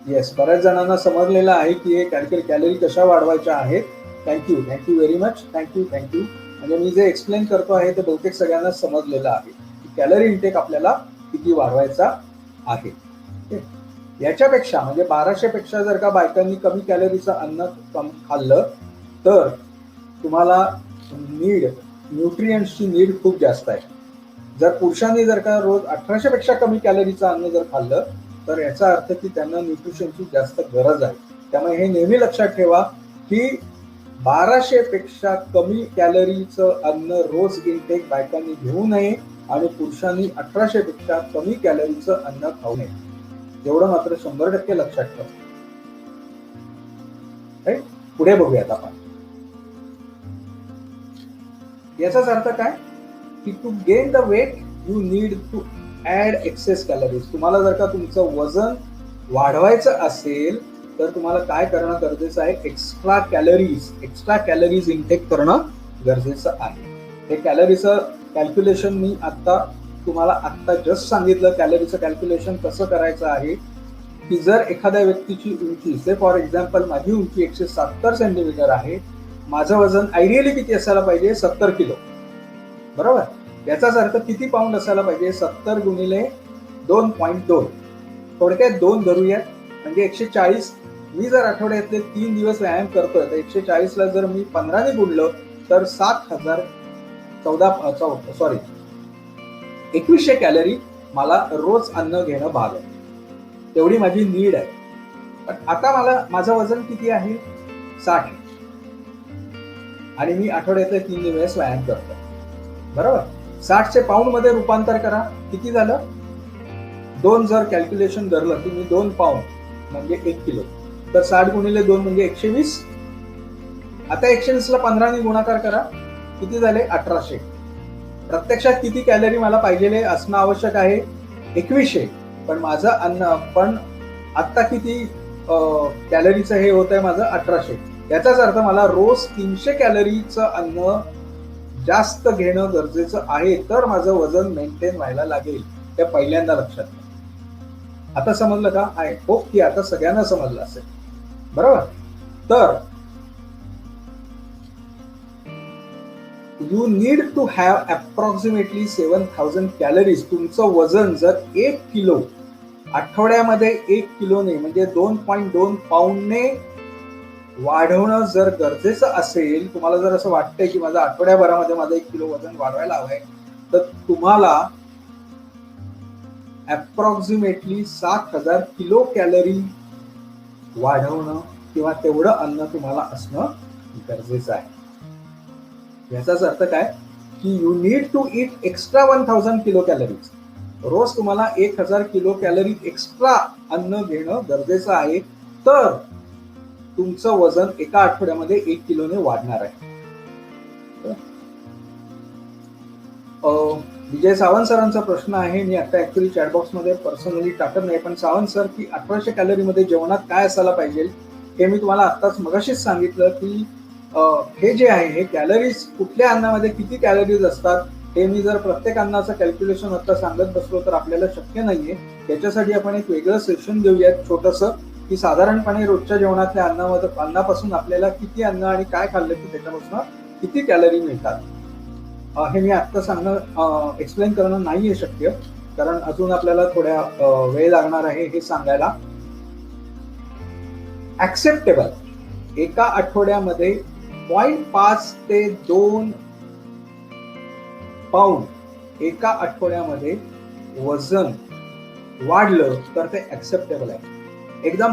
येस, बऱ्याच जणांना समजलेलं आहे की हे कॅलरी कशा वाढवायच्या आहेत. Thank you very much. थँक्यू. म्हणजे मी जे एक्सप्लेन करतो आहे ते बहुतेक सगळ्यांना समजलेलं आहे की कॅलरी इंटेक आपल्याला किती वाढवायचा आहे. याच्यापेक्षा म्हणजे 1200 पेक्षा जर का बायकांनी कमी कॅलरीचं अन्न खाल्लं तर तुम्हाला न्यूट्रिएंट्सची नीड खूप जास्त आहे. जर पुरुषांनी जर का रोज 1800 पेक्षा कमी कॅलरीचं अन्न जर खाल्लं तर याचा अर्थ की त्यांना न्यूट्रिशनची जास्त गरज आहे. त्यामुळे हे नेहमी लक्षात ठेवा की 1200 पेक्षा कमी कॅलरीचं अन्न रोज इंटेक बायकांनी घेऊ नये आणि पुरुषांनी 1800 पेक्षा कमी कॅलरीचं अन्न खाऊ नये. एवढं मात्र 100% लक्षात ठेवा. पुढे बघूयात आपण. याचाच अर्थ काय की to gain the weight you need to add excess calories. तुम्हाला जर का तुमचं वजन वाढवायचं असेल तर तुम्हाला काय करणं गरजेचं आहे, एक्स्ट्रा कॅलरीज इंटेक करणं गरजेचं आहे. हे कॅलरीचं कॅल्क्युलेशन मी तुम्हाला जस्ट सांगितलं. कॅलरीचं कॅल्क्युलेशन कसं करायचं आहे की जर एखाद्या व्यक्तीची उंची से फॉर एक्झाम्पल माझी उंची 170 सेंटीमीटर आहे, माझं वजन आयडियली किती असायला पाहिजे, 70 किलो. बरोबर. याचाच अर्थ किती पाऊंड असायला पाहिजे, 70 गुणिले 2.2. थोडक्यात 2 धरूयात म्हणजे 140. मी जर आठवड्यातले 3 दिवस व्यायाम करतोय तर 140 ला जर मी 15 ने गुणलं तर 2100 कॅलरी मला रोज अन्न घेणं भाग आहे. तेवढी माझी नीड आहे. पण आता माझं वजन किती आहे, 60, आणि मी आठवड्यातले 3 दिवस व्यायाम करतो. बरोबर. 60 चे पाऊंड मध्ये रूपांतर करा. किती झालं, 2 जर कॅल्क्युलेशन धरलं की मी 2 पाऊंड म्हणजे 1 किलो, तर 60 गुणिले 2 म्हणजे 120. आता 120 ला 15 ने गुणाकार करा. किती झाले, 1800. प्रत्यक्षात किती कॅलरी मला पाहिजे असणं आवश्यक आहे, 2100. पण माझं अन्न पण आता किती कॅलरीचं हे होत आहे माझं, 1800. याचाच अर्थ मला रोज 300 कॅलरीचं अन्न जास्त घेणं गरजेचं आहे तर माझं वजन मेंटेन व्हायला लागेल. ते पहिल्यांदा लक्षात घ्या. आता समजलं का? आय होप की आता सगळ्यांना समजलं असेल. बरोबर. तर you need to have approximately 7000 calories. तुमचं वजन जर 1 किलो आठवड्यामध्ये 1 किलोने म्हणजे 2.2 पाऊंडने वाढवणं जर गरजेचं असेल, तुम्हाला जर असं वाटतंय की माझं आठवड्याभरामध्ये माझं 1 किलो वजन वाढवायला हवंय, तर तुम्हाला अप्रॉक्सिमेटली 7000 किलो कॅलरी वाढवणं किंवा तेवढं अन्न तुम्हाला असणं गरजेचं आहे. याचाच अर्थ काय की you need to eat extra 1000 kilo calories. रोज तुम्हाला 1000 किलो कॅलरी एक्स्ट्रा अन्न घेणं गरजेचं आहे तर तुमचं वजन एका आठवड्यामध्ये 1 किलोने वाढणार आहे. विजय सावंत सरांचा प्रश्न आहे. मी आता ऍक्च्युअली चॅटबॉक्स मध्ये पर्सनली टाकत नाही, पण सावंत सर की 1800 कॅलरी मध्ये जेवणात काय असायला पाहिजे हे मी तुम्हाला आताच मगाशीच सांगितलं की हे जे आहे हे कॅलरीज कुठल्या अन्नामध्ये किती कॅलरीज असतात हे मी जर प्रत्येक अन्नाचं कॅल्क्युलेशन आता सांगत बसलो तर आपल्याला शक्य नाहीये. त्याच्यासाठी आपण एक वेगळं सेशन घेऊयात छोटंसं की साधारणपणे रोजच्या जेवणातल्या अन्नापासून आपल्याला किती अन्न आणि काय खाल्लं की त्याच्यापासून किती कॅलरी मिळतात. हे मी आत्ता सांगणं एक्सप्लेन करणं नाहीये शक्य, कारण अजून आपल्याला थोड्या वेळ लागणार आहे हे सांगायला. ऍक्सेप्टेबल एका आठवड्यामध्ये 0.5 ते 2 पाऊंड एका आठवड्यामध्ये वजन वाढलं तर ते ऍक्सेप्टेबल आहे. एकदम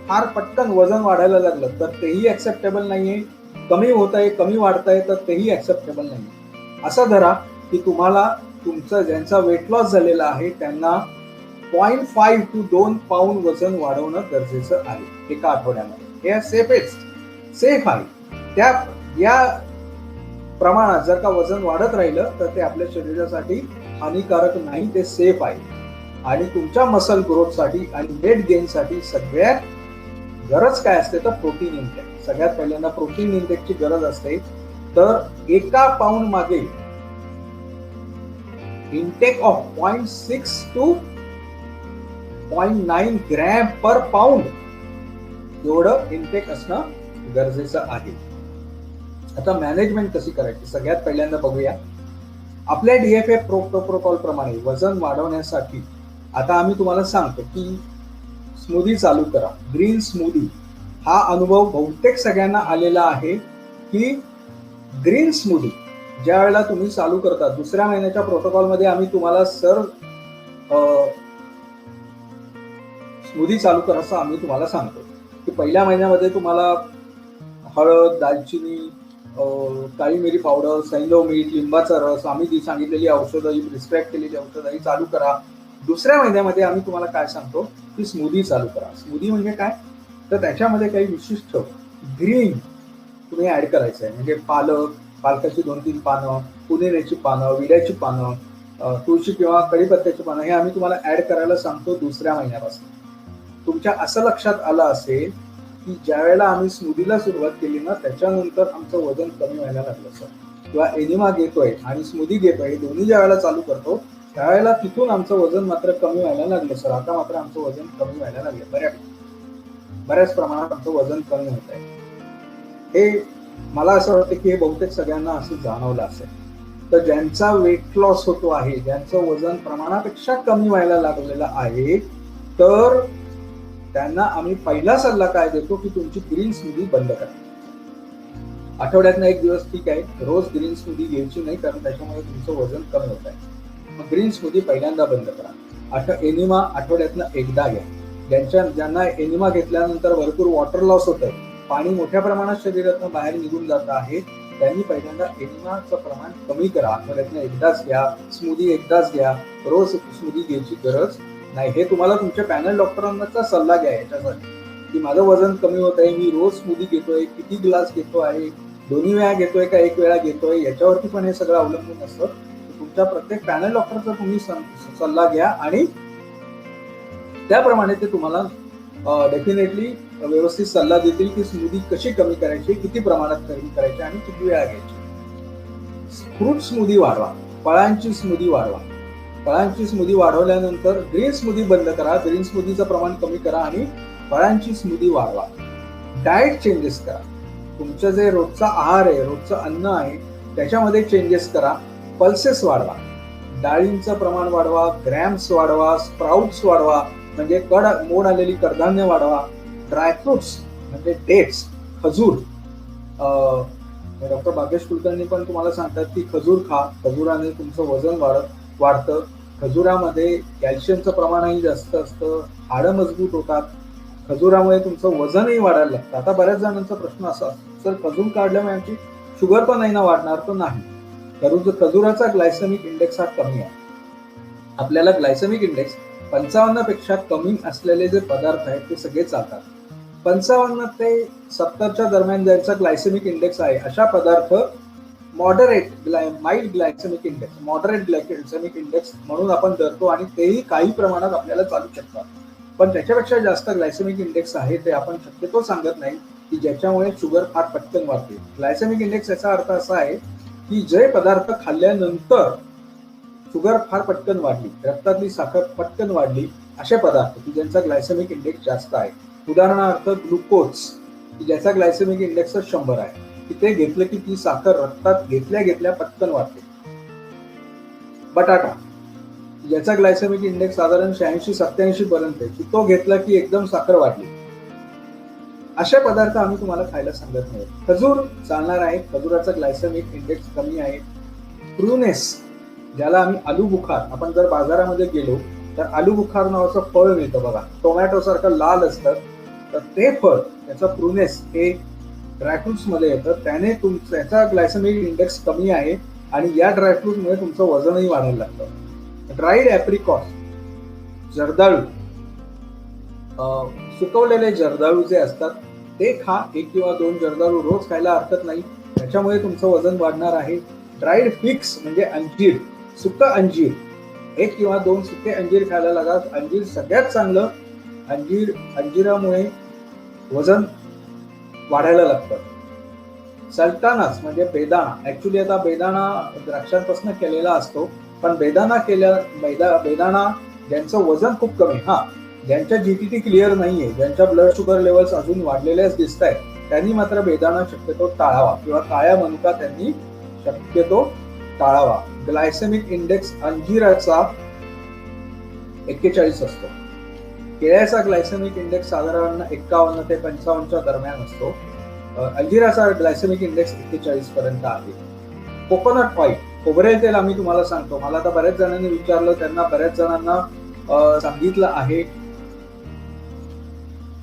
फार पटकन वजन वाढायला लागलं तर तेही ऍक्सेप्टेबल नाहीये. कमी होत आहे, कमी वाढतंय तर तेही ऍक्सेप्टेबल नाहीये. असं धरा की तुम्हाला तुमचं ज्यांचा वेट लॉस झालेला आहे त्यांना 0.5 to 2 पाऊंड वजन वाढवणं गरजेचं आहे एका आठवड्यामध्ये. हे सेफ आहे. त्या या प्रमाणात जर का वजन वाढत राहिलं तर ते आपल्या शरीरासाठी हानिकारक नाही, ते सेफ आहे. आणि तुमच्या मसल ग्रोथसाठी आणि वेट गेनसाठी सगळ्यात गरज काय असते तर प्रोटीन इंटेक. सगळ्यात पहिल्यांदा प्रोटीन इंटेकची गरज असते. तर एका पाऊंड मागे intake of 0.6 to 0.9 gram per pound एवढं इनटेक असणं गरजेचं आहे. आता मॅनेजमेंट कशी करायची सगळ्यात पहिल्यांदा बघूया. आपल्या DFA प्रोटोकॉल प्रमाणे वजन वाढवण्यासाठी आता आम्ही तुम्हाला सांगतो की स्मूदी चालू करा, ग्रीन स्मूदी. हा अनुभव बहुतेक सगळ्यांना आलेला आहे की ग्रीन स्मूदी ज्या वेळेला तुम्ही चालू करता, दुसऱ्या महिन्याच्या प्रोटोकॉलमध्ये आम्ही तुम्हाला स्मूदी चालू करा असं आम्ही तुम्हाला सांगतो की पहिल्या महिन्यामध्ये तुम्हाला हळद, दालचिनी, काळी मिरी पावडर, सैंधव मीठ, लिंबाचा रस, आम्ही सांगितलेली औषधं, ही प्रिस्क्राईब केलेली औषधं ही चालू करा. दुसऱ्या महिन्यामध्ये आम्ही तुम्हाला काय सांगतो की स्मूदी चालू करा. स्मूदी म्हणजे काय, तर त्याच्यामध्ये काही विशिष्ट ग्रीन तुम्ही ऍड करायचं आहे. म्हणजे पालकाची 2-3 पानं, पुदिन्याची पानं, विड्याची पानं, तुळशी किंवा कढीपत्त्याची पानं हे आम्ही तुम्हाला ऍड करायला सांगतो दुसऱ्या महिन्यापासून. तुमच्या असं लक्षात आलं असेल की ज्या वेळेला आम्ही स्मूदीला सुरुवात केली ना त्याच्यानंतर आमचं वजन कमी व्हायला लागलं सर, किंवा एनिमा घेतोय आणि स्मूदी घेतोय, दोन्ही ज्या वेळेला चालू करतो त्यावेळेला तिथून आमचं वजन मात्र कमी व्हायला लागलं सर. आता मात्र आमचं वजन कमी व्हायला लागलं, बऱ्याच प्रमाणात आमचं वजन कमी होत आहे. हे मला असं वाटतं की हे बहुतेक सगळ्यांना असं जाणवलं असेल. तर ज्यांचा वेट लॉस होतो आहे, ज्यांचं वजन प्रमाणापेक्षा कमी व्हायला लागलेलं आहे, तर त्यांना आम्ही पहिला सल्ला काय देतो की तुमची ग्रीन स्मूदी बंद करा. आठवड्यातनं 1 दिवस ठीक आहे, रोज ग्रीन स्मूदी घ्यायची नाही कारण त्याच्यामुळे तुमचं वजन कमी होत आहे. मग ग्रीन स्मूदी पहिल्यांदा बंद करा. एनिमा आठवड्यातनं एकदा घ्या. ज्यांना एनिमा घेतल्यानंतर भरपूर वॉटर लॉस होत आहे, पाणी मोठ्या प्रमाणात शरीरातून बाहेर निघून जात आहे, त्यांनी पहिल्यांदा एनिमाचं प्रमाण कमी करा. आठवड्यातनं एकदाच घ्या, स्मूदी एकदाच घ्या, रोज स्मूदी घ्यायची गरज नाही. हे तुम्हाला तुमच्या पॅनल डॉक्टरांचा सल्ला घ्या याच्यासाठी की माझं वजन कमी होत आहे, मी रोज स्मूदी घेतोय, किती ग्लास घेतो आहे, 2 वेळा घेतोय का 1 वेळा घेतोय, याच्यावरती पण हे सगळं अवलंबून असतं. तुमच्या प्रत्येक पॅनल डॉक्टरचा तुम्ही सल्ला घ्या आणि त्याप्रमाणे ते तुम्हाला डेफिनेटली व्यवस्थित सल्ला देतील की स्मूदी कशी कमी करायची, किती प्रमाणात कमी करायची आणि किती वेळा घ्यायची. फ्रूट स्मूदी वाढवा, फळांची स्मूदी वाढवा. फळांची स्मूदी वाढवल्यानंतर ग्रीन स्मूदी बंद करा, ग्रीन स्मूदीचं प्रमाण कमी करा आणि फळांची स्मूदी वाढवा. डाएट चेंजेस करा. तुमचं जे रोजचा आहार आहे, रोजचं अन्न आहे त्याच्यामध्ये चेंजेस करा. पल्सेस वाढवा, डाळींचं प्रमाण वाढवा, ग्रॅम्स वाढवा, स्प्राउट्स वाढवा म्हणजे मोड आलेली कडधान्य वाढवा. ड्रायफ्रुट्स म्हणजे डेट्स, खजूर. डॉक्टर भाग्येश कुलकर्णी पण तुम्हाला सांगतात की खजूर खा, खजुराने तुमचं वजन वाढतं. खजुरामध्ये कॅल्शियमचं प्रमाणही जास्त असतं, हाडं मजबूत होतात. खजुरामुळे तुमचं वजनही वाढायला लागतं. आता बऱ्याच जणांचा प्रश्न असा असतो, सर खजूर काढल्यामुळे आमची शुगर पण नाही ना वाढणार? तर नाही, खजुराचा ग्लायसेमिक इंडेक्स हा कमी आहे. आपल्याला ग्लायसेमिक इंडेक्स 55 पेक्षा कमी असलेले जे पदार्थ आहेत ते सगळे चालतात. 55 ते 70च्या दरम्यान ज्यांचा ग्लायसेमिक इंडेक्स आहे अशा पदार्थ माइल्ड ग्लायसेमिक इंडेक्स म्हणून आपण धरतो आणि तेही काही प्रमाणात आपल्याला चालू शकतात. पण त्याच्यापेक्षा जास्त ग्लायसेमिक इंडेक्स आहे ते आपण शक्यतो सांगत नाही की ज्याच्यामुळे शुगर फार पटकन वाढते. ग्लायसेमिक इंडेक्स याचा अर्थ असा आहे की जे पदार्थ खाल्ल्यानंतर शुगर फार पटकन वाढली, रक्तातली साखर पटकन वाढली, असे पदार्थ की ज्यांचा ग्लायसेमिक इंडेक्स जास्त आहे. उदाहरणार्थ ग्लुकोज की ज्याचा ग्लायसेमिक इंडेक्स 100 आहे, की ते घेतलं की ती साखर रक्तात घेतल्या पटकन वाढते. बटाटा ज्याचा ग्लायसेमिक इंडेक्स साधारण 86-87 पर्यंत आहे, की तो घेतला की एकदम साखर वाढली. अशा पदार्थ आम्ही तुम्हाला खायला सांगत नाही. खजूर चालणार आहे, खजुराचा ग्लायसेमिक इंडेक्स कमी आहे. प्रुनेस ज्याला आम्ही आलू बुखार, आपण जर बाजारामध्ये गेलो तर आलू बुखार नावाचं फळ मिळतं बघा, टोमॅटो सारखं लाल असतं, तर ते फळ त्याचं प्रुनेस हे ड्रायफ्रुट्स मध्ये येतं. त्याने त्याचा ग्लायसेमिक इंडेक्स कमी आहे आणि या ड्रायफ्रुटमुळे तुमचं वजनही वाढायला लागतं. ड्राईड ॲप्रिकॉट, जर्दाळू, सुकवलेले जर्दाळू जे असतात ते खा. 1 किंवा 2 जर्दाळू रोज खायला हरकत नाही, त्याच्यामुळे तुमचं वजन वाढणार आहे. ड्राईड फिक्स म्हणजे अंजीर, सुकं अंजीर, 1 किंवा 2 सुके अंजीर खायला लागा. अंजीर सगळ्यात चांगलं. अंजिरामुळे वजन वाढायला लागतं. सल्टानास म्हणजे बेदाणा, ऍक्च्युली आता बेदाणा द्राक्षांपासून केलेला असतो, पण बेदाणा ज्यांचं वजन खूप कमी, ज्यांच्या जीटीटी क्लिअर नाहीये, ज्यांच्या ब्लड शुगर लेवल्स अजून वाढलेल्याच दिसत आहेत, त्यांनी मात्र बेदाणा शक्यतो टाळावा किंवा काळ्या मनुका त्यांनी शक्यतो टाळावा. ग्लायसेमिक इंडेक्स अंजीराचा 41 असतो. केळ्याचा ग्लायसेमिक इंडेक्स साधारण 51 ते 55च्या दरम्यान असतो. अंजीराचा ग्लायसेमिक इंडेक्स 41 पर्यंत आहे. कोकोनट ऑइल, खोबरेल तेल आम्ही तुम्हाला सांगतो. मला आता बऱ्याच जणांनी विचारलं, त्यांना बऱ्याच जणांना सांगितलं आहे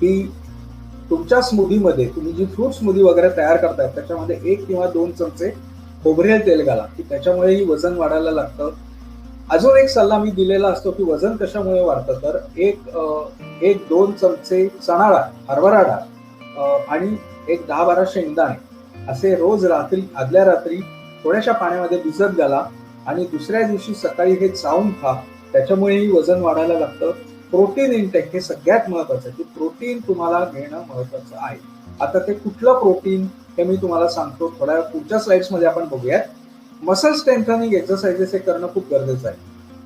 की तुमच्या स्मूदीमध्ये तुम्ही जी फ्रूट स्मूदी वगैरे तयार करताय त्याच्यामध्ये 1 किंवा 2 चमचे खोबरेल तेल घाला, की त्याच्यामुळेही वजन वाढायला लागतं. अजून एक सल्ला मी दिलेला असतो की वजन कशामुळे वाढतं, तर एक 2 चमचे चणा डाळ, हरभरा डाळ आणि 10-12 शेंगदाणे असे रोज रात्री आदल्या रात्री थोड्याशा पाण्यामध्ये भिजत घाला आणि दुसऱ्या दिवशी सकाळी हे चावून खा. त्याच्यामुळेही वजन वाढायला लागतं. प्रोटीन इंटेक हे सगळ्यात महत्वाचं आहे, की प्रोटीन तुम्हाला घेणं महत्वाचं आहे. आता ते कुठलं प्रोटीन हे मी तुम्हाला सांगतो, थोड्या पुढच्या स्लाइड्स मध्ये आपण बघूयात. मसल स्ट्रेंथनिंग एक्सरसाइजेस हे करणं खूप गरजेचं आहे.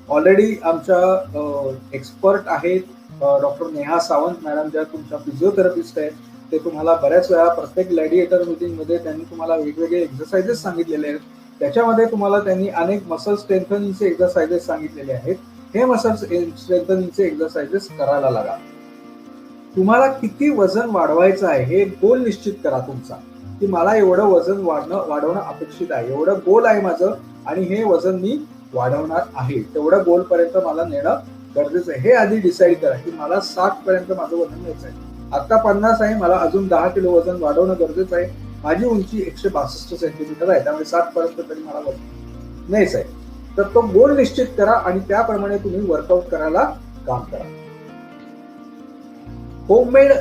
ऑलरेडी आमच्या एक्सपर्ट आहेत डॉक्टर नेहा सावंत मॅडम, ज्या तुमच्या फिजिओथेरपिस्ट आहेत, ते तुम्हाला बऱ्याच वेळा प्रत्येक ग्लॅडिएटर मीटिंग मध्ये त्यांनी तुम्हाला वेगवेगळे एक्सरसाइजेस सांगितलेले आहेत. त्याच्यामध्ये तुम्हाला त्यांनी अनेक मसल स्ट्रेंथनिंगचे एक्सरसाइजेस सांगितलेले आहेत. हे मसल स्ट्रेंथनिंगचे एक्सरसाइजेस करायला लागा. तुम्हाला किती वजन वाढवायचं आहे हे गोल निश्चित करा तुमचा, की मला एवढं वजन वाढवणं अपेक्षित आहे, एवढं गोल आहे माझं आणि हे वजन मी वाढवणार आहे, तेवढं गोल पर्यंत मला नेणं गरजेचं आहे. हे आधी डिसाईड करा की मला 60 पर्यंत माझं वजन न्यायचं आहे. आता 50 आहे, मला अजून 10 किलो वजन वाढवणं गरजेचं आहे. माझी उंची 162 सेंटीमीटर आहे, त्यामुळे 60 पर्यंत तरी मला वजन न्यायचं आहे. तर तो गोल निश्चित करा आणि त्याप्रमाणे तुम्ही वर्कआउट करायला काम करा. होममेड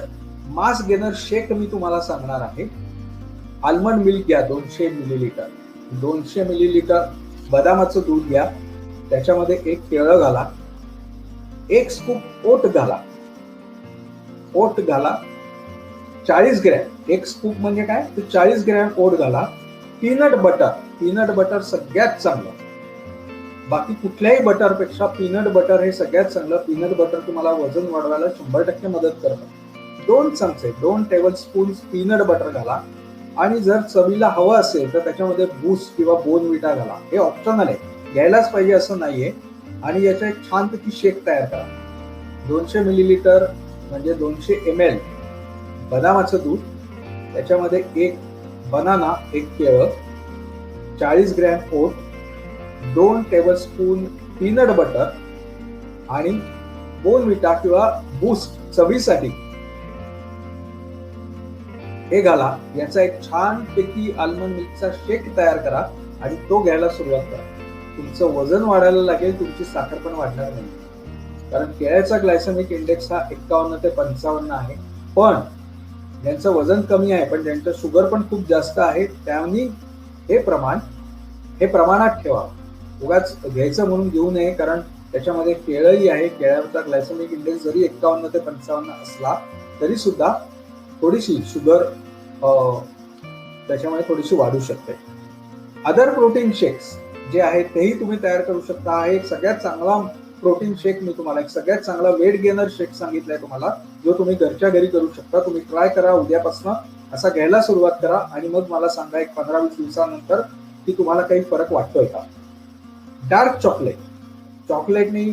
मास गेनर शेक मी तुम्हाला सांगणार आहे. आल्मंड मिल्क घ्या 200 मिलीलिटर, 200 मिलीलिटर बदामाचं दूध घ्या, त्याच्यामध्ये 1 केळं घाला, 1 स्कूप ओट घाला, 40 ग्रॅम, 1 स्कूप म्हणजे काय, तर 40 ग्रॅम ओट घाला. पीनट बटर सगळ्यात चांगलं, बाकी कुठल्याही बटरपेक्षा पीनट बटर हे सगळ्यात चांगलं. पीनट बटर तुम्हाला वजन वाढवायला 100% मदत करतं. 2 चमचे 2 टेबल स्पून पीनट बटर घाला आणि जर चवीला हवं असेल तर त्याच्यामध्ये बूस्ट किंवा बोर्नव्हिटा घाला. हे ऑप्शनल आहे, घ्यायलाच पाहिजे असं नाहीये. आणि याचा एक छानपैकी शेक तयार करा. 200 मिलीलिटर म्हणजे 200 ml बदामाचं दूध, त्याच्यामध्ये 1 बनाना, 1 केळं, 40 ग्रॅम ओट, 2 टेबलस्पून पीनट बटर आणि बोर्नव्हिटा किंवा बूस्ट चवीसाठी हे घाला. याचा एक छानपैकी आल्मंड मिल्कचा शेक तयार करा आणि तो घ्यायला सुरुवात करा. तुमचं वजन वाढायला लागेल, तुमची साखर पण वाढणार नाही. कारण केळ्याचा ग्लायसेमिक इंडेक्स हा 51 ते 55 आहे. पण ज्यांचं वजन कमी आहे पण ज्यांचं शुगर पण खूप जास्त आहे, त्यांनी हे प्रमाणात ठेवा. उगाच घ्यायचं म्हणून घेऊ नये, कारण त्याच्यामध्ये केळंही आहे. केळ्याचा ग्लायसेमिक इंडेक्स जरी 51 ते 55 असला तरी सुद्धा थोडीशी शुगर त्याच्यामुळे थोडीशी वाढू शकते. अदर प्रोटीन शेक्स जे आहेत तेही तुम्ही तयार करू शकता. हा एक सगळ्यात चांगला प्रोटीन शेक मी तुम्हाला, एक सगळ्यात चांगला वेट गेनर शेक सांगितलाय तुम्हाला, जो तुम्ही घरच्या घरी करू शकता. तुम्ही ट्राय करा, उद्यापासून असा घ्यायला सुरुवात करा आणि मग मला सांगा एक 15-20 दिवसानंतर की तुम्हाला काही फरक वाटतोय का. डार्क चॉकलेटनी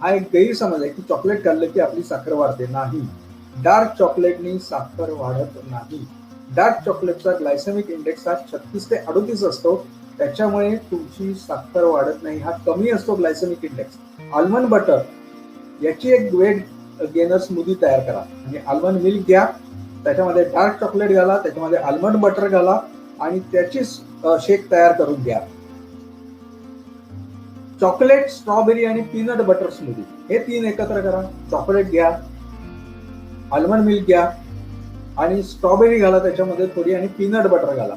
हा एक गैरसमज आहे की चॉकलेट खाल्लं की आपली साखर वाढते. नाही, डार्क चॉकलेटनी साखर वाढत नाही. डार्क चॉकलेटचा ग्लायसेमिक इंडेक्स हा 36 ते 38 असतो, त्याच्यामुळे तुमची साखर वाढत नाही. हा कमी असतो ग्लायसेमिक इंडेक्स. आल्मंड बटर याची एक वेट गेनर स्मूदी तयार करा. म्हणजे आल्मंड मिल्क घ्या, त्याच्यामध्ये डार्क चॉकलेट घाला, त्याच्यामध्ये आल्मंड बटर घाला आणि त्याची शेक तयार करून घ्या. चॉकलेट, स्ट्रॉबेरी आणि पीनट बटर स्मूदी हे 3 एकत्र करा. चॉकलेट घ्या, आल्मंड मिल्क घ्या आणि स्ट्रॉबेरी घाला त्याच्यामध्ये थोडी आणि पीनट बटर घाला.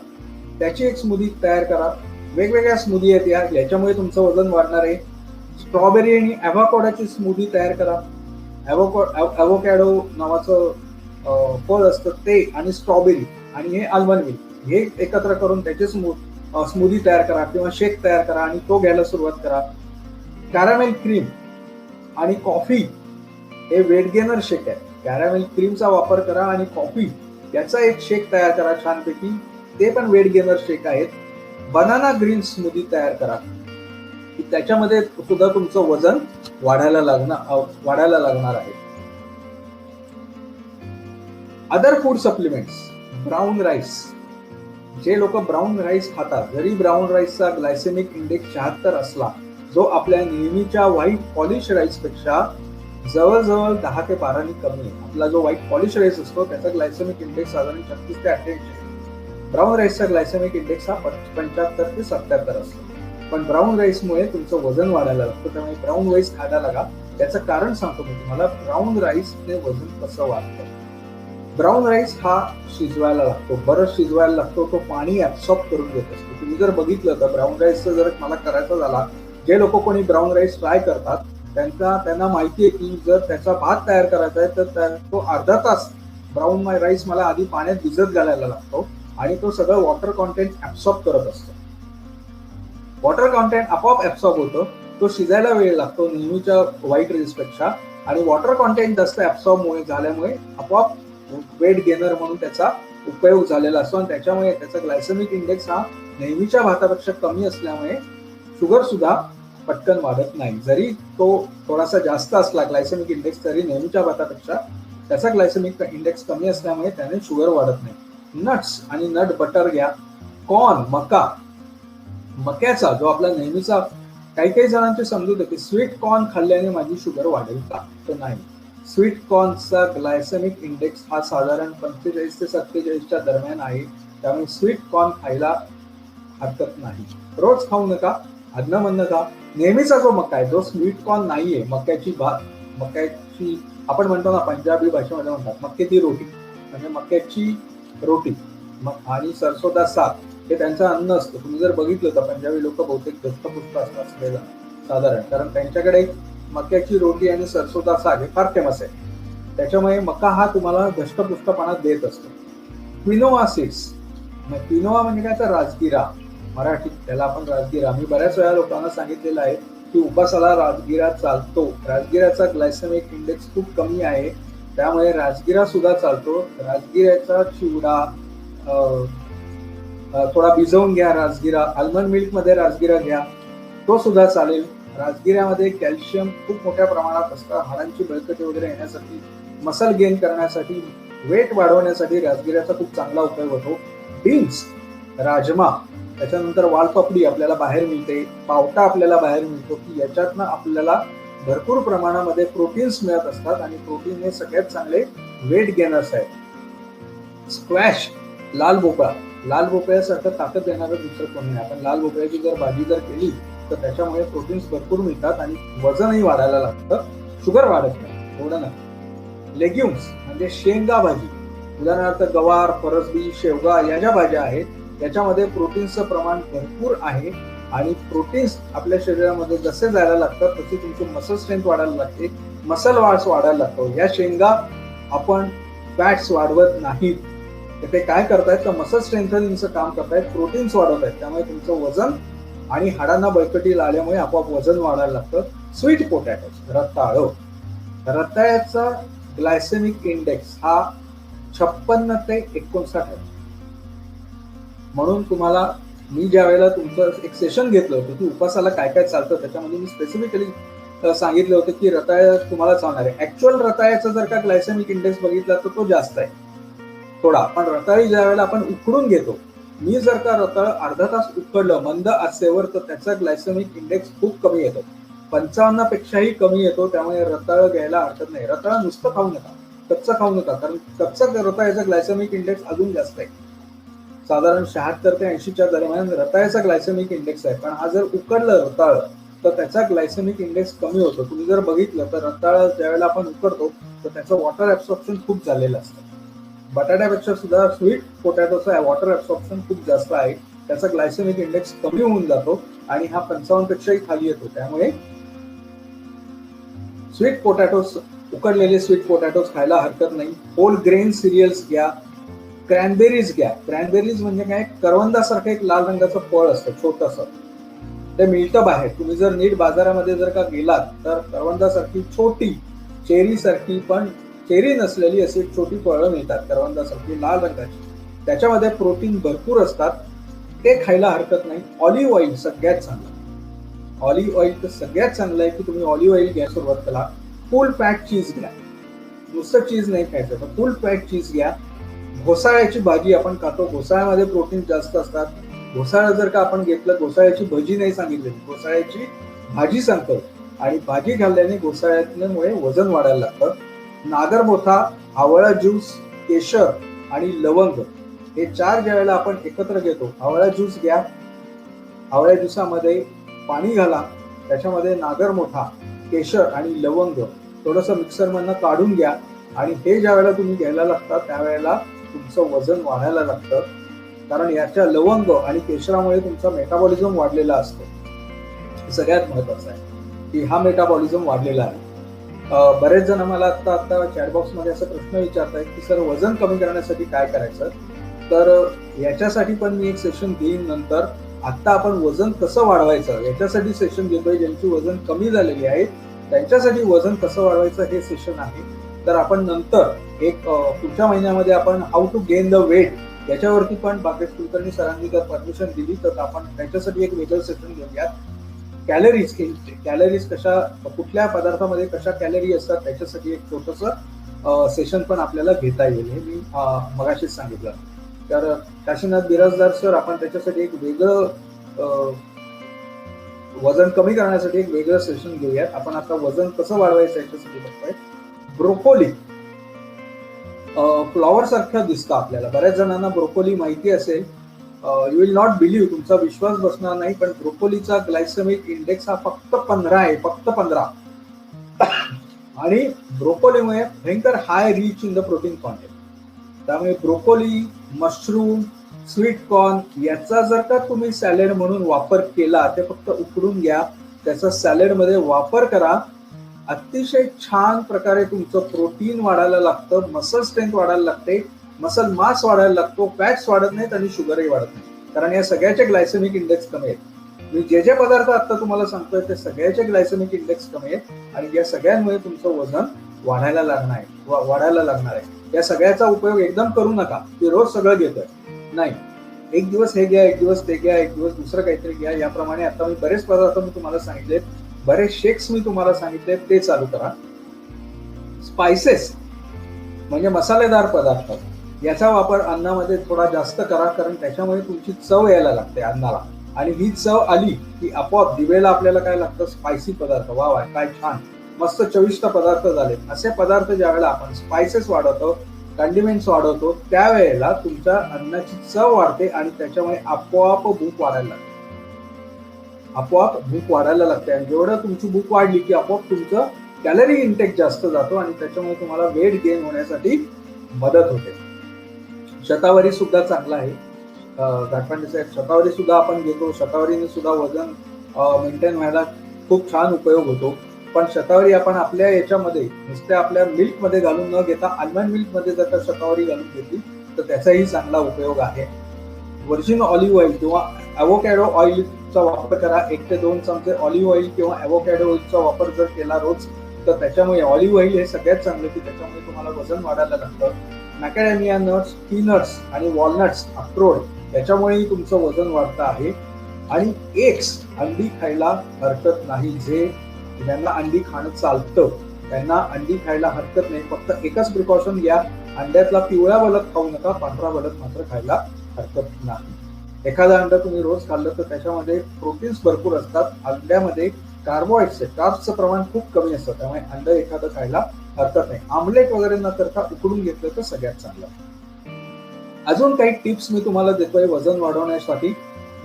त्याची एक स्मूदी तयार करा. वेगवेगळ्या स्मूदी आहेत याच्यामुळे तुमचं वजन वाढणार आहे. स्ट्रॉबेरी आणि ॲव्होकॅडोची स्मूदी तयार करा. ॲव्होकॅडो नावाचं फळ असतं ते आणि स्ट्रॉबेरी आणि हे आल्मंड मिल्क हे एकत्र करून त्याची स्मूदी तयार करा किंवा शेक तयार करा आणि तो घ्यायला सुरुवात करा. कॅरामेल क्रीम आणि कॉफी हे वेट गेनर शेक आहे. कॅरामेल क्रीमचा वापर करा आणि कॉफी याचा एक शेक तयार करा छानपैकी, ते पण वेट गेनर शेक आहेत. बनाना ग्रीन स्मूदी तयार करा की त्याच्यामध्ये सुद्धा तुमचं वजन वाढायला लागणार आहे. Other food supplements, brown rice. जे लोक ब्राऊन राईस खातात, जरी ब्राऊन राईसचा ग्लायसेमिक इंडेक्स 76 असला, जो आपल्या नेहमीच्या व्हाईट पॉलिश राईस पेक्षा जवळजवळ 10 ते 12 ने कमी आहे. आपला जो व्हाईट पॉलिश राईस असतो त्याचा ग्लायसेमिक इंडेक्स साधारण 36 ते 88. ब्राऊन राईसचा ग्लायसेमिक इंडेक्स हा 75 ते 77 असतो. पण ब्राऊन राईसमुळे तुमचं वजन वाढायला लागतं, त्यामुळे ब्राऊन राईस खायला लागा. त्याचं कारण सांगतो मी तुम्हाला, ब्राऊन राईसने वजन कसं वाढतं. ब्राऊन राईस हा शिजवायला लागतो, बरंच शिजवायला लागतो, तो पाणी ऍब्सॉर्ब करून घेत असतो. तुम्ही जर बघितलं तर ब्राऊन राईसचं जर मला करायचं झाला, जे लोक कोणी ब्राऊन राईस ट्राय करतात त्यांना माहिती आहे की जर त्याचा भात तयार करायचा आहे तर तो अर्धा तास ब्राऊन राईस मला आधी पाण्यात भिजत घालायला लागतो आणि तो सगळं वॉटर कॉन्टेंट ऍब्सॉर्ब करत असतो. वॉटर कॉन्टेंट आपोआप ऍब्सॉर्ब होतं, तो शिजायला वेळ लागतो नेहमीच्या व्हाईट राईसपेक्षा, आणि वॉटर कॉन्टेंट जास्त ऍब्सॉर्ब झाल्यामुळे आपोआप वेट गेनर म्हणून त्याचा उपयोग झालेला असतो आणि त्याच्यामुळे त्याचा ग्लायसेमिक इंडेक्स हा नेहमीच्या भातापेक्षा कमी असल्यामुळे शुगर सुद्धा पटकन वाढत नाही. जरी तो थोडासा जास्त असला ग्लायसेमिक इंडेक्स, तरी नेहमीच्या भातापेक्षा त्याचा ग्लायसेमिक इंडेक्स कमी असल्यामुळे त्याने शुगर वाढत नाही. नट्स आणि नट बटर घ्या. कॉर्न, मक्याचा जो आपला नेहमीचा, काही जणांची समजूत आहे की स्वीट कॉर्न खाल्ल्याने माझी शुगर वाढेल का, तर नाही. स्वीट कॉर्नचा ग्लायसेमिक इंडेक्स हा साधारण 45 ते 47च्या दरम्यान आहे, त्यामुळे स्वीट कॉर्न खायला हरकत नाही. रोज खाऊ नका, अधनं खा. नेहमीचा जो मका आहे, जो स्वीट कॉर्न नाहीये, मक्याची आपण म्हणतो ना पंजाबी भाषेमध्ये म्हणतात मक्के दी रोटी, म्हणजे मक्याची रोटी आणि सरसोदा साग हे त्यांचं अन्न असतं. तुम्ही जर बघितलं तर पंजाबी लोक बहुतेक दष्टपुष्ट असतात साधारण, कारण त्यांच्याकडे मक्याची रोटी आणि सरसोदा साग हे फार फेमस आहे. त्याच्यामुळे मका हा तुम्हाला दष्टपुष्टपणा देत असतो. क्विनोआ सीड्स, क्विनोआ म्हणजे काय तर राजगिरा, मराठीत त्याला आपण राजगिरा. मी बऱ्याच वेळा लोकांना सांगितलेलं आहे की उपासाला राजगिरा चालतो. राजगिराचा ग्लायसेमिक इंडेक्स खूप कमी आहे, त्यामुळे राजगिरा सुद्धा चालतो. राजगिऱ्याचा चिवडा थोडा भिजवून घ्या. राजगिरा आल्मंड मिल्क मध्ये राजगिरा घ्या, तो सुद्धा चालेल. राजगिऱ्यामध्ये कॅल्शियम खूप मोठ्या प्रमाणात असतं. हाडांची बळकटी वगैरे येण्यासाठी, मसल गेन करण्यासाठी, वेट वाढवण्यासाठी राजगिऱ्याचा खूप चांगला उपयोग होतो. बीन्स, राजमा, त्याच्यानंतर वालपापडी आपल्याला बाहेर मिळते, पावटा आपल्याला बाहेर मिळतो, की याच्यातनं आपल्याला भरपूर प्रमाणामध्ये प्रोटीन्स मिळत असतात आणि प्रोटीन हे सगळ्यात चांगले वेट गेनर्स आहेत. स्क्वॅश, लाल भोपळा, लाल भोपळ्यासारखं ताकद देणारं दुसरं कोणी नाही. आपण लाल भोपळ्याची जर भाजी जर केली तर त्याच्यामुळे प्रोटीन्स भरपूर मिळतात आणि वजनही वाढायला लागतं, शुगर वाढत नाही, एवढं नाही. लेग्युम्स म्हणजे शेंगा भाजी, उदाहरणार्थ गवार, फरसबी, शेवगा या ज्या भाज्या आहेत त्याच्यामध्ये प्रोटीन्सचं प्रमाण भरपूर आहे आणि प्रोटीन्स आपल्या शरीरामध्ये जसे जायला लागतात तसे तुमची मसल स्ट्रेंथ वाढायला लागते, मसल वाढ वाढायला लागतो. या शेंगा आपण फॅट्स वाढवत नाहीत, ते काय करतायत तर मसल स्ट्रेंथनिंगचं काम करतायत, प्रोटीन्स वाढवत आहेत, त्यामुळे तुमचं वजन आणि हाडांना बळकटी आल्यामुळे आपोआप वजन वाढायला लागतं. स्वीट पोटॅटोज, रताळ्याचा ग्लायसेमिक इंडेक्स हा 56 ते 59 आहे. म्हणून तुम्हाला मी ज्या वेळेला तुमचं एक सेशन घेतलं होतं की उपासाला काय काय चालतं, त्याच्यामध्ये मी स्पेसिफिकली सांगितलं होतं की रताळ्या तुम्हाला चालणार आहे. ऍक्च्युअल रताळ्याचा जर का ग्लायसेमिक इंडेक्स बघितला तर तो जास्त आहे थोडा, पण रताळी ज्या वेळेला आपण उकडून घेतो, मी जर का रताळ अर्धा तास उकडलं मंद आचेवर तर त्याचा ग्लायसेमिक इंडेक्स खूप कमी येतो, 55 पेक्षाही कमी येतो. त्यामुळे रताळ घ्यायला हरकत नाही. रताळ नुसतं खाऊ नका, कच्चं खाऊ नका, कारण कच्चा रताळ्याचा ग्लायसेमिक इंडेक्स अजून जास्त आहे, साधारण 76 ते 80च्या दरम्यान रताळ्याचा ग्लायसेमिक इंडेक्स आहे. पण हा जर उकडलं रताळ तर त्याचा ग्लायसेमिक इंडेक्स कमी होतो. तुम्ही जर बघितलं तर रताळ ज्यावेळेला आपण उकडतो तर त्याचं वॉटर ऍब्सॉर्प्शन खूप झालेलं असतं. बटाट्यापेक्षा सुद्धा स्वीट पोटॅटोचा वॉटर ऍब्सॉर्प्शन खूप जास्त आहे, त्याचा ग्लायसेमिक इंडेक्स कमी होऊन जातो आणि हा 55 पेक्षाही खाली येतो. त्यामुळे स्वीट पोटॅटोज, उकडलेले स्वीट पोटॅटोज खायला हरकत नाही. होल ग्रेन सिरियल्स घ्या. क्रॅनबेरीज घ्या. क्रॅनबेरीज म्हणजे काय, करवंदासारखं एक लाल रंगाचं फळ असतं छोटंसं, ते मिळतं बाहेर. तुम्ही जर नीट बाजारामध्ये जर का गेलात तर करवंदासारखी छोटी चेरी सारखी पण चेरी नसलेली अशी एक छोटी फळं मिळतात करवंदासारखी लाल रंगाची, त्याच्यामध्ये प्रोटीन भरपूर असतात, ते खायला हरकत नाही. ऑलिव्ह ऑइल सगळ्यात चांगलं, ऑलिव्ह ऑइल तर सगळ्यात चांगलं आहे की तुम्ही ऑलिव्ह ऑइल घ्या सुरुवात करा. फुल फॅट चीज घ्या, नुसतं चीज नाही खायचं तर फुल फॅट चीज घ्या. घोसाळ्याची भाजी आपण खातो, घोसाळ्यामध्ये प्रोटीन जास्त असतात. घोसाळा जर का आपण घेतलं, घोसाळ्याची भजी नाही सांगितलेली, घोसाळ्याची भाजी सांगतो, आणि भाजी खाल्ल्याने घोसाळ्यामुळे वजन वाढायला लागतं. नागरमोथा, आवळा ज्यूस, केशर आणि लवंग हे 4 ज्या वेळेला आपण एकत्र घेतो. आवळा ज्यूस घ्या, आवळ्या ज्यूसामध्ये पाणी घाला, त्याच्यामध्ये नागरमोथा, केशर आणि लवंग थोडंसं मिक्सरमधनं काढून घ्या, आणि हे ज्या वेळेला तुम्ही घ्यायला लागता त्यावेळेला तुमचं वजन वाढायला लागतं. कारण याच्या लवंग आणि केशरामुळे तुमचा मेटाबॉलिझम वाढलेला असतो. सगळ्यात महत्वाचं आहे की हा मेटाबॉलिझम वाढलेला आहे. बरेच जण मला आता चॅटबॉक्समध्ये असा प्रश्न विचारतायत की सर वजन कमी करण्यासाठी काय करायचं. तर याच्यासाठी पण मी एक सेशन घेईन नंतर. आता आपण वजन कसं वाढवायचं याच्यासाठी सेशन घेतोय. ज्यांची वजन कमी झालेली आहे त्यांच्यासाठी वजन कसं वाढवायचं हे सेशन आहे. तर आपण नंतर एक पुढच्या महिन्यामध्ये आपण how to gain the weight याच्यावरती पण बागेश कुलकर्णी सरांनी जर परमिशन दिली तर आपण त्याच्यासाठी एक वेगळं सेशन घेऊयात. कॅलरीज कशा, कुठल्या पदार्थामध्ये कशा कॅलरी असतात त्याच्यासाठी एक छोटंसं सेशन पण आपल्याला घेता येईल, हे मी मगाशीच सांगितलं. तर काशीनाथ बिराजदार सर आपण त्याच्यासाठी एक वेगळं वजन कमी करण्यासाठी एक वेगळं सेशन घेऊयात. आपण आता वजन कसं वाढवायचं याच्यासाठी बघतोय. ब्रोकोली फ्लॉवर सारखं दिसतं आपल्याला, बऱ्याच जणांना ब्रोकोली माहिती असेल. यू विल नॉट बिलीव्ह, तुमचा विश्वास बसणार नाही, पण ब्रोकोलीचा ग्लायसेमिक इंडेक्स हा फक्त 15 आहे, फक्त 15. आणि ब्रोकोलीमुळे भयंकर high rich in the protein content. त्यामुळे ब्रोकोली, मशरूम, स्वीट कॉर्न याचा जर का तुम्ही सॅलेड म्हणून वापर केला, ते फक्त उकडून घ्या, त्याचा सॅलेडमध्ये वापर करा, अतिशय छान प्रकारे तुमचं प्रोटीन वाढायला लागतं, मसल स्ट्रेंथ वाढायला लागते, मसल मास वाढायला लागतो, फॅट्स वाढत नाहीत आणि शुगरही वाढत नाही. कारण या सगळ्याचे ग्लायसेमिक इंडेक्स कमी आहेत. मी जे पदार्थ आता तुम्हाला सांगतोय ते सगळ्याचे ग्लायसेमिक इंडेक्स कमी आहेत, आणि या सगळ्यांमुळे तुमचं वजन वाढायला लागणार आहे. या सगळ्याचा उपयोग एकदम करू नका की रोज सगळं घेतोय, नाही. एक दिवस हे घ्या, एक दिवस ते घ्या, एक दिवस दुसरं काहीतरी घ्या. याप्रमाणे आता मी बरेच पदार्थ मी तुम्हाला सांगितले, बरेच शेक्स मी तुम्हाला सांगितले, ते चालू करा. स्पायसेस म्हणजे मसालेदार पदार्थ याचा वापर अन्नामध्ये थोडा जास्त करा, कारण त्याच्यामुळे तुमची चव यायला लागते अन्नाला, आणि ही चव आली की आपोआप दिवेला आपल्याला काय लागतं, स्पायसी पदार्थ. वा वा काय छान, मस्त चविष्ट पदार्थ झाले. असे पदार्थ ज्या वेळेला आपण स्पायसेस वाढवतो, कंडिमेंट्स वाढवतो, त्यावेळेला तुमच्या अन्नाची चव वाढते आणि त्याच्यामुळे आपोआप भूक वाढायला लागते. आणि जेवढं तुमची भूक वाढली की आपोआप तुमचं कॅलरी इंटेक जास्त जातो, आणि त्याच्यामुळे तुम्हाला वेट गेन होण्यासाठी मदत होते. शतावरी सुद्धा चांगला आहे. घाटपांडे साहेब, शतावरी सुद्धा आपण घेतो, शतावरीने सुद्धा वजन मेंटेन व्हायला खूप छान उपयोग होतो. पण शतावरी आपण आपल्या याच्यामध्ये नुसत्या आपल्या मिल्कमध्ये घालून न घेता आल्मंड मिल्कमध्ये जर का शतावरी घालून घेतली तर त्याचाही चांगला उपयोग आहे. व्हर्जिन ऑलिव्ह ऑइल किंवा ॲव्होकॅडो ऑइलचा वापर करा. 1 ते 2 चमचे ऑलिव्ह ऑइल किंवा ॲव्होकॅडो ऑइलचा वापर जर केला रोज तर त्याच्यामुळे ऑलिव्ह ऑइल हे सगळ्यात चांगलं की त्याच्यामुळे तुम्हाला वजन वाढायला लागतं. मॅकॅडेमिया नट्स, पीनट्स आणि वॉलनट्स, अक्रोड याच्यामुळेही तुमचं वजन वाढतं आहे. आणि एग्स, अंडी खायला हरकत नाही. जे ज्यांना अंडी खाणं चालतं त्यांना अंडी खायला हरकत नाही. फक्त एकच प्रिकॉशन घ्या, अंड्यातला पिवळा बलक खाऊ नका, पांढरा बलक मात्र खायला हरकत नाही. एखादा अंडा तुम्ही रोज खाल्लं तर त्याच्यामध्ये प्रोटीन्स भरपूर असतात. अंड्यामध्ये कार्ब्सचं प्रमाण खूप कमी असतं, त्यामुळे अंड एखादं खायला हरकत नाही. आमलेट वगैरे न करता उकडून घेतलं तर सगळ्यात चांगलं. अजून काही टिप्स मी तुम्हाला देतोय वजन वाढवण्यासाठी.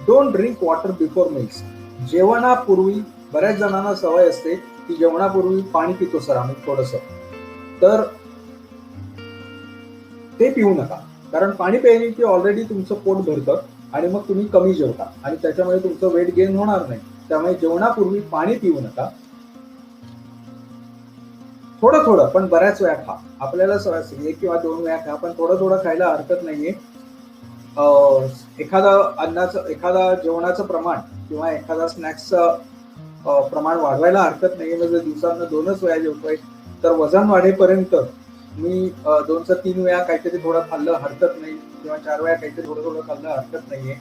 Don't drink water before meals. जेवणापूर्वी बऱ्याच जणांना सवय असते की जेवणापूर्वी पाणी पितो सर आम्ही थोडंसं, तर ते पिऊ नका. कारण पाणी प्यायले की ऑलरेडी तुमचं पोट भरतं आणि मग तुम्ही कमी जेवता आणि त्याच्यामुळे तुमचं वेट गेन होणार नाही. त्यामुळे जेवणापूर्वी पाणी पिऊ नका. थोडं पण बऱ्याच वेळा खा. आपल्याला सवय असते 1 किंवा 2 वेळा खा, पण थोडं खायला हरकत नाहीये. एखादा जेवणाचं प्रमाण किंवा एखादा स्नॅक्सचं प्रमाण वाढवायला हरकत नाहीये. म्हणजे दिवसांना 2च वेळा जेवतोय तर वजन वाढेपर्यंत मी 2 ते 3 वेळा काहीतरी थोडं खाल्लं हरकत नाही, किंवा 4 वेळा काहीतरी थोडं थोडं खाल्लं हरकत नाहीये.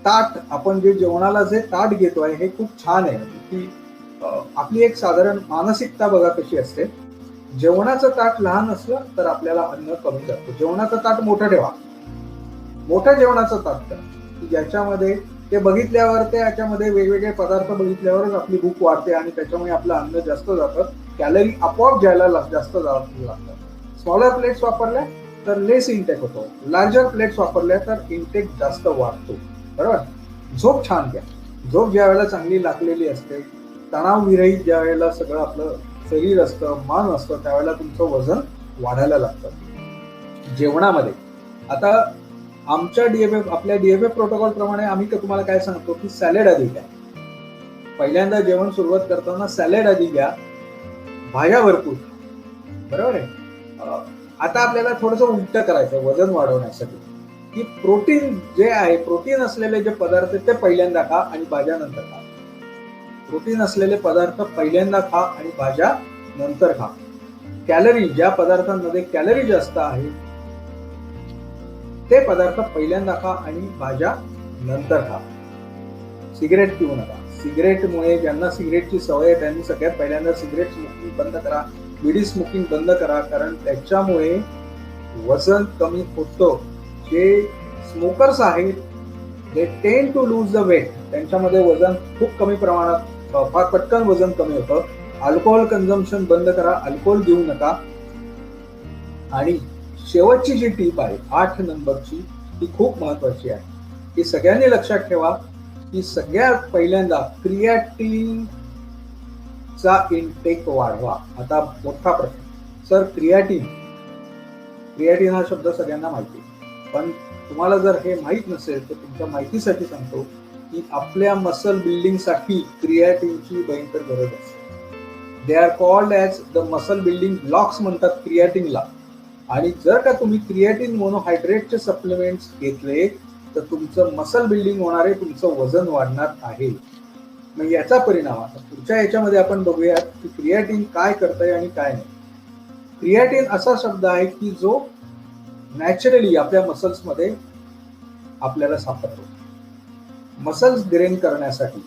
ताट, आपण जे जेवणाला जे ताट घेतोय हे खूप छान आहे, की आपली एक साधारण मानसिकता बघा कशी असते. जेवणाचं ताट लहान असलं तर आपल्याला अन्न कमी जातं. जेवणाचं ताट मोठं ठेवा, मोठं जेवणाचं ताट करा, की ज्याच्यामध्ये ते बघितल्यावर, ते याच्यामध्ये वेगवेगळे पदार्थ बघितल्यावरच आपली भूक वाढते आणि त्याच्यामुळे आपलं अन्न जास्त जातं, कॅलरी आपोआप जायला जास्त लागतात. स्मॉलर प्लेट्स वापरल्या तर लेस इंटेक होतो, लार्जर प्लेट्स वापरल्या तर इंटेक जास्त वाढतो. बरोबर. झोप छान घ्या. झोप ज्या वेळेला चांगली लागलेली असते, तणाव विरहित ज्या वेळेला सगळं आपलं शरीर असतं, मन असतं, त्यावेळेला तुमचं वजन वाढायला लागतं. जेवणामध्ये आता आमच्या आपल्या डीएफए प्रोटोकॉल प्रमाणे आम्ही तुम्हाला काय सांगतो, की सॅलेड आधी घ्या. पहिल्यांदा जेवण सुरुवात करताना सॅलेड आधी घ्या, भाज्या भरपूर. बरोबर आहे. आता आपल्याला थोडंसं उलट करायचं वजन वाढवण्यासाठी, की प्रोटीन जे आहे, प्रोटीन असलेले जे पदार्थ ते पहिल्यांदा खा आणि भाज्या नंतर खा. प्रोटीन असलेले पदार्थ पहिल्यांदा खा आणि भाज्या नंतर खा. कॅलरी, ज्या पदार्थांमध्ये कॅलरी जास्त आहे ते पदार्थ पहिल्यांदा खा आणि भाज्या नंतर खा. सिगरेट पिऊ नका. सिगरेटमुळे, ज्यांना सिगरेटची सवय आहे त्यांनी सगळ्यात पहिल्यांदा सिगरेट स्मोकिंग बंद करा, बीडी स्मोकिंग बंद करा, कारण त्याच्यामुळे वजन कमी होतं. जे स्मोकर्स आहेत they tend to lose the weight, त्यांच्यामध्ये वजन खूप कमी प्रमाणात, फार पटकन वजन कमी होतं. अल्कोहोल कन्झम्पशन बंद करा, अल्कोहोल घेऊ नका. आणि शेवटची जी टीप आहे 8 नंबरची, ती खूप महत्वाची आहे. ती सगळ्यांनी लक्षात ठेवा, की सगळ्यात पहिल्यांदा क्रिएटिन चा इनटेक वाढवा. आता मोठा प्रश्न, सर क्रिएटिन हा शब्द सगळ्यांना माहिती, पण तुम्हाला जर हे माहित नसेल तर तुमच्या माहितीसाठी सांगतो, की आपल्या मसल बिल्डिंग साठी क्रिएटिनची भयंकर गरज असते. They are called as the muscle building blocks म्हणतात क्रिएटिनला. आणि जर का तुम्ही क्रिएटिन मोनोहायड्रेटचे सप्लिमेंट्स घेतले तर तुमचं मसल बिल्डिंग होणार आहे, तुमचं वजन वाढणार आहे. मग याचा परिणाम आता पुढच्या याच्यामध्ये आपण बघूयात, की क्रिएटिन काय करतंय आणि काय नाही. क्रिएटिन असा शब्द आहे की जो नॅचरली आपल्या मसल्समध्ये आपल्याला सापडतो. मसल्स ग्रेन करण्यासाठी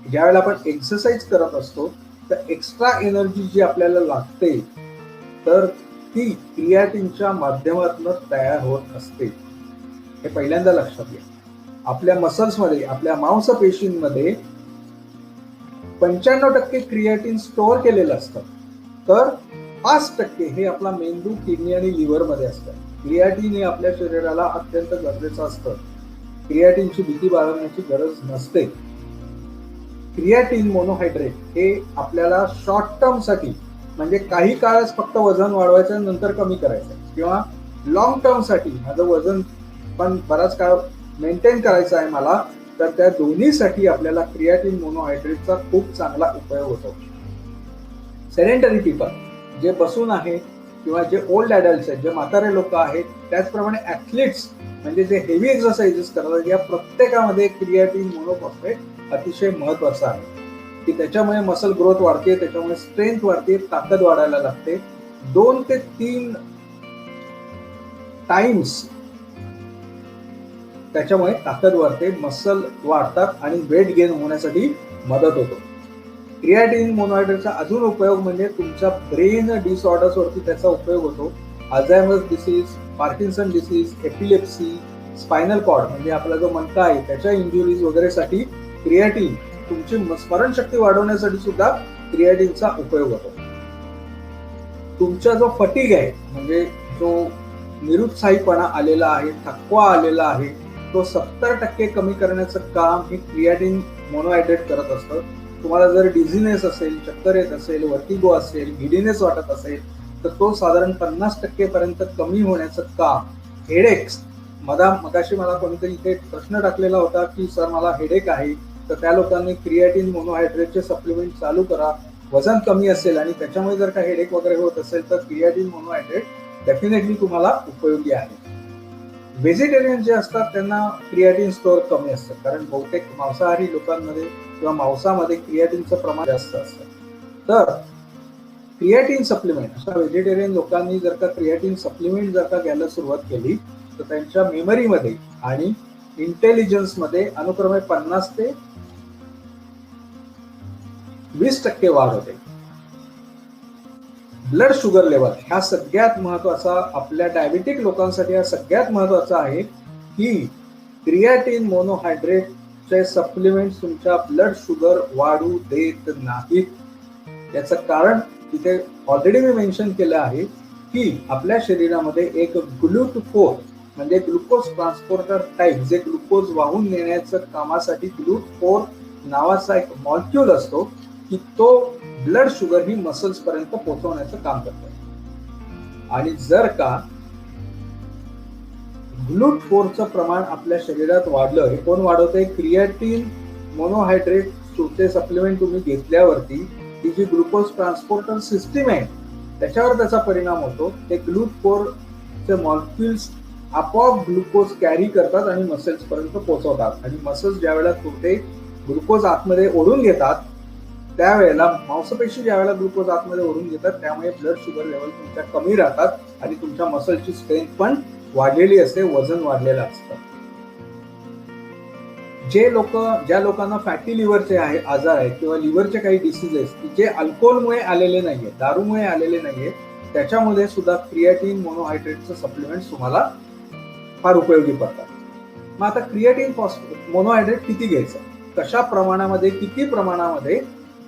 ज्यावेळेला आपण एक्सरसाइज करत असतो तर एक्स्ट्रा एनर्जी जी आपल्याला लागते तर ती क्रिएटिनच्या माध्यमातून तयार होत असते. हे पहिल्यांदा लक्षात घ्या. आपल्या मसल्समध्ये, आपल्या मांसपेशींमध्ये 95% क्रिएटिन स्टोअर केलेलं असतं, तर 5% हे आपला मेंदू, किडनी आणि लिव्हर मध्ये असतं. क्रिएटिन हे आपल्या शरीराला अत्यंत गरजेचं असतं. क्रिएटिनची भीती बाळगण्याची गरज नसते. क्रिएटिन मोनोहायड्रेट हे आपल्याला शॉर्ट टर्म साठी, म्हणजे काही काळच फक्त वजन वाढवायचं नंतर कमी करायचं, किंवा लॉंग टर्म साठी माझं वजन पण बराच काळ मेंटेन करायचं आहे मला, तर त्या दोन्हीसाठी आपल्याला क्रिएटिन मोनोहायड्रेटचा खूप चांगला उपयोग होतो. सेडेंटरी पीपल, जे बसून आहेत किंवा जे ओल्ड ॲडल्ट्स आहेत, जे म्हातारे लोक आहेत, त्याचप्रमाणे ॲथलीट्स म्हणजे जे हेवी एक्सरसाइजेस करतात, या प्रत्येकामध्ये क्रिएटिन मोनोफॉस्फेट अतिशय महत्वाचं आहे, की त्याच्यामुळे मसल ग्रोथ वाढते, त्याच्यामुळे स्ट्रेंथ वाढते, ताकद वाढायला लागते. 2 ते 3 टाइम्स त्याच्यामुळे ताकद वाढते, मसल वाढतात आणि वेट गेन होण्यासाठी मदत होतो. क्रिएटिन मोनोहायड्रेटचा अजून उपयोग म्हणजे तुमच्या ब्रेन डिसऑर्डर्स वरती त्याचा उपयोग होतो. Alzheimer's disease, Parkinson disease, epilepsy, spinal cord म्हणजे आपला जो मणका आहे त्याच्या इंजुरीज वगैरे साठी क्रिएटिन, तुमची स्मरणशक्ती वाढवण्यासाठी सुद्धा क्रिएटिनचा उपयोग होतो. तुमचा जो फटीग आहे, म्हणजे जो निरुत्साहीपणा आलेला आहे, थकवा आलेला आहे, तो 70% कमी करण्याचं काम हे क्रिएटिन मोनोहायड्रेट करत असतं. तुम्हाला जर डिझीनेस असेल, चक्कर येत असेल, वर्टिगो असेल, गिडीनेस वाटत असेल तर तो साधारण 50% पर्यंत कमी होण्याचं काम. हेडेक्स, मगाशी मला कोणीतरी इथे प्रश्न टाकलेला होता की सर मला हेडेक आहे, तर त्या लोकांनी क्रिएटिन मोनोहायड्रेटचे सप्लिमेंट चालू करा. वजन कमी असेल आणि त्याच्यामुळे जर का हेडेक वगैरे होत असेल तर क्रिएटिन मोनोहायड्रेट डेफिनेटली तुम्हाला उपयोगी आहे. व्हेजिटेरियन जे असतात त्यांना क्रिएटिन स्टोअर कमी असतं, कारण बहुतेक मांसाहारी लोकांमध्ये किंवा मांसामध्ये क्रिएटिनचं प्रमाण जास्त असतं. तर क्रिएटिन सप्लिमेंट, अशा व्हेजिटेरियन लोकांनी जर का क्रिएटिन सप्लिमेंट जर का घ्यायला सुरुवात केली तर त्यांच्या मेमरीमध्ये आणि इंटेलिजन्समध्ये अनुक्रमे 50 ते 20% वाढ होते. ब्लड शुगर लेवल ह्या सगळ्यात महत्वाचा, आपल्या डायबिटिक लोकांसाठी हा सगळ्यात महत्वाचा आहे की क्रिएटिन मोनोहायड्रेटचे सप्लिमेंट तुमच्या ब्लड शुगर वाढू देत नाहीत. याचं कारण तिथे ऑलरेडी मी मेन्शन केलं आहे की आपल्या शरीरामध्ये एक ग्लूटोफोर म्हणजे ग्लुकोज ट्रान्सपोर्टर टाईप, जे ग्लुकोज वाहून नेण्याचं कामासाठी ग्लूटोफोर नावाचा एक मॉलिक्यूल असतो की तो ब्लड शुगर ही मसल्स पर्यंत पोहोचवण्याचं काम करतो. आणि जर का ग्लूटोफोरचं प्रमाण आपल्या शरीरात वाढलं, हे कोण वाढवतंय? क्रिएटिन मोनोहायड्रेटचे सप्लिमेंट तुम्ही घेतल्यावरती ती जी ग्लुकोज ट्रान्सपोर्टर सिस्टीम आहे त्याच्यावर त्याचा परिणाम होतो. ते ग्लूटोफोरचे मॉलिक्युल्स आपोआप ग्लुकोज कॅरी करतात आणि मसल्स पर्यंत पोहोचवतात. आणि मसल्स ज्या वेळेला ते ग्लुकोज आतमध्ये ओढून घेतात त्यावेळेला, मांसपेशी ज्या वेळेला ग्लुकोज आतमध्ये ओढून घेतात, त्यामुळे ब्लड शुगर लेवल तुमच्या कमी राहतात आणि तुमच्या मसलची स्ट्रेंथ पण वाढलेली असते, वजन वाढलेलं असतं. ज्या लोकांना फॅटी लिव्हरचे आजार आहेत किंवा लिव्हरचे काही डिसीजेस जे अल्कोहोलमुळे आलेले नाहीये, दारूमुळे आलेले नाहीये, त्याच्यामध्ये सुद्धा क्रिएटिन मोनोहायड्रेटचं सप्लिमेंट तुम्हाला फार उपयोगी पडतात. मग आता क्रिएटिन मोनोहायड्रेट किती घ्यायचं, कशा प्रमाणामध्ये, किती प्रमाणामध्ये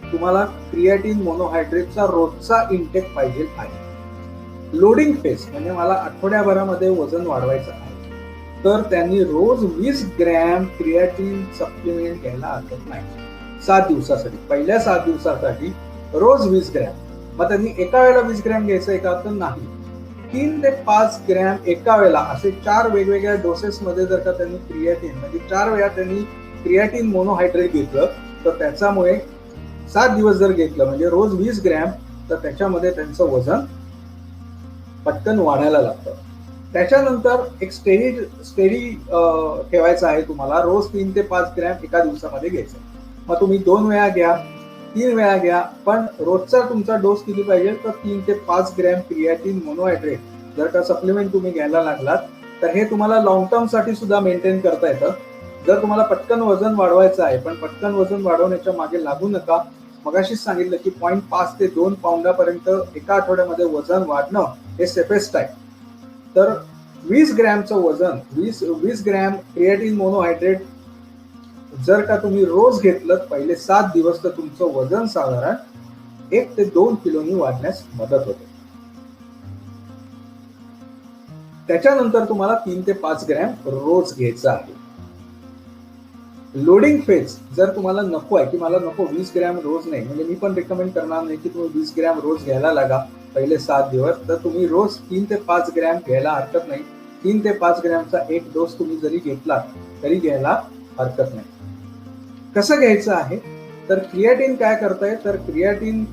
तुम्हाला क्रिएटिन मोनोहायड्रेटचा रोजचा इंटेक पाहिजे आहे? लोडिंग फेज म्हणजे मला आठवड्याभरामध्ये वजन वाढवायचं आहे तर त्यांनी रोज 20 ग्रॅम क्रिएटिन सप्लिमेंट घ्यायला हरकत नाही 7 दिवसासाठी. पहिल्या 7 दिवसासाठी रोज 20 ग्रॅम. मग त्यांनी एका वेळेला 20 ग्रॅम घ्यायचं एका तर नाही, 3 ते 5 ग्रॅम एका वेळेला, असे 4 वेगवेगळ्या डोसेस मध्ये जर का त्यांनी क्रिएटिन म्हणजे 4 वेळा त्यांनी क्रिएटिन मोनोहायड्रेट घेतलं तर त्याच्यामुळे 7 दिवस जर घेतलं म्हणजे रोज 20 ग्रॅम तर त्याच्यामध्ये त्यांचं वजन पटकन वाढायला लागतं. त्याच्यानंतर एक स्टेडी ठेवायचं आहे तुम्हाला, रोज 3 ते 5 ग्रॅम एका दिवसामध्ये घ्यायचं. मग तुम्ही 2 वेळा घ्या, 3 वेळा घ्या, पण रोजचा तुमचा डोस किती पाहिजे तर 3 ते 5 ग्रॅम क्रिएटिन मोनोहायड्रेट जर का सप्लिमेंट तुम्ही घ्यायला लागलात तर हे तुम्हाला लॉंग टर्म साठी सुद्धा मेंटेन करता येतं. जर तुम्हाला पटकन वजन वाढवायचं आहे, पण पटकन वजन वाढवण्याच्या मागे लागू नका. मगाशीच सांगितलं की 0.5 ते 2 पाऊंडापर्यंत एका आठवड्यामध्ये वजन वाढणं हे सेफेस्ट आहे. तर 20 ग्रॅमचं वजन, 20 ग्रॅम क्रिएटिन मोनोहायड्रेट जर का तुम्ही रोज घेतलं पहिले 7 दिवस तर तुमचं वजन साधारण 1 ते 2 किलोनी वाढण्यास मदत होते. त्याच्यानंतर तुम्हाला 3 ते 5 ग्रॅम रोज घ्यायचं आहे. लोडिंग फेज जर तुम्हाला नको आहे की मला नको 20 ग्रॅम रोज नाही, म्हणजे मी पण रिकमेंड करणार नाही की तुम्ही 20 ग्रॅम रोज घ्यायला लागा पहिले 7 दिवस, तर तुम्ही रोज 3 ते 5 ग्रॅम घ्यायला हरकत नाही. 3 ते 5 ग्रॅमचा एक डोस तुम्ही जरी घेतला तरी घ्यायला हरकत नाही. कसं घ्यायचं आहे तर क्रिएटिन काय करताय तर क्रिएटिन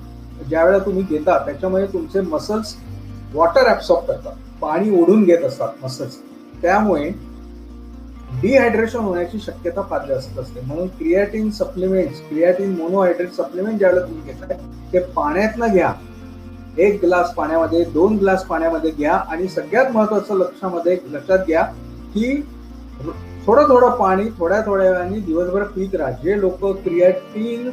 ज्या वेळेला तुम्ही घेता त्याच्यामुळे तुमचे मसल्स वॉटर ऍब्सॉर्ब करतात, पाणी ओढून घेत असतात मसल्स, त्यामुळे डिहायड्रेशन होण्याची शक्यता फार जास्त असते. म्हणून क्रिएटिन सप्लिमेंट्स, क्रिएटिन मोनोहायड्रेट सप्लिमेंट ज्यावेळेला तुम्ही घेताय ते पाण्यातनं घ्या. 1 ग्लास पाण्यामध्ये, 2 ग्लास पाण्यामध्ये घ्या. आणि सगळ्यात महत्वाचं लक्षात घ्या की थोडं पाणी थोड्या वेळाने दिवसभर पीत राहा. जे लोक क्रिएटिन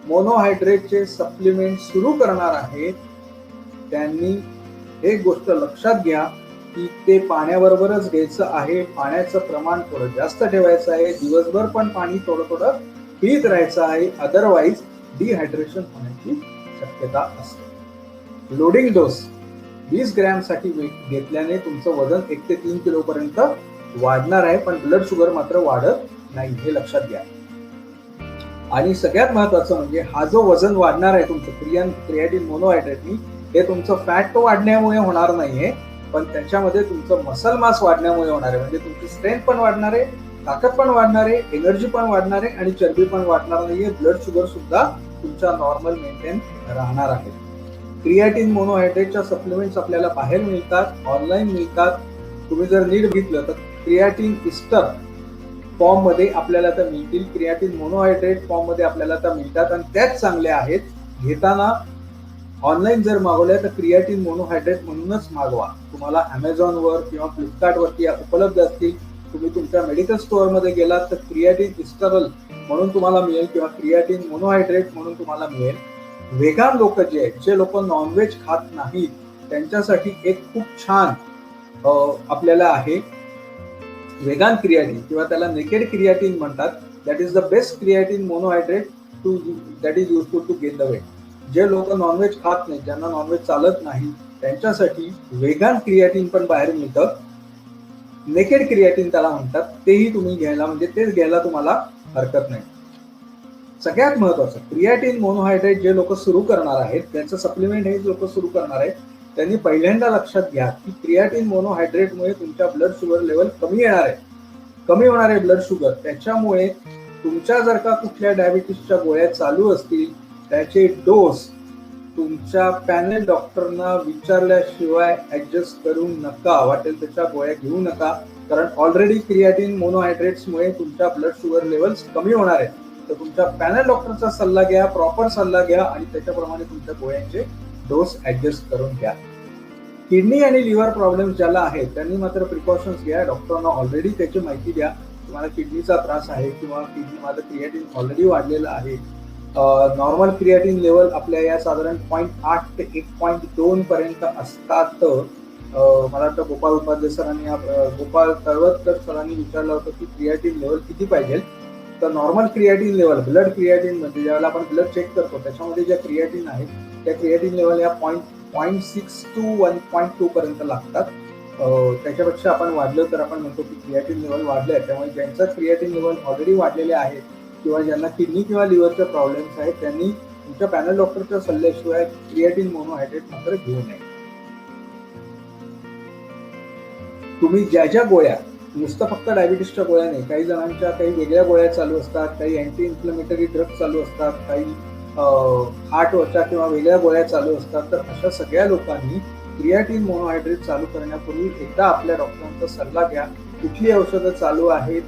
मोनोहायड्रेटचे सप्लिमेंट सुरू करणार आहेत त्यांनी एक गोष्ट लक्षात घ्या की ते पाण्याबरोबरच घ्यायचं आहे. पाण्याचं प्रमाण थोडं जास्त ठेवायचं आहे. दिवसभर पण पाणी थोडं पीत राहायचं आहे, अदरवाईज डिहायड्रेशन होण्याची शक्यता असते. लोडिंग डोस 20 ग्रॅम साठी घेतल्याने तुमचं वजन 1 ते 3 किलो पर्यंत वाढणार आहे, पण ब्लड शुगर मात्र वाढत नाही, हे लक्षात घ्या. आणि सगळ्यात महत्वाचं म्हणजे हा जो वजन वाढणार आहे तुमचं क्रिएटिन मोनोहायड्रेटनी, हे तुमचं फॅट वाढण्यामुळे होणार नाहीये, पण त्याच्यामध्ये तुमचं मसल मास वाढण्यामुळे होणार आहे. म्हणजे तुमची स्ट्रेंथ पण वाढणार आहे, ताकद पण वाढणार आहे, एनर्जी पण वाढणार आहे आणि चरबी पण वाढणार नाहीये. ब्लड शुगर सुद्धा तुमच्या नॉर्मल मेंटेन राहणार आहे. क्रिएटिन मोनोहायड्रेटच्या सप्लिमेंट्स आपल्याला बाहेर मिळतात, ऑनलाईन मिळतात. तुम्ही जर नीट बघितलं तर क्रिएटिन इस्टर फॉर्म मध्ये आपल्याला त्या मिळतील, क्रिएटिन मोनोहायड्रेट फॉर्म मध्ये आपल्याला त्या मिळतात आणि त्याच चांगल्या आहेत. घेताना ऑनलाईन जर मागवल्या तर क्रिएटिन मोनोहायड्रेट म्हणूनच मागवा. तुम्हाला Amazonवर किंवा फ्लिपकार्टवरती उपलब्ध असतील. तुम्ही तुमच्या मेडिकल स्टोअरमध्ये गेलात तर क्रिएटिन इस्टरल म्हणून तुम्हाला मिळेल किंवा क्रिएटिन मोनोहायड्रेट म्हणून तुम्हाला मिळेल. व्हेगन लोक जे आहेत, जे लोक नॉनव्हेज खात नाहीत, त्यांच्यासाठी एक खूप छान आपल्याला आहे व्हेगन क्रिएटिन किंवा त्याला नेकेड क्रिएटिन म्हणतात. That is the best creatine monohydrate that is useful to gain the weight. जे लोक नॉनव्हेज खात नाही, ज्यांना नॉनव्हेज चालत नाही, त्यांच्यासाठी व्हेगन क्रिएटिन पण बाहेर मिळतं. नेकेड क्रिएटिन त्याला म्हणतात. तेही तुम्ही घ्यायला म्हणजे तेच घ्यायला तुम्हाला हरकत नाही. सगळ्यात महत्वाचं क्रिएटिन मोनोहायड्रेट जे लोक सुरू करणार आहेत, त्याचं सप्लिमेंट हे लोक सुरू करणार आहेत, त्यांनी पहिल्यांदा लक्षात घ्या की क्रिएटिन मोनोहायड्रेटमुळे तुमच्या ब्लड शुगर लेवल कमी येणार आहे. कमी होणार आहे ब्लड शुगर. त्याच्यामुळे तुमच्या जर का कुठल्या डायबिटीसच्या गोळ्या चालू असतील, त्याचे डोस तुमच्या पॅनल डॉक्टरना विचारल्याशिवाय ऍडजस्ट करू नका. वाटेल त्याच्या गोळ्या घेऊ नका, कारण ऑलरेडी क्रिएटिन मोनोहायड्रेट्समुळे तुमच्या ब्लड शुगर लेवल्स कमी होणार आहे. तर तुमच्या पॅनल डॉक्टरचा सल्ला घ्या, प्रॉपर सल्ला घ्या आणि त्याच्याप्रमाणे तुमच्या गोळ्यांचे डोस ऍडजस्ट करून घ्या. किडनी आणि लिव्हर प्रॉब्लेम ज्याला आहेत त्यांनी मात्र प्रिकॉशन्स घ्या. डॉक्टरना ऑलरेडी त्याची माहिती द्या. तुम्हाला किडनीचा त्रास आहे किंवा किडनी माझं क्रिएटिन ऑलरेडी वाढलेलं आहे. नॉर्मल क्रिएटिन लेवल आपल्या या साधारण 0.8 ते 1.2 पर्यंत असतात. मला वाटतं गोपाल उपाध्याय सरांनी गोपाल तळवतकर सरांनी विचारलं होतं की क्रिएटिन लेवल किती पाहिजे. तर normal creatine level blood creatine म्हणजे ज्यावेळेला आपण ब्लड चेक करतो त्याच्यामध्ये ज्या क्रिएटिन आहेत त्या क्रिएटिन लेवल या 0.6 to 1.2 पर्यंत लागतात. त्याच्यापेक्षा आपण वाढलं तर आपण म्हणतो की क्रिएटिन लेवल वाढले आहे. त्यामुळे ज्यांचं क्रिएटिन लेवल ऑलरेडी वाढलेले आहे किंवा ज्यांना किडनी किंवा लिव्हरचे प्रॉब्लेम्स आहेत त्यांनी तुमच्या पॅनल डॉक्टरच्या सल्ल्याशिवाय क्रिएटिन मोनोहायड्रेट मात्र घेऊ नये. तुम्ही ज्या गोळ्या नुसतं फक्त डायबिटीसच्या गोळ्या नाही, काही जणांच्या काही वेगळ्या गोळ्या चालू असतात, काही अँटी इन्फ्लेमेटरी ड्रग्ज चालू असतात, काही हार्टवरच्या किंवा वेगळ्या गोळ्या चालू असतात. तर अशा सगळ्या लोकांनी क्रिएटिन मोनोहायड्रेट चालू करण्यापूर्वी एकदा आपल्या डॉक्टरांचा सल्ला घ्या. कुठली औषधं चालू आहेत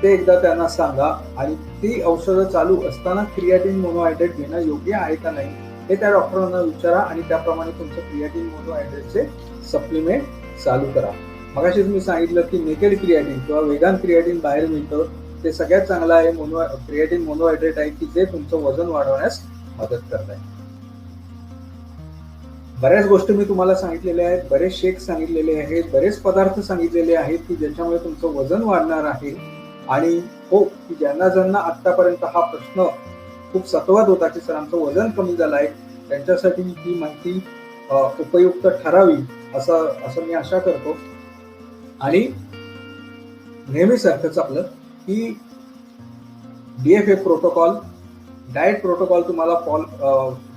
ते एकदा त्यांना सांगा आणि ती औषधं चालू असताना क्रिएटिन मोनोहायड्रेट घेणं योग्य आहे का नाही हे त्या डॉक्टरांना विचारा आणि त्याप्रमाणे तुमचं क्रिएटिन मोनोहायड्रेटचे सप्लिमेंट चालू करा. मगाशीच मी सांगितलं की नेकेड क्रिएटिन किंवा व्हेगन क्रिएटिन बाहेर मिळतं. ते सगळ्यात चांगलं आहे क्रिएटिन मोनोहायड्रेट आहे की जे तुमचं वजन वाढवण्यास मदत करत आहे. बऱ्याच गोष्टी मी तुम्हाला सांगितलेल्या आहेत, बरेच शेक सांगितलेले आहेत, बरेच पदार्थ सांगितलेले आहेत की ज्याच्यामुळे तुमचं वजन वाढणार आहे. आणि हो की ज्यांना आतापर्यंत हा प्रश्न खूप सतवत होता की सर आमचं वजन कमी झालं आहे, त्यांच्यासाठी ही माहिती उपयुक्त ठरावी असं मी आशा करतो. आणि नेहमीसारखंच आपलं की DFF प्रोटोकॉल डाएट प्रोटोकॉल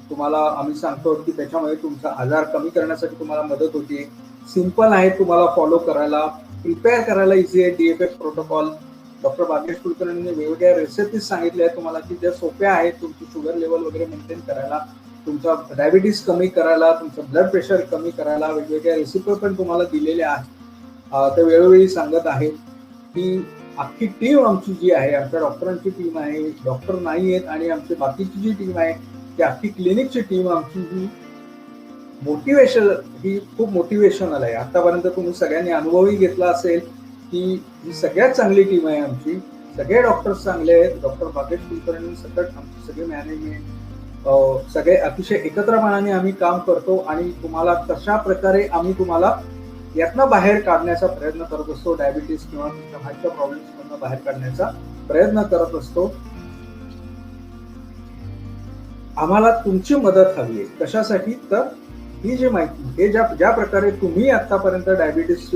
तुम्हाला आम्ही सांगतो की त्याच्यामुळे तुमचा आजार कमी करण्यासाठी तुम्हाला मदत होते. सिंपल आहे तुम्हाला फॉलो करायला, प्रिपेअर करायला इझी आहे. DFF प्रोटोकॉल डॉक्टर भाग्येश कुलकर्णींनी वेगवेगळ्या रेसिपीज सांगितल्या आहेत तुम्हाला की ज्या सोप्या आहेत तुमची शुगर लेवल वगैरे मेंटेन करायला, तुमचा डायबिटीस कमी करायला, तुमचं ब्लड प्रेशर कमी करायला वेगवेगळ्या रेसिपी पण तुम्हाला दिलेल्या आहेत. ते वेळोवेळी सांगत आहेत की अख्खी टीम आमची जी आहे, आमच्या डॉक्टरांची टीम आहे, डॉक्टर नाही आहेत आणि आमची बाकीची जी टीम आहे ती अख्खी क्लिनिकची टीम आमची ही खूप मोटिवेशनल आहे. आतापर्यंत तुम्ही सगळ्यांनी अनुभवही घेतला असेल की ही सगळ्यात चांगली टीम आहे आमची. सगळे डॉक्टर्स चांगले आहेत. डॉक्टर भाग्येश कुलकर्णी सकट आमची सगळे मॅनेजमेंट सगळे अतिशय एकत्रपणाने आम्ही काम करतो आणि तुम्हाला कशा प्रकारे आम्ही तुम्हाला यातनं बाहेर काढण्याचा प्रयत्न करत असतो. डायबिटीस किंवा तुमच्या हार्टच्या प्रॉब्लेम्स मधनं बाहेर काढण्याचा प्रयत्न करत असतो. आम्हाला तुमची मदत हवी आहे. कशासाठी? तर ही जी माहिती हे ज्या प्रकारे तुम्ही आतापर्यंत डायबिटीस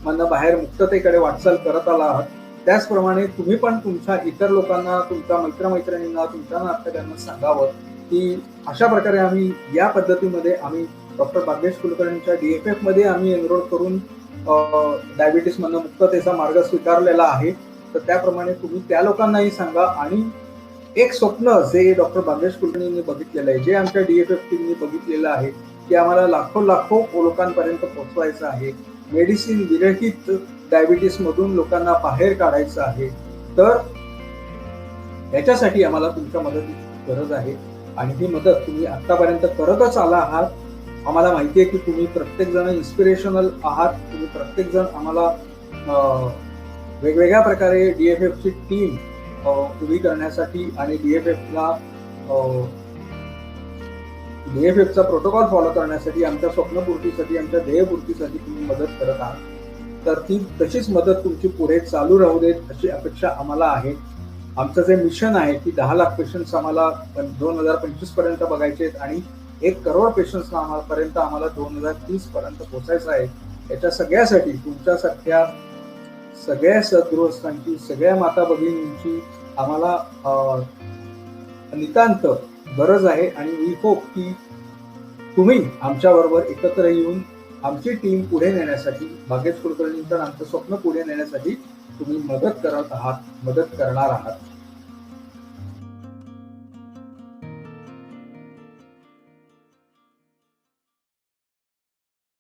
मधनं बाहेर मुक्ततेकडे वाटचाल करत आला आहात त्याचप्रमाणे तुम्ही पण तुमच्या इतर लोकांना, तुमच्या मित्रमैत्रिणींना, तुमच्या नातेवाईकांना सांगावं की अशा प्रकारे आम्ही या पद्धतीमध्ये आम्ही डॉक्टर भाग्येश कुलकर्णींच्या DFF मध्ये आम्ही एनरोल करून डायबिटीस मधनं मुक्ततेचा मार्ग स्वीकारलेला आहे. तर त्याप्रमाणे तुम्ही त्या लोकांनाही सांगा. आणि एक स्वप्न जे डॉक्टर भाग्येश कुलकर्णींनी बघितलेलं आहे, जे आमच्या DFF टीमनी बघितलेलं आहे की आम्हाला लाखो लोकांपर्यंत पोहोचवायचं आहे. मेडिसिन विरहित डायबिटीस मधून लोकांना बाहेर काढायचं आहे. तर याच्यासाठी आम्हाला तुमच्या मदतीची गरज आहे. आणि ही मदत तुम्ही आतापर्यंत करतच आला आहात. आम्हाला माहिती आहे की तुम्ही प्रत्येक जण इन्स्पिरेशनल आहात. तुम्ही प्रत्येक जण आम्हाला वेगवेगळ्या प्रकारे DFFची टीम उभी करण्यासाठी आणि DFFचा प्रोटोकॉल फॉलो करण्यासाठी, आमच्या स्वप्नपूर्तीसाठी, आमच्या ध्येयपूर्तीसाठी तुम्ही मदत करत आहात. तर ती तशीच मदत तुमची पुढे चालू राहू देत अशी अपेक्षा आम्हाला आहे. आमचं जे मिशन आहे की 10 लाख पेशंट्स आम्हाला 2025 पर्यंत बघायचे आहेत आणि 1 करोड पेशंट्स पर्यंत आम्हाला 2030 पर्यंत पोहोचायचं आहे. याच्या सगळ्यासाठी तुमच्यासारख्या सगळ्या सद्गृहस्थांची, सगळ्या माता भगिनींची आम्हाला नितांत गरज आहे आणि वी होप की तुम्ही आमच्याबरोबर एकत्र येऊन आमची टीम पुढे नेण्यासाठी, भाग्येश कुलकर्णींचं आमचं स्वप्न पुढे नेण्यासाठी तुम्ही मदत करत आहात, मदत करणार आहात.